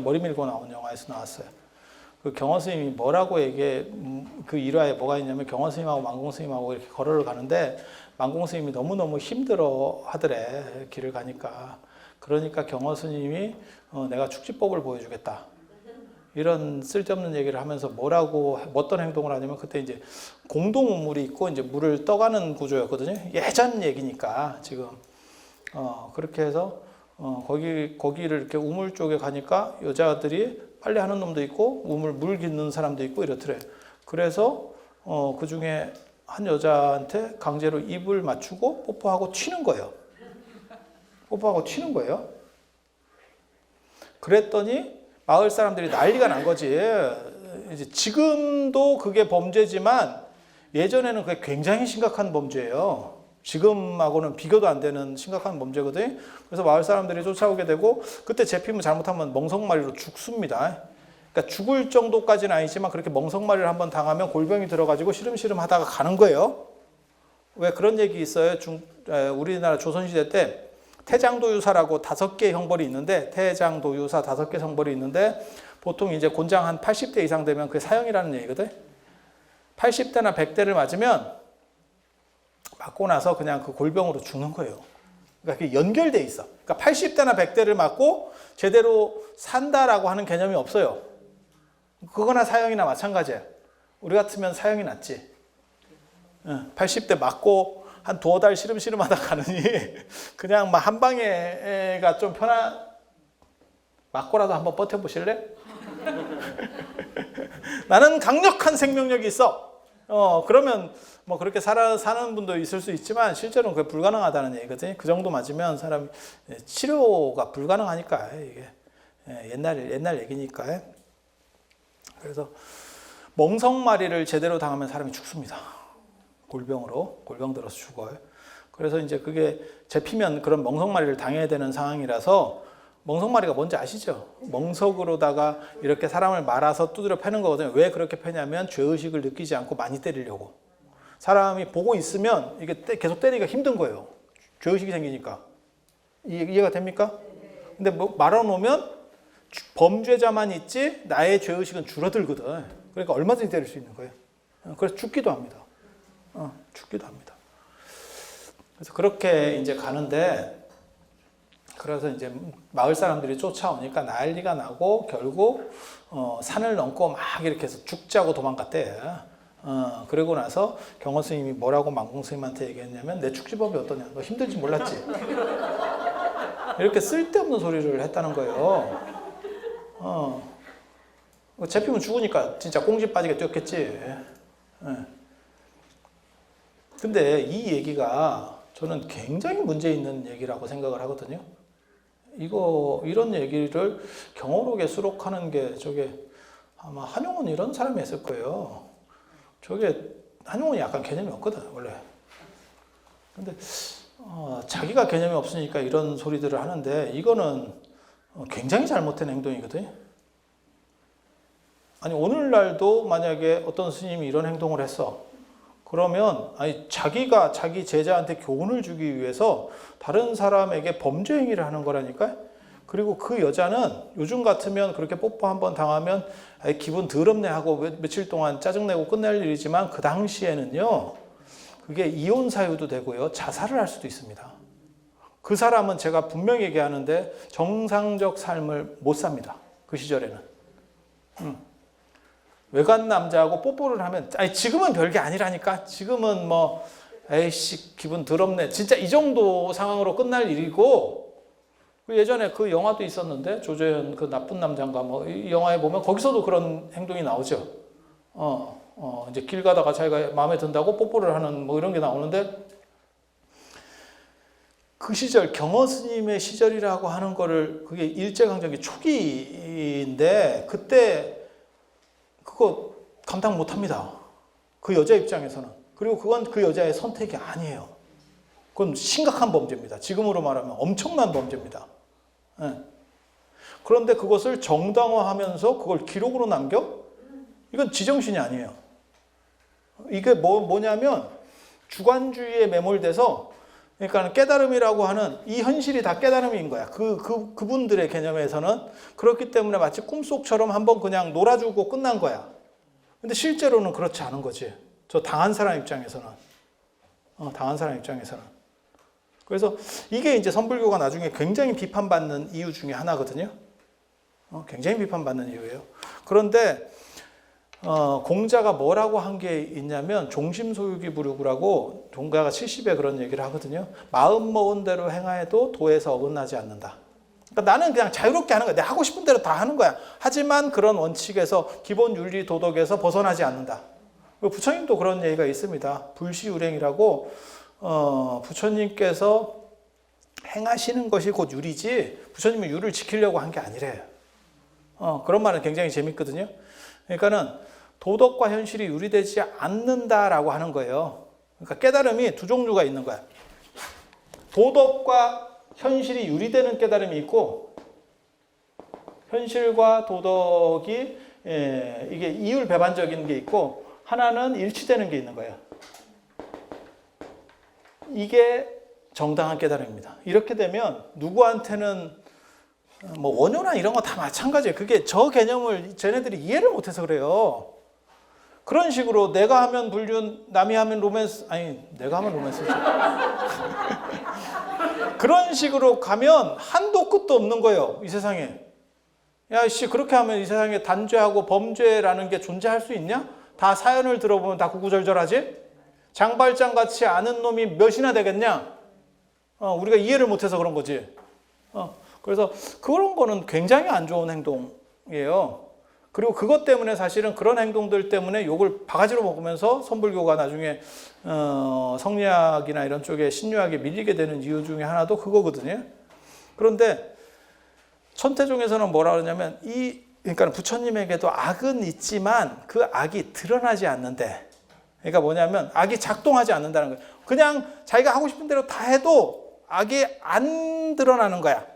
머리 밀고 나온 영화에서 나왔어요. 그 경어 스님이 뭐라고 얘기해, 그 일화에 뭐가 있냐면, 경어 스님하고 만공 스님하고 이렇게 걸어를 가는데 만공 스님이 너무너무 힘들어 하더래, 길을 가니까. 그러니까 경어 스님이 내가 축지법을 보여주겠다, 이런 쓸데없는 얘기를 하면서 어떤 행동을 하냐면, 그때 이제 공동 우물이 있고 이제 물을 떠가는 구조였거든요. 예전 얘기니까 지금. 그렇게 해서 거기를 이렇게 우물 쪽에 가니까 여자들이 빨래하는 놈도 있고 물 깃는 사람도 있고 이렇더래. 그래서 그 중에 한 여자한테 강제로 입을 맞추고 뽀뽀하고 튀는 거예요. 그랬더니 마을 사람들이 난리가 난 거지. 이제 지금도 그게 범죄지만 예전에는 그게 굉장히 심각한 범죄예요. 지금하고는 비교도 안 되는 심각한 범죄거든요. 그래서 마을 사람들이 쫓아오게 되고, 그때 잡히면 잘못하면 멍석마리로 죽습니다. 그러니까 죽을 정도까지는 아니지만 그렇게 멍석마리를 한번 당하면 골병이 들어가지고 시름시름 하다가 가는 거예요. 왜 그런 얘기 있어요? 우리나라 조선시대 때 태장도유사라고 5개 형벌이 있는데, 태장도유사 5개 형벌이 있는데, 보통 이제 곤장 한 80대 이상 되면 그게 사형이라는 얘기거든. 80대나 100대를 맞고 나서 그냥 그 골병으로 죽는 거예요. 그러니까 그게 연결돼 있어. 그러니까 80대나 100대를 맞고 제대로 산다라고 하는 개념이 없어요. 그거나 사형이나 마찬가지야. 우리 같으면 사형이 낫지. 80대 맞고 한 2달 시름시름 하다 가느니 그냥 막 한 방에가 좀 맞고라도 한번 버텨보실래? 나는 강력한 생명력이 있어. 그러면 뭐 그렇게 사는 분도 있을 수 있지만 실제로는 그게 불가능하다는 얘기거든요. 그 정도 맞으면 사람 치료가 불가능하니까, 이게 옛날 얘기니까. 그래서 멍석마리를 제대로 당하면 사람이 죽습니다. 골병 들어서 죽어요. 그래서 이제 그게 잡히면 그런 멍석마리를 당해야 되는 상황이라서, 멍석마리가 뭔지 아시죠? 멍석으로다가 이렇게 사람을 말아서 두드려 패는 거거든요. 왜 그렇게 패냐면 죄의식을 느끼지 않고 많이 때리려고. 사람이 보고 있으면 이게 계속 때리기가 힘든 거예요. 죄의식이 생기니까. 이해가 됩니까? 근데 뭐 말아놓으면 범죄자만 있지 나의 죄의식은 줄어들거든. 그러니까 얼마든지 때릴 수 있는 거예요. 그래서 죽기도 합니다. 그래서 그렇게 이제 가는데, 그래서 이제 마을 사람들이 쫓아오니까 난리가 나고 결국 산을 넘고 막 이렇게 해서 죽자고 도망갔대. 그러고 나서 경어 스님이 뭐라고 만공 스님한테 얘기했냐면, 내 축지법이 어떠냐? 너 힘들지 몰랐지? 이렇게 쓸데없는 소리를 했다는 거예요. 잡히면 죽으니까 진짜 꽁지 빠지게 뛰었겠지. 근데 이 얘기가 저는 굉장히 문제 있는 얘기라고 생각을 하거든요. 이런 얘기를 경어록에 수록하는 게 저게 아마 한용운 이런 사람이 했을 거예요. 저게 한용운이 약간 개념이 없거든 원래. 근데 자기가 개념이 없으니까 이런 소리들을 하는데 이거는 굉장히 잘못된 행동이거든요. 아니 오늘날도 만약에 어떤 스님이 이런 행동을 했어. 그러면 자기가 자기 제자한테 교훈을 주기 위해서 다른 사람에게 범죄 행위를 하는 거라니까. 그리고 그 여자는 요즘 같으면 그렇게 뽀뽀 한번 당하면 기분 더럽네 하고 며칠 동안 짜증내고 끝낼 일이지만 그 당시에는요. 그게 이혼 사유도 되고요. 자살을 할 수도 있습니다. 그 사람은 제가 분명히 얘기하는데 정상적 삶을 못 삽니다. 그 시절에는. 외간 남자하고 뽀뽀를 하면 지금은 별게 아니라니까. 지금은 뭐 에이씨 기분 더럽네. 진짜 이 정도 상황으로 끝날 일이고 예전에 그 영화도 있었는데 조재현 그 나쁜 남자인가 뭐 이 영화에 보면 거기서도 그런 행동이 나오죠. 이제 길 가다가 자기가 마음에 든다고 뽀뽀를 하는 뭐 이런 게 나오는데 그 시절 경어 스님의 시절이라고 하는 거를 그게 일제강점기 초기인데 그때 그거 감당 못 합니다. 그 여자 입장에서는. 그리고 그건 그 여자의 선택이 아니에요. 그건 심각한 범죄입니다. 지금으로 말하면 엄청난 범죄입니다. 네. 그런데 그것을 정당화하면서 그걸 기록으로 남겨? 이건 지정신이 아니에요. 이게 뭐냐면 주관주의에 매몰돼서 그러니까 깨달음이라고 하는 이 현실이 다 깨달음인 거야. 그분들의 개념에서는. 그렇기 때문에 마치 꿈속처럼 한번 그냥 놀아주고 끝난 거야. 근데 실제로는 그렇지 않은 거지. 저 당한 사람 입장에서는. 당한 사람 입장에서는. 그래서 이게 이제 선불교가 나중에 굉장히 비판받는 이유 중에 하나거든요. 굉장히 비판받는 이유예요. 그런데 공자가 뭐라고 한 게 있냐면 종심소유기부류구라고 종가가 70에 그런 얘기를 하거든요. 마음 먹은 대로 행하여도 도에서 어긋나지 않는다. 그러니까 나는 그냥 자유롭게 하는 거야. 내가 하고 싶은 대로 다 하는 거야. 하지만 그런 원칙에서 기본 윤리 도덕에서 벗어나지 않는다. 부처님도 그런 얘기가 있습니다. 불시율행이라고 부처님께서 행하시는 것이 곧 율이지 부처님은 율을 지키려고 한 게 아니래요. 그런 말은 굉장히 재밌거든요. 그러니까는 도덕과 현실이 유리되지 않는다라고 하는 거예요. 그러니까 깨달음이 두 종류가 있는 거야. 도덕과 현실이 유리되는 깨달음이 있고 현실과 도덕이 이게 이율 배반적인 게 있고 하나는 일치되는 게 있는 거예요. 이게 정당한 깨달음입니다. 이렇게 되면 누구한테는 뭐 원효나 이런 거 다 마찬가지예요. 그게 저 개념을 쟤네들이 이해를 못해서 그래요. 그런 식으로 내가 하면 불륜, 남이 하면 로맨스, 아니 내가 하면 로맨스죠. 그런 식으로 가면 한도 끝도 없는 거예요. 이 세상에. 야, 씨 그렇게 하면 이 세상에 단죄하고 범죄라는 게 존재할 수 있냐? 다 사연을 들어보면 다 구구절절하지? 장발장 같이 아는 놈이 몇이나 되겠냐? 우리가 이해를 못해서 그런 거지. 그래서 그런 거는 굉장히 안 좋은 행동이에요. 그리고 그것 때문에 사실은 그런 행동들 때문에 욕을 바가지로 먹으면서 선불교가 나중에 성리학이나 이런 쪽에 신유학에 밀리게 되는 이유 중에 하나도 그거거든요. 그런데 천태종에서는 뭐라 그러냐면 그러니까 부처님에게도 악은 있지만 그 악이 드러나지 않는데, 그러니까 뭐냐면 악이 작동하지 않는다는 거예요. 그냥 자기가 하고 싶은 대로 다 해도 악이 안 드러나는 거야.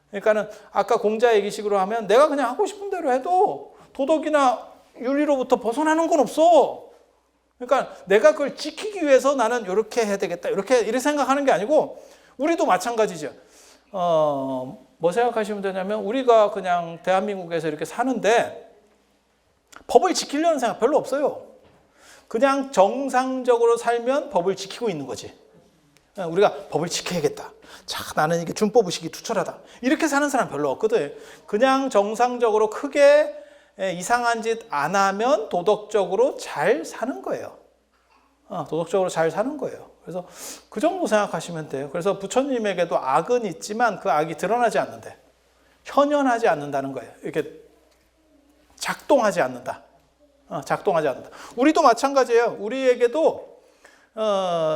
그러니까는 아까 공자 얘기식으로 하면 내가 그냥 하고 싶은 대로 해도 도덕이나 윤리로부터 벗어나는 건 없어. 그러니까 내가 그걸 지키기 위해서 나는 이렇게 해야 되겠다. 이렇게 생각하는 게 아니고 우리도 마찬가지죠. 뭐 생각하시면 되냐면 우리가 그냥 대한민국에서 이렇게 사는데 법을 지키려는 생각 별로 없어요. 그냥 정상적으로 살면 법을 지키고 있는 거지. 우리가 법을 지켜야겠다. 자, 나는 이게 준법의식이 투철하다. 이렇게 사는 사람 별로 없거든. 그냥 정상적으로 크게 이상한 짓 안 하면 도덕적으로 잘 사는 거예요. 도덕적으로 잘 사는 거예요. 그래서 그 정도 생각하시면 돼요. 그래서 부처님에게도 악은 있지만 그 악이 드러나지 않는데, 현현하지 않는다는 거예요. 이렇게 작동하지 않는다. 작동하지 않는다. 우리도 마찬가지예요. 우리에게도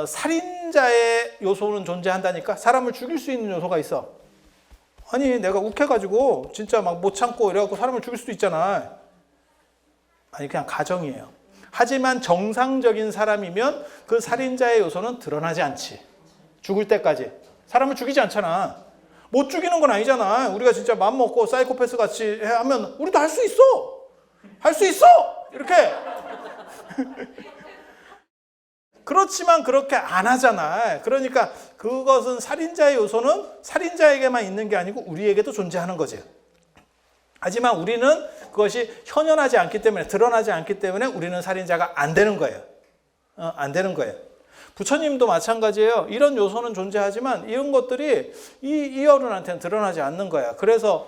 살인자의 요소는 존재한다니까. 사람을 죽일 수 있는 요소가 있어. 아니 내가 욱해가지고 진짜 막 못 참고 이래갖고 사람을 죽일 수도 있잖아. 아니 그냥 가정이에요. 하지만 정상적인 사람이면 그 살인자의 요소는 드러나지 않지. 죽을 때까지. 사람을 죽이지 않잖아. 못 죽이는 건 아니잖아. 우리가 진짜 마음 먹고 사이코패스 같이 하면 우리도 할 수 있어. 할 수 있어. 이렇게. 그렇지만 그렇게 안 하잖아. 그러니까 그것은 살인자의 요소는 살인자에게만 있는 게 아니고 우리에게도 존재하는 거지. 하지만 우리는 그것이 현현하지 않기 때문에, 드러나지 않기 때문에 우리는 살인자가 안 되는 거예요. 안 되는 거예요. 부처님도 마찬가지예요. 이런 요소는 존재하지만 이런 것들이 이 어른한테는 드러나지 않는 거야. 그래서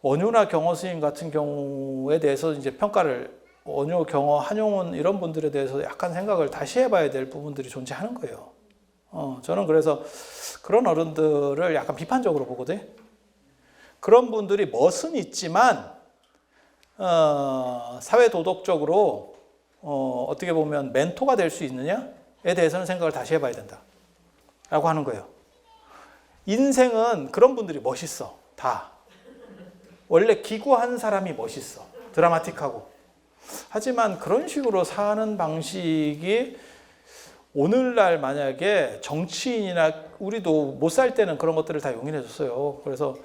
원효나 경허 스님 같은 경우에 대해서 이제 평가를, 원효, 경허, 한용운 이런 분들에 대해서 약간 생각을 다시 해봐야 될 부분들이 존재하는 거예요. 저는 그래서 그런 어른들을 약간 비판적으로 보거든. 그런 분들이 멋은 있지만 사회 도덕적으로 어떻게 보면 멘토가 될 수 있느냐에 대해서는 생각을 다시 해봐야 된다라고 하는 거예요. 인생은 그런 분들이 멋있어. 다. 원래 기구한 사람이 멋있어. 드라마틱하고. 하지만 그런 식으로 사는 방식이 오늘날 만약에 정치인이나 우리도 못 살 때는 그런 것들을 다 용인해 줬어요. 그래서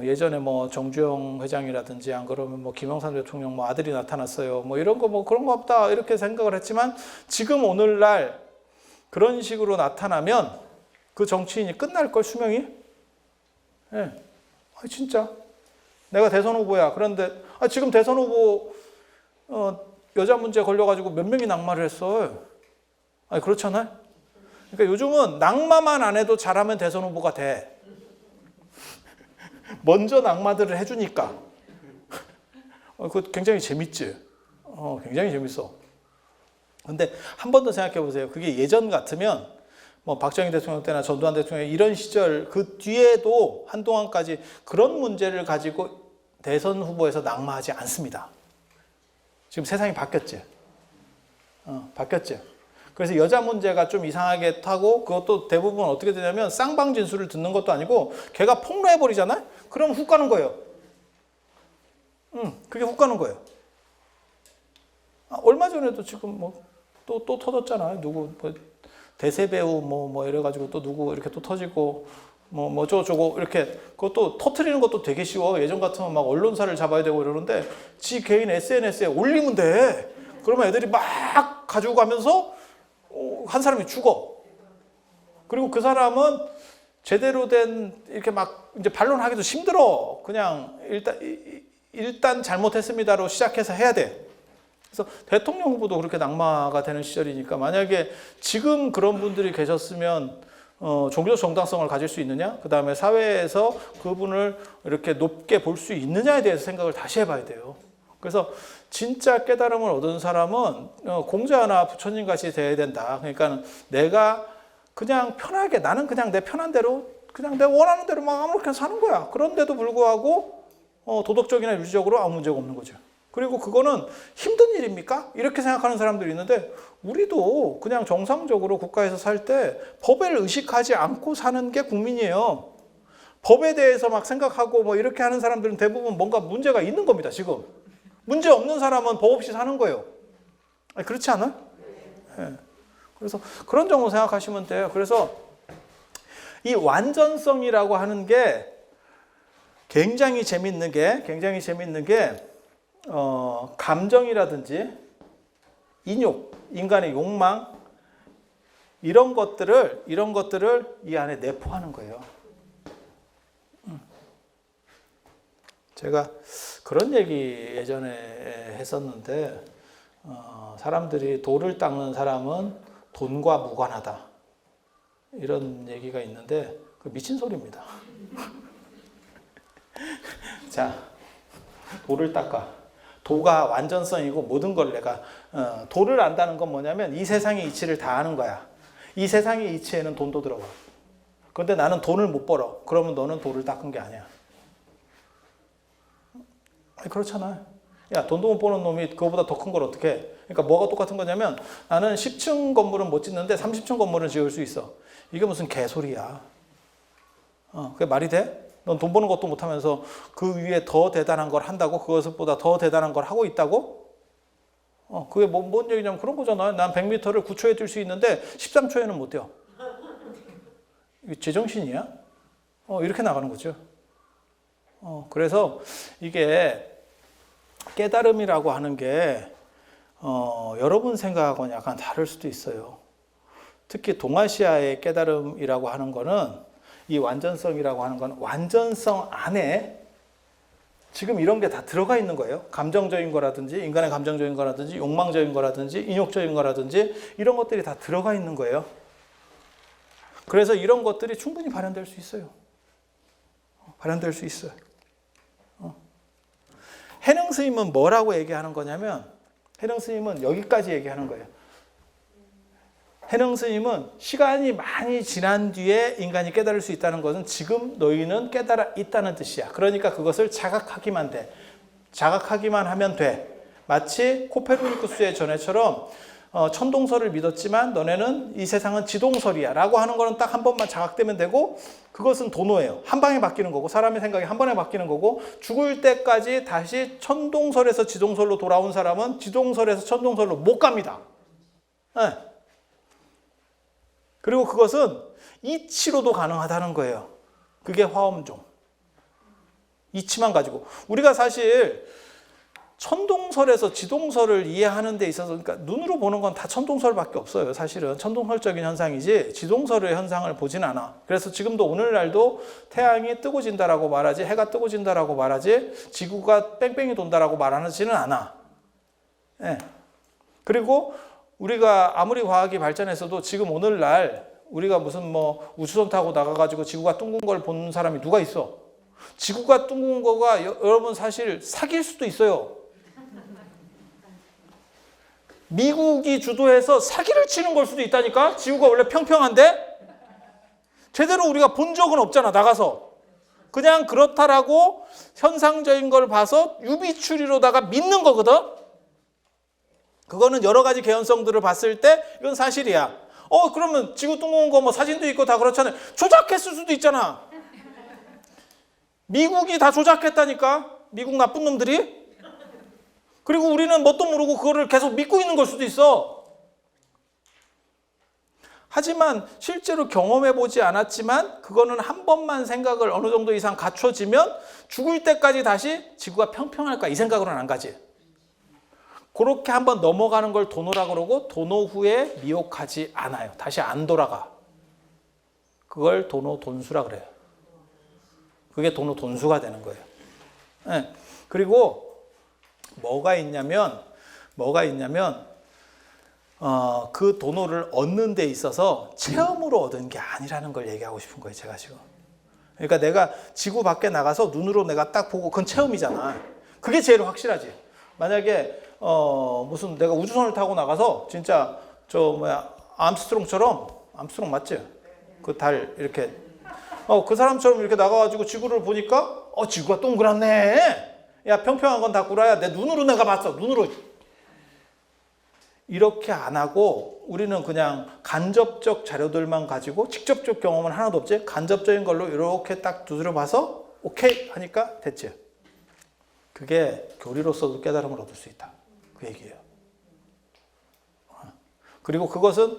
예전에 뭐 정주영 회장이라든지 안 그러면 뭐 김영삼 대통령 뭐 아들이 나타났어요. 뭐 이런 거 뭐 그런 거 없다 이렇게 생각을 했지만 지금 오늘날 그런 식으로 나타나면 그 정치인이 끝날 걸 수명이. 예. 진짜 내가 대선 후보야. 그런데 지금 대선 후보 여자 문제 걸려가지고 몇 명이 낙마를 했어. 아니 그렇잖아요. 그러니까 요즘은 낙마만 안 해도 잘하면 대선 후보가 돼. 먼저 낙마들을 해주니까. 그거 굉장히 재밌지. 굉장히 재밌어. 근데 한 번 더 생각해 보세요. 그게 예전 같으면 뭐 박정희 대통령 때나 전두환 대통령 이런 시절 그 뒤에도 한동안까지 그런 문제를 가지고 대선 후보에서 낙마하지 않습니다. 지금 세상이 바뀌었지. 바뀌었지. 그래서 여자 문제가 좀 이상하게 타고 그것도 대부분 어떻게 되냐면 쌍방 진술을 듣는 것도 아니고 걔가 폭로해버리잖아요? 그럼 훅 가는 거예요. 그게 훅 가는 거예요. 얼마 전에도 지금 뭐 또 터졌잖아요. 누구 뭐 대세배우 뭐 이래가지고 또 누구 이렇게 또 터지고 뭐 저거 이렇게 그것도 터트리는 것도 되게 쉬워. 예전 같으면 막 언론사를 잡아야 되고 이러는데 지 개인 SNS에 올리면 돼. 그러면 애들이 막 가지고 가면서 한 사람이 죽어. 그리고 그 사람은 제대로 된 이렇게 막 이제 반론하기도 힘들어. 그냥 일단 잘못했습니다로 시작해서 해야 돼. 그래서 대통령 후보도 그렇게 낙마가 되는 시절이니까 만약에 지금 그런 분들이 계셨으면 종교적 정당성을 가질 수 있느냐? 그 다음에 사회에서 그분을 이렇게 높게 볼 수 있느냐에 대해서 생각을 다시 해봐야 돼요. 그래서 진짜 깨달음을 얻은 사람은 공자나 부처님 같이 돼야 된다. 그러니까 내가 그냥 편하게, 나는 그냥 내 편한 대로 그냥 내가 원하는 대로 막 아무렇게나 사는 거야. 그런데도 불구하고 도덕적이나 유지적으로 아무 문제가 없는 거죠. 그리고 그거는 힘든 일입니까? 이렇게 생각하는 사람들이 있는데 우리도 그냥 정상적으로 국가에서 살 때 법을 의식하지 않고 사는 게 국민이에요. 법에 대해서 막 생각하고 뭐 이렇게 하는 사람들은 대부분 뭔가 문제가 있는 겁니다, 지금. 문제 없는 사람은 법 없이 사는 거예요. 그렇지 않아요? 네. 그래서 그런 정도 생각하시면 돼요. 그래서 이 완전성이라고 하는 게 굉장히 재밌는 게 감정이라든지 인욕, 인간의 욕망 이런 것들을 이 안에 내포하는 거예요. 제가 그런 얘기 예전에 했었는데 사람들이 돌을 닦는 사람은 돈과 무관하다 이런 얘기가 있는데 그 미친 소리입니다. 자, 돌을 닦아. 도가 완전성이고 모든 걸 내가 도를 안다는 건 뭐냐면 이 세상의 이치를 다 아는 거야. 이 세상의 이치에는 돈도 들어가. 그런데 나는 돈을 못 벌어. 그러면 너는 도를 닦은 게 아니야. 그렇잖아요. 야, 돈도 못 버는 놈이 그거보다 더 큰 걸 어떻게 해? 그러니까 뭐가 똑같은 거냐면 나는 10층 건물은 못 짓는데 30층 건물은 지을 수 있어. 이게 무슨 개소리야. 그게 말이 돼? 넌 돈 버는 것도 못하면서 그 위에 더 대단한 걸 한다고? 그것보다 더 대단한 걸 하고 있다고? 그게 뭔 얘기냐면 그런 거잖아. 난 100m를 9초에 뛸 수 있는데 13초에는 못 뛰어. 이게 제정신이야? 이렇게 나가는 거죠. 그래서 이게 깨달음이라고 하는 게 여러분 생각하고는 약간 다를 수도 있어요. 특히 동아시아의 깨달음이라고 하는 거는 이 완전성이라고 하는 건 완전성 안에 지금 이런 게 다 들어가 있는 거예요. 감정적인 거라든지 인간의 감정적인 거라든지 욕망적인 거라든지 인욕적인 거라든지 이런 것들이 다 들어가 있는 거예요. 그래서 이런 것들이 충분히 발현될 수 있어요. 발현될 수 있어요. 해능 스님은 뭐라고 얘기하는 거냐면 해능 스님은 여기까지 얘기하는 거예요. 해능 스님은 시간이 많이 지난 뒤에 인간이 깨달을 수 있다는 것은 지금 너희는 깨달아 있다는 뜻이야. 그러니까 그것을 자각하기만 돼. 자각하기만 하면 돼. 마치 코페르니쿠스의 전해처럼 천동설을 믿었지만 너네는 이 세상은 지동설이야 라고 하는 거는 딱 한 번만 자각되면 되고 그것은 도노예요. 한 방에 바뀌는 거고 사람의 생각이 한 번에 바뀌는 거고 죽을 때까지 다시 천동설에서 지동설로 돌아온 사람은 지동설에서 천동설로 못 갑니다. 네. 그리고 그것은 이치로도 가능하다는 거예요. 그게 화엄종. 이치만 가지고. 우리가 사실 천동설에서 지동설을 이해하는 데 있어서 그러니까 눈으로 보는 건 다 천동설밖에 없어요. 사실은 천동설적인 현상이지 지동설의 현상을 보진 않아. 그래서 지금도 오늘날도 태양이 뜨고 진다라고 말하지 해가 뜨고 진다라고 말하지 지구가 뺑뺑이 돈다라고 말하지는 않아. 네. 그리고 우리가 아무리 과학이 발전했어도 지금 오늘날 우리가 무슨 우주선 타고 나가가지고 지구가 둥근 걸 본 사람이 누가 있어? 지구가 둥근 거가 여러분 사실 사기일 수도 있어요. 미국이 주도해서 사기를 치는 걸 수도 있다니까? 지구가 원래 평평한데? 제대로 우리가 본 적은 없잖아, 나가서. 그냥 그렇다라고 현상적인 걸 봐서 유비추리로다가 믿는 거거든? 그거는 여러 가지 개연성들을 봤을 때 이건 사실이야. 그러면 지구 둥근 거 사진도 있고 다 그렇잖아요. 조작했을 수도 있잖아. 미국이 다 조작했다니까? 미국 나쁜 놈들이? 그리고 우리는 뭣도 모르고 그거를 계속 믿고 있는 걸 수도 있어. 하지만 실제로 경험해보지 않았지만 그거는 한 번만 생각을 어느 정도 이상 갖춰지면 죽을 때까지 다시 지구가 평평할까 이 생각으로는 안 가지. 그렇게 한번 넘어가는 걸 도노라 그러고 도노 후에 미혹하지 않아요. 다시 안 돌아가. 그걸 도노 돈수라 그래요. 그게 도노 돈수가 되는 거예요. 네. 그리고 뭐가 있냐면 그 도노를 얻는 데 있어서 체험으로 얻은 게 아니라는 걸 얘기하고 싶은 거예요. 제가 지금. 그러니까 내가 지구 밖에 나가서 눈으로 내가 딱 보고 그건 체험이잖아. 그게 제일 확실하지. 만약에 무슨 내가 우주선을 타고 나가서 진짜 암스트롱처럼 암스트롱 맞지? 그 달 이렇게 그 사람처럼 이렇게 나가가지고 지구를 보니까 지구가 동그랗네. 야 평평한 건 다 구라야. 내 눈으로 내가 봤어. 눈으로. 이렇게 안 하고 우리는 그냥 간접적 자료들만 가지고 직접적 경험은 하나도 없지. 간접적인 걸로 이렇게 딱 두드려 봐서 오케이 하니까 됐지. 그게 교리로서도 깨달음을 얻을 수 있다. 그 얘기예요. 그리고 그것은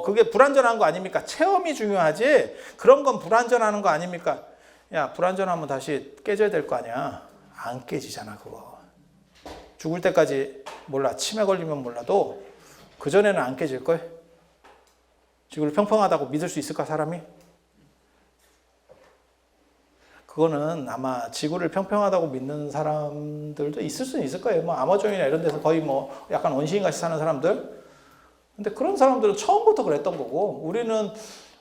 그게 불완전한 거 아닙니까? 체험이 중요하지 그런 건 불완전하는 거 아닙니까? 야 불완전하면 다시 깨져야 될 거 아니야. 안 깨지잖아 그거. 죽을 때까지 몰라. 치매 걸리면 몰라도 그전에는 안 깨질걸? 지구를 평평하다고 믿을 수 있을까 사람이? 그거는 아마 지구를 평평하다고 믿는 사람들도 있을 수는 있을 거예요. 아마존이나 이런 데서 거의 약간 원시인같이 사는 사람들. 근데 그런 사람들은 처음부터 그랬던 거고,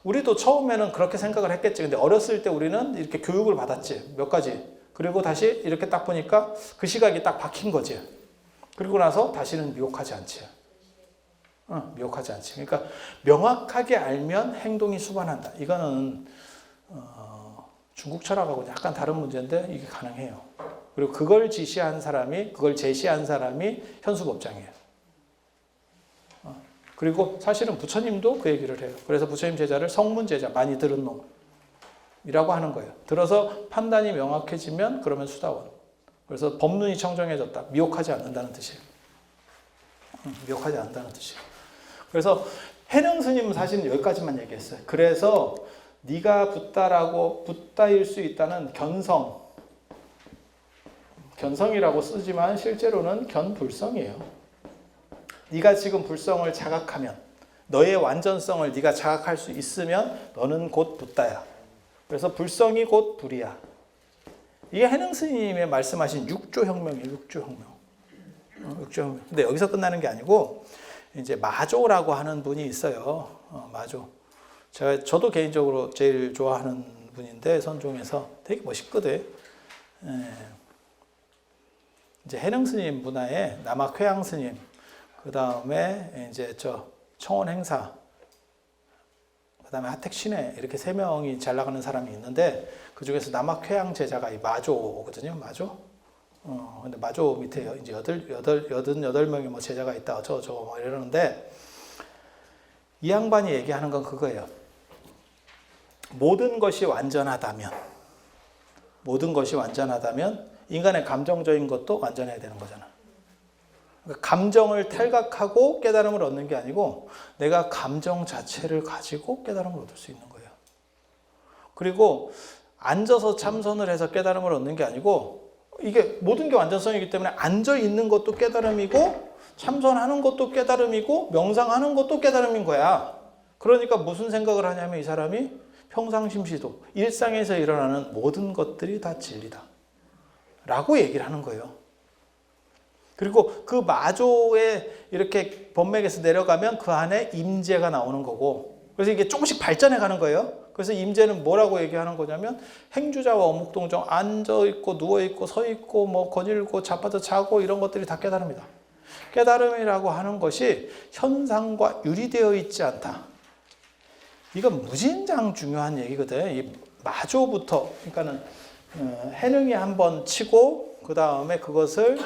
우리도 처음에는 그렇게 생각을 했겠지. 근데 어렸을 때 우리는 이렇게 교육을 받았지. 몇 가지. 그리고 다시 이렇게 딱 보니까 그 시각이 딱 박힌 거지. 그리고 나서 다시는 미혹하지 않지. 미혹하지 않지. 그러니까 명확하게 알면 행동이 수반한다. 이거는 중국 철학하고 약간 다른 문제인데 이게 가능해요. 그리고 그걸 제시한 사람이 현수법장이에요. 그리고 사실은 부처님도 그 얘기를 해요. 그래서 부처님 제자를 성문 제자, 많이 들은 놈이라고 하는 거예요. 들어서 판단이 명확해지면 그러면 수다원. 그래서 법눈이 청정해졌다. 미혹하지 않는다는 뜻이에요. 미혹하지 않는다는 뜻이에요. 그래서 해능 스님은 사실은 여기까지만 얘기했어요. 그래서 네가 붓다라고 붓다일 수 있다는 견성이라고 쓰지만 실제로는 견불성이에요. 네가 지금 불성을 자각하면, 너의 완전성을 네가 자각할 수 있으면 너는 곧 붓다야. 그래서 불성이 곧 불이야. 이게 해능 스님의 말씀하신 육조혁명이에요. 육조혁명. 육조혁명. 근데 여기서 끝나는 게 아니고 이제 마조라고 하는 분이 있어요. 마조. 저도 개인적으로 제일 좋아하는 분인데 선종에서 되게 멋있거든. 이제 해능 스님 문화에 남학 회양 스님, 그 다음에 이제 청원 행사, 그 다음에 하택 신해, 이렇게 세 명이 잘 나가는 사람이 있는데 그 중에서 남학 회양 제자가 이 마조거든요. 마조. 근데 마조 밑에 이제 88명의 뭐 제자가 있다. 어쩌고저쩌고 뭐 이러는데 이 양반이 얘기하는 건 그거예요. 모든 것이 완전하다면 인간의 감정적인 것도 완전해야 되는 거잖아. 그러니까 감정을 탈각하고 깨달음을 얻는 게 아니고 내가 감정 자체를 가지고 깨달음을 얻을 수 있는 거예요. 그리고 앉아서 참선을 해서 깨달음을 얻는 게 아니고 이게 모든 게 완전성이기 때문에 앉아 있는 것도 깨달음이고 참선하는 것도 깨달음이고 명상하는 것도 깨달음인 거야. 그러니까 무슨 생각을 하냐면 이 사람이 평상심시도 일상에서 일어나는 모든 것들이 다 진리다 라고 얘기를 하는 거예요. 그리고 그 마조에 이렇게 법맥에서 내려가면 그 안에 임재가 나오는 거고, 그래서 이게 조금씩 발전해 가는 거예요. 그래서 임재는 뭐라고 얘기하는 거냐면 행주자와 어묵동정, 앉아있고 누워있고 서있고 뭐 거닐고 자빠져 자고 이런 것들이 다 깨달음이다. 깨달음이라고 하는 것이 현상과 유리되어 있지 않다. 이건 무진장 중요한 얘기거든. 이 마조부터, 그러니까는 해능이 한번 치고 그 다음에 그것을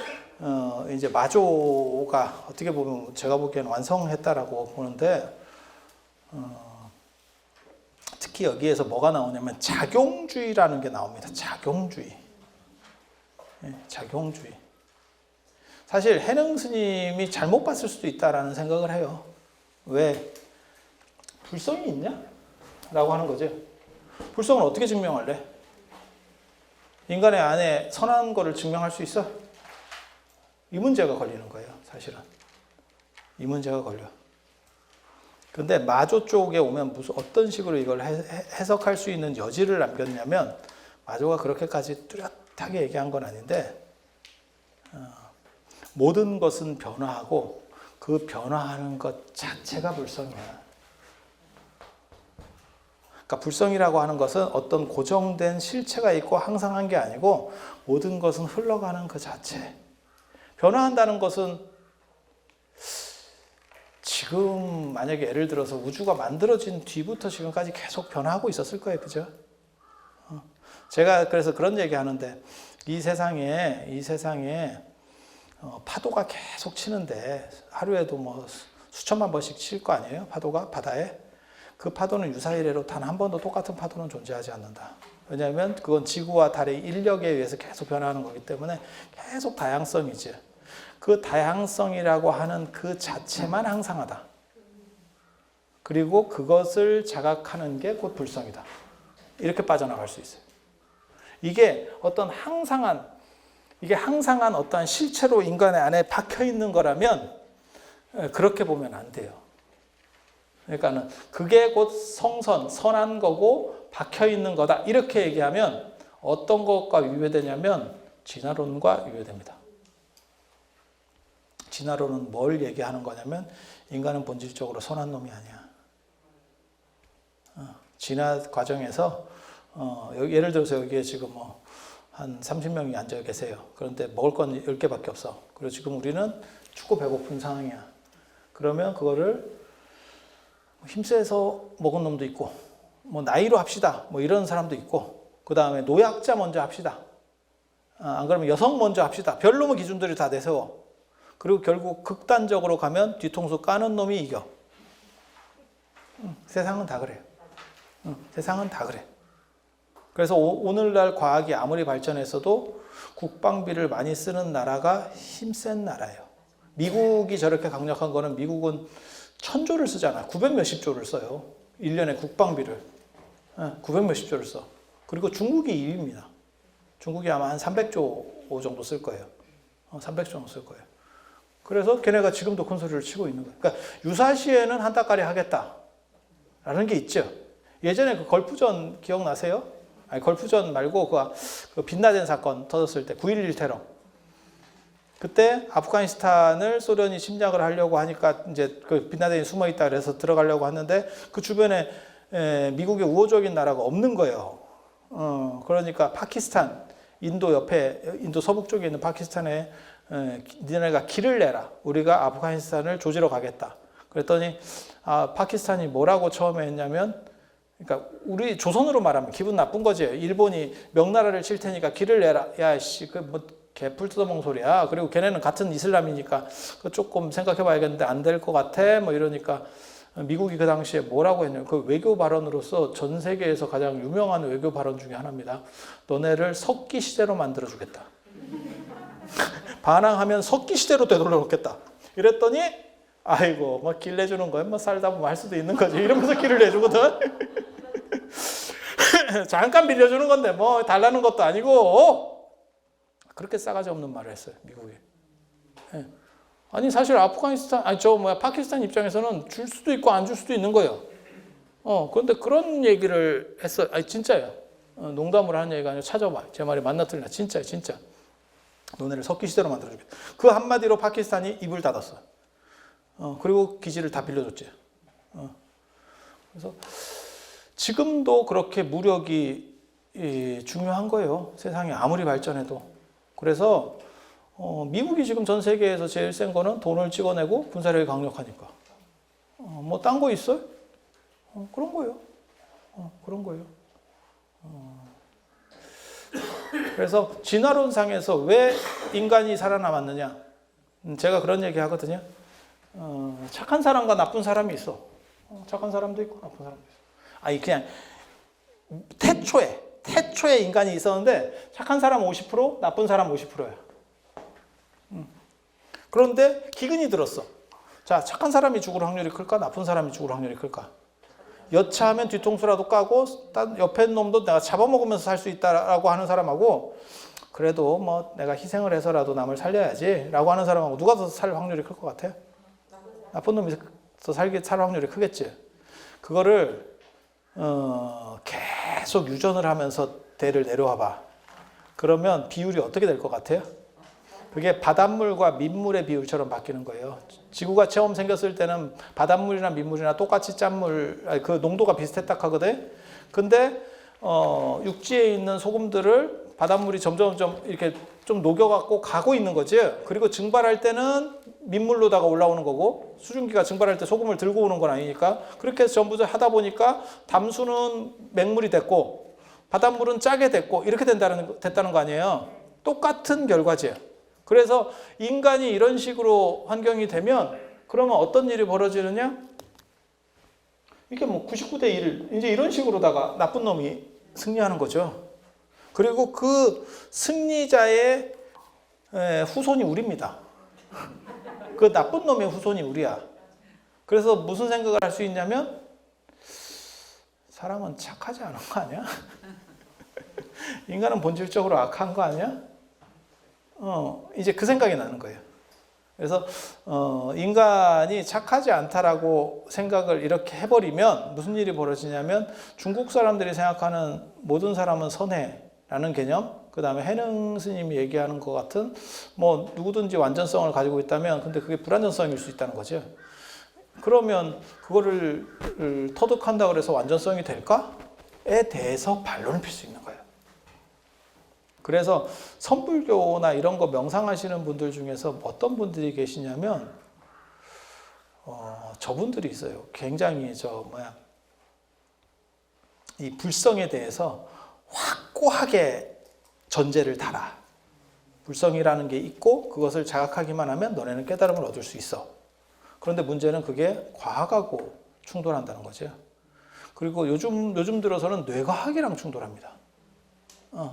이제 마조가 어떻게 보면 제가 보기에는 완성했다라고 보는데, 특히 여기에서 뭐가 나오냐면 작용주의라는 게 나옵니다. 작용주의. 작용주의. 사실 해능 스님이 잘못 봤을 수도 있다라는 생각을 해요. 왜? 불성이 있냐? 라고 하는 거죠. 불성을 어떻게 증명할래? 인간의 안에 선한 거를 증명할 수 있어? 이 문제가 걸리는 거예요, 사실은. 이 문제가 걸려. 근데 마조 쪽에 오면 무슨 어떤 식으로 이걸 해석할 수 있는 여지를 남겼냐면, 마조가 그렇게까지 뚜렷하게 얘기한 건 아닌데, 모든 것은 변화하고 그 변화하는 것 자체가 불성이야. 그러니까 불성이라고 하는 것은 어떤 고정된 실체가 있고 항상한 게 아니고 모든 것은 흘러가는 그 자체. 변화한다는 것은 지금 만약에 예를 들어서 우주가 만들어진 뒤부터 지금까지 계속 변화하고 있었을 거예요. 그죠? 제가 그래서 그런 얘기 하는데 이 세상에 파도가 계속 치는데 하루에도 뭐 수천만 번씩 칠 거 아니에요? 파도가 바다에. 그 파도는 유사이래로 단 한 번도 똑같은 파도는 존재하지 않는다. 왜냐하면 그건 지구와 달의 인력에 의해서 계속 변화하는 거기 때문에 계속 다양성이지. 그 다양성이라고 하는 그 자체만 항상하다. 그리고 그것을 자각하는 게 곧 불성이다. 이렇게 빠져나갈 수 있어요. 이게 항상한 어떠한 실체로 인간의 안에 박혀 있는 거라면 그렇게 보면 안 돼요. 그러니까는 그게 곧 성선, 선한 거고 박혀 있는 거다. 이렇게 얘기하면 어떤 것과 유배되냐면 진화론과 유배됩니다. 진화론은 뭘 얘기하는 거냐면 인간은 본질적으로 선한 놈이 아니야. 진화 과정에서 예를 들어서 여기에 지금 한 30명이 앉아 계세요. 그런데 먹을 건 10개밖에 없어. 그리고 지금 우리는 춥고 배고픈 상황이야. 그러면 그거를 힘세서 먹은 놈도 있고, 뭐 나이로 합시다. 뭐 이런 사람도 있고, 그 다음에 노약자 먼저 합시다. 안 그러면 여성 먼저 합시다. 별놈의 기준들을 다 내세워. 그리고 결국 극단적으로 가면 뒤통수 까는 놈이 이겨. 세상은 다 그래요. 세상은 다 그래. 그래서 오늘날 과학이 아무리 발전했어도 국방비를 많이 쓰는 나라가 힘센 나라예요. 미국이 저렇게 강력한 거는 미국은 1000조를 쓰잖아. 900 몇십 조를 써요. 1년에 국방비를. 900 몇십 조를 써. 그리고 중국이 2위입니다. 중국이 아마 한 300조 정도 쓸 거예요. 300조 정도 쓸 거예요. 그래서 걔네가 지금도 큰 소리를 치고 있는 거예요. 그러니까 유사시에는 한 달까리 하겠다라는 게 있죠. 예전에 그 걸프전 기억나세요? 아니, 걸프전 말고 그 빈라덴 사건 터졌을 때 9.11 테러. 그때 아프가니스탄을 소련이 침략을 하려고 하니까 이제 그 빈라덴이 숨어 있다 그래서 들어가려고 하는데 그 주변에 미국의 우호적인 나라가 없는 거예요. 그러니까 파키스탄, 인도 옆에 인도 서북 쪽에 있는 파키스탄에 니네가 길을 내라. 우리가 아프가니스탄을 조지러 가겠다. 그랬더니 파키스탄이 뭐라고 처음에 했냐면, 그러니까 우리 조선으로 말하면 기분 나쁜 거지. 일본이 명나라를 칠 테니까 길을 내라. 야씨, 그 뭐 개풀 뜯어먹는 소리야. 그리고 걔네는 같은 이슬람이니까 그 조금 생각해봐야겠는데 안 될 것 같아. 뭐 이러니까 미국이 그 당시에 뭐라고 했냐면, 그 외교 발언으로서 전 세계에서 가장 유명한 외교 발언 중에 하나입니다. 너네를 석기 시대로 만들어 주겠다. 반항하면 석기 시대로 되돌려 놓겠다. 이랬더니 아이고 뭐 길 내주는 거야. 뭐 살다 보면 할 수도 있는 거지. 이러면서 길을 내주거든. 잠깐 빌려주는 건데 뭐 달라는 것도 아니고. 그렇게 싸가지 없는 말을 했어요, 미국이. 네. 아니 사실 아프가니스탄, 파키스탄 입장에서는 줄 수도 있고 안 줄 수도 있는 거예요. 그런데 그런 얘기를 했어. 아니 진짜예요. 농담으로 하는 얘기가 아니라 찾아봐. 제 말이 맞나 틀리나. 진짜예요, 진짜. 너네를 석기 시대로 만들어주겠다. 그 한마디로 파키스탄이 입을 닫았어. 그리고 기지를 다 빌려줬지. 그래서 지금도 그렇게 무력이 중요한 거예요. 세상이 아무리 발전해도. 그래서 미국이 지금 전 세계에서 제일 센 거는 돈을 찍어내고 군사력이 강력하니까. 뭐 딴 거 있어요? 그런 거예요. 그런 거예요. 그래서 진화론상에서 왜 인간이 살아남았느냐? 제가 그런 얘기 하거든요. 착한 사람과 나쁜 사람이 있어. 착한 사람도 있고 나쁜 사람도 있어. 아니 그냥 태초에 인간이 있었는데 착한 사람 50%, 나쁜 사람 50%야. 그런데 기근이 들었어. 자, 착한 사람이 죽을 확률이 클까? 나쁜 사람이 죽을 확률이 클까? 여차하면 뒤통수라도 까고 옆에 놈도 내가 잡아먹으면서 살 수 있다라고 하는 사람하고, 그래도 뭐 내가 희생을 해서라도 남을 살려야지 라고 하는 사람하고 누가 더 살 확률이 클 것 같아요? 나쁜 놈이 더 살 확률이 크겠지. 그거를 계속 유전을 하면서 대를 내려와 봐. 그러면 비율이 어떻게 될 것 같아요? 그게 바닷물과 민물의 비율처럼 바뀌는 거예요. 지구가 처음 생겼을 때는 바닷물이나 민물이나 똑같이 짠물, 그 농도가 비슷했다 하거든. 근데 육지에 있는 소금들을 바닷물이 점점 이렇게 좀 녹여갖고 가고 있는 거지. 그리고 증발할 때는 민물로다가 올라오는 거고, 수증기가 증발할 때 소금을 들고 오는 건 아니니까, 그렇게 해서 전부 하다 보니까 담수는 맹물이 됐고 바닷물은 짜게 됐고 이렇게 됐다는 거 아니에요. 똑같은 결과지예요. 그래서 인간이 이런 식으로 환경이 되면 그러면 어떤 일이 벌어지느냐? 이게 뭐 99대 1 이제 이런 식으로다가 나쁜 놈이 승리하는 거죠. 그리고 그 승리자의 후손이 우리입니다. 그 나쁜 놈의 후손이 우리야. 그래서 무슨 생각을 할 수 있냐면, 사람은 착하지 않은 거 아니야? 인간은 본질적으로 악한 거 아니야? 이제 그 생각이 나는 거예요. 그래서 인간이 착하지 않다라고 생각을 이렇게 해버리면 무슨 일이 벌어지냐면, 중국 사람들이 생각하는 모든 사람은 선해라는 개념, 그 다음에 해능 스님이 얘기하는 것 같은 뭐 누구든지 완전성을 가지고 있다면 근데 그게 불완전성일 수 있다는 거죠. 그러면 그거를 터득한다 그래서 완전성이 될까?에 대해서 반론을 필 수 있는 거예요. 그래서 선불교나 이런 거 명상하시는 분들 중에서 어떤 분들이 계시냐면 저분들이 있어요. 굉장히 이 불성에 대해서 확고하게 전제를 달아. 불성이라는 게 있고 그것을 자각하기만 하면 너네는 깨달음을 얻을 수 있어. 그런데 문제는 그게 과학하고 충돌한다는 거죠. 그리고 요즘 들어서는 뇌과학이랑 충돌합니다.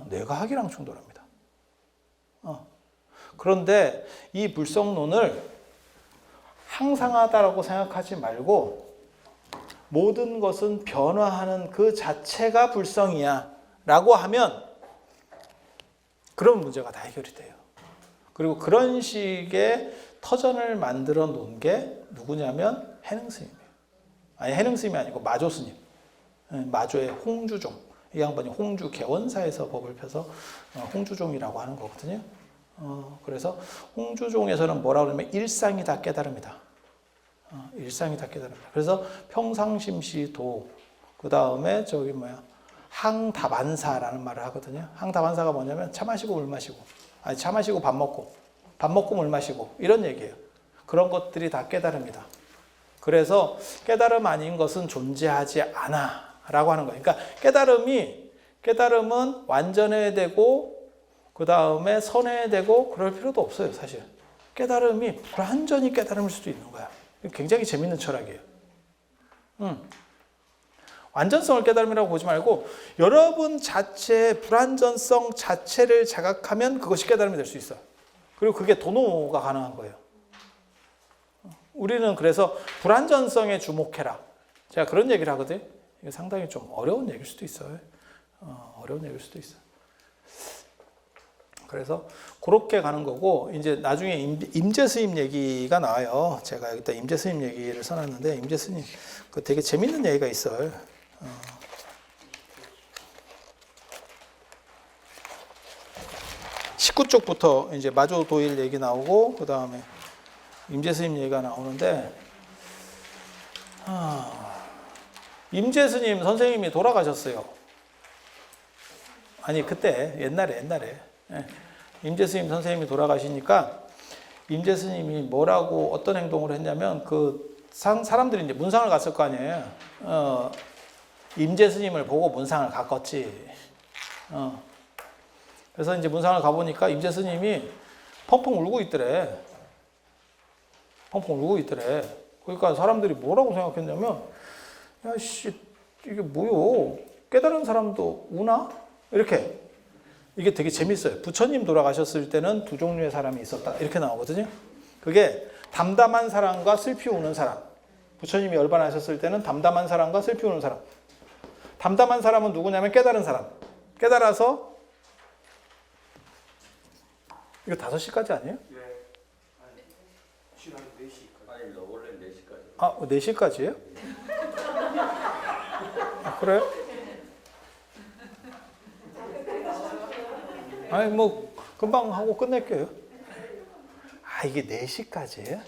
뇌과학이랑 충돌합니다. 그런데 이 불성론을 항상하다라고 생각하지 말고 모든 것은 변화하는 그 자체가 불성이야 라고 하면 그런 문제가 다 해결이 돼요. 그리고 그런 식의 터전을 만들어 놓은 게 누구냐면 해능스님이에요. 아니, 해능스님이 아니고 마조스님. 마조의 홍주종. 이 양반이 홍주 개원사에서 법을 펴서 홍주종이라고 하는 거거든요. 그래서 홍주종에서는 뭐라고 그러면 일상이 다 깨달음이다. 일상이 다 깨달음이다. 그래서 평상심시도, 그 다음에 항다반사라는 말을 하거든요. 항다반사가 뭐냐면 차 마시고 물 마시고, 아니 차 마시고 밥 먹고 물 마시고 이런 얘기예요. 그런 것들이 다 깨달음이다. 그래서 깨달음 아닌 것은 존재하지 않아 라고 하는 거예요. 그러니까 깨달음은 완전해야 되고 그 다음에 선해야 되고 그럴 필요도 없어요. 사실 깨달음이 불완전히 깨달음일 수도 있는 거야. 굉장히 재밌는 철학이에요. 완전성을 깨달음이라고 보지 말고 여러분 자체의 불완전성 자체를 자각하면 그것이 깨달음이 될 수 있어요. 그리고 그게 도노가 가능한 거예요. 우리는 그래서 불완전성에 주목해라. 제가 그런 얘기를 하거든요. 이게 상당히 좀 어려운 얘기일 수도 있어요. 어려운 얘기일 수도 있어요. 그래서 그렇게 가는 거고, 이제 나중에 임재스님 얘기가 나와요. 제가 여기다 임재스님 얘기를 써놨는데, 임재스님 그 되게 재밌는 얘기가 있어요. 19쪽부터 이제 마조도일 얘기 나오고, 그 다음에 임재스님 얘기가 나오는데, 임재스님 선생님이 돌아가셨어요. 아니, 그때, 옛날에. 임재스님 선생님이 돌아가시니까, 임재스님이 뭐라고 어떤 행동을 했냐면, 사람들이 이제 문상을 갔을 거 아니에요. 임재스님을 보고 문상을 갔겠지. 그래서 이제 문상을 가보니까 임재스님이 펑펑 울고 있더래. 그러니까 사람들이 뭐라고 생각했냐면, 야, 씨, 이게 뭐요? 깨달은 사람도 우나? 이렇게. 이게 되게 재밌어요. 부처님 돌아가셨을 때는 두 종류의 사람이 있었다. 이렇게 나오거든요. 그게 담담한 사람과 슬피 우는 사람. 부처님이 열반하셨을 때는 담담한 사람과 슬피 우는 사람. 담담한 사람은 누구냐면 깨달은 사람. 깨달아서 이거 5시까지 아니에요? 네. 시간 4시까지. 아니, 원래 4시까지. 아, 4시까지예요? 아, 그래요? 아니, 뭐 금방 하고 끝낼게요. 아, 이게 4시까지예요?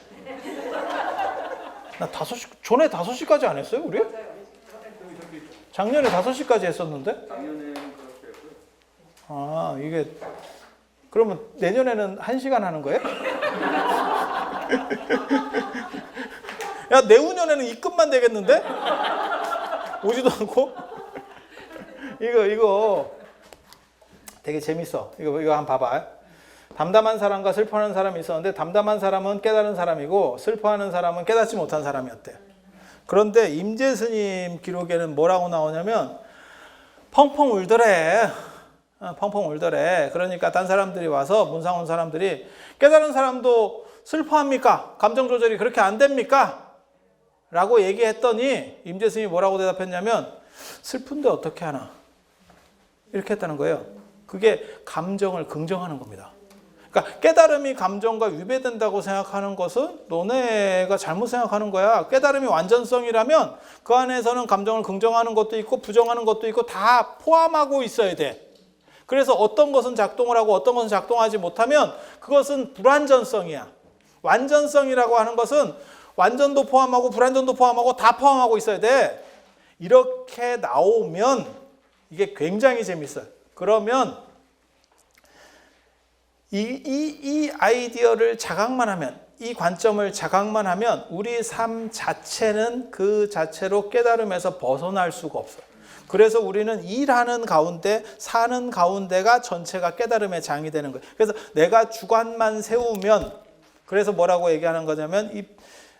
나 5시, 전에 5시까지 안 했어요, 우리? 작년에 5시까지 했었는데? 작년에는 그렇게 했고요. 아, 이게 그러면 내년에는 1시간 하는 거예요? 야, 내후년에는 입금만 되겠는데? 오지도 않고? 이거 되게 재밌어. 이거 한번 봐봐. 담담한 사람과 슬퍼하는 사람이 있었는데, 담담한 사람은 깨달은 사람이고 슬퍼하는 사람은 깨닫지 못한 사람이었대. 그런데 임재스님 기록에는 뭐라고 나오냐면 펑펑 울더래. 그러니까 딴 사람들이 와서, 문상 온 사람들이, 깨달은 사람도 슬퍼합니까? 감정 조절이 그렇게 안 됩니까? 라고 얘기했더니 임재스님이 뭐라고 대답했냐면, 슬픈데 어떻게 하나? 이렇게 했다는 거예요. 그게 감정을 긍정하는 겁니다. 그러니까 깨달음이 감정과 위배된다고 생각하는 것은 너네가 잘못 생각하는 거야. 깨달음이 완전성이라면 그 안에서는 감정을 긍정하는 것도 있고 부정하는 것도 있고 다 포함하고 있어야 돼. 그래서 어떤 것은 작동을 하고 어떤 것은 작동하지 못하면 그것은 불완전성이야. 완전성이라고 하는 것은 완전도 포함하고 불완전도 포함하고 다 포함하고 있어야 돼. 이렇게 나오면 이게 굉장히 재밌어요. 그러면 이 아이디어를 자각만 하면, 이 관점을 자각만 하면 우리 삶 자체는 그 자체로 깨달음에서 벗어날 수가 없어요. 그래서 우리는 일하는 가운데, 사는 가운데가 전체가 깨달음의 장이 되는 거예요. 그래서 내가 주관만 세우면, 그래서 뭐라고 얘기하는 거냐면,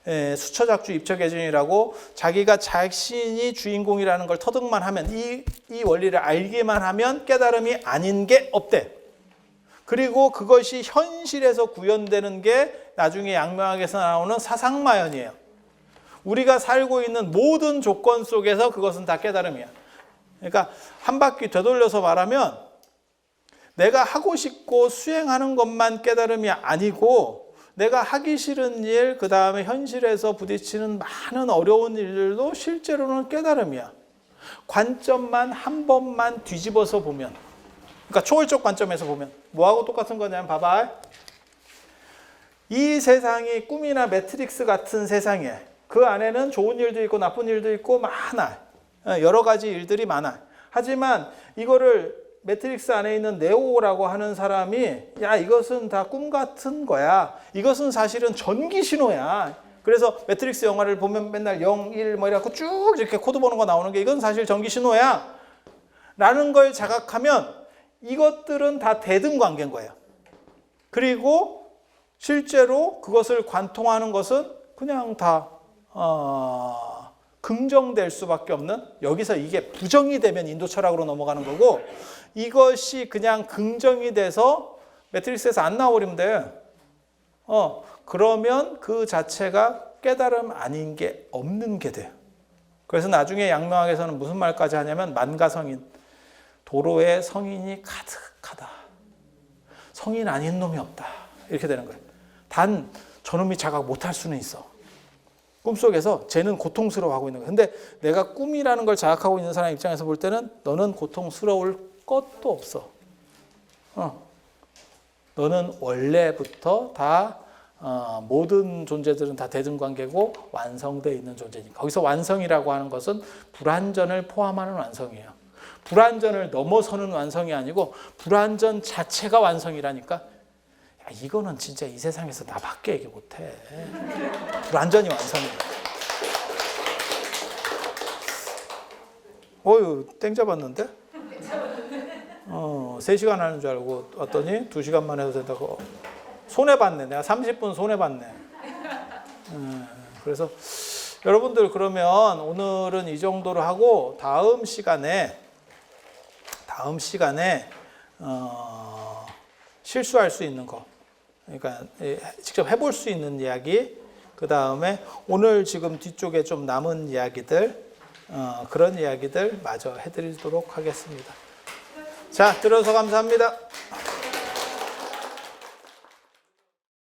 수처작주 입처계준이라고 자기가 자신이 주인공이라는 걸 터득만 하면 이 원리를 알기만 하면 깨달음이 아닌 게 없대. 그리고 그것이 현실에서 구현되는 게 나중에 양명학에서 나오는 사상마연이에요. 우리가 살고 있는 모든 조건 속에서 그것은 다 깨달음이야. 그러니까 한 바퀴 되돌려서 말하면 내가 하고 싶고 수행하는 것만 깨달음이 아니고 내가 하기 싫은 일, 그 다음에 현실에서 부딪히는 많은 어려운 일들도 실제로는 깨달음이야. 관점만 한 번만 뒤집어서 보면, 그러니까 초월적 관점에서 보면 뭐하고 똑같은 거냐면 봐봐. 이 세상이 꿈이나 매트릭스 같은 세상이에요. 그 안에는 좋은 일도 있고 나쁜 일도 있고 많아. 여러 가지 일들이 많아. 하지만 이거를 매트릭스 안에 있는 네오라고 하는 사람이 야 이것은 다 꿈 같은 거야. 이것은 사실은 전기 신호야. 그래서 매트릭스 영화를 보면 맨날 0, 1 뭐 이래갖고 쭉 이렇게 코드 보는 거 나오는 게 이건 사실 전기 신호야. 라는 걸 자각하면 이것들은 다 대등 관계인 거예요. 그리고 실제로 그것을 관통하는 것은 그냥 다 긍정될 수밖에 없는, 여기서 이게 부정이 되면 인도 철학으로 넘어가는 거고 이것이 그냥 긍정이 돼서 매트릭스에서 안 나와버리면 돼. 그러면 그 자체가 깨달음 아닌 게 없는 게 돼요. 그래서 나중에 양명학에서는 무슨 말까지 하냐면 만가성인, 도로에 성인이 가득하다. 성인 아닌 놈이 없다. 이렇게 되는 거예요. 단 저놈이 자각 못할 수는 있어. 꿈속에서 쟤는 고통스러워하고 있는 거야. 근데 내가 꿈이라는 걸 자각하고 있는 사람 입장에서 볼 때는 너는 고통스러울 것도 없어. 너는 원래부터 다 모든 존재들은 다 대등관계고 완성되어 있는 존재니까. 거기서 완성이라고 하는 것은 불완전을 포함하는 완성이에요. 불완전을 넘어서는 완성이 아니고 불완전 자체가 완성이라니까. 야, 이거는 진짜 이 세상에서 나밖에 얘기 못해. 불완전히 완성이야. 어휴, 땡 잡았는데? 3시간 하는 줄 알고 왔더니 2시간만 해도 된다고. 손해봤네. 내가 30분 손해봤네. 그래서 여러분들 그러면 오늘은 이 정도로 하고 다음 시간에 실수할 수 있는 거, 그러니까 직접 해볼 수 있는 이야기, 그 다음에 오늘 지금 뒤쪽에 좀 남은 이야기들, 그런 이야기들 마저 해드리도록 하겠습니다. 자, 들어서 감사합니다.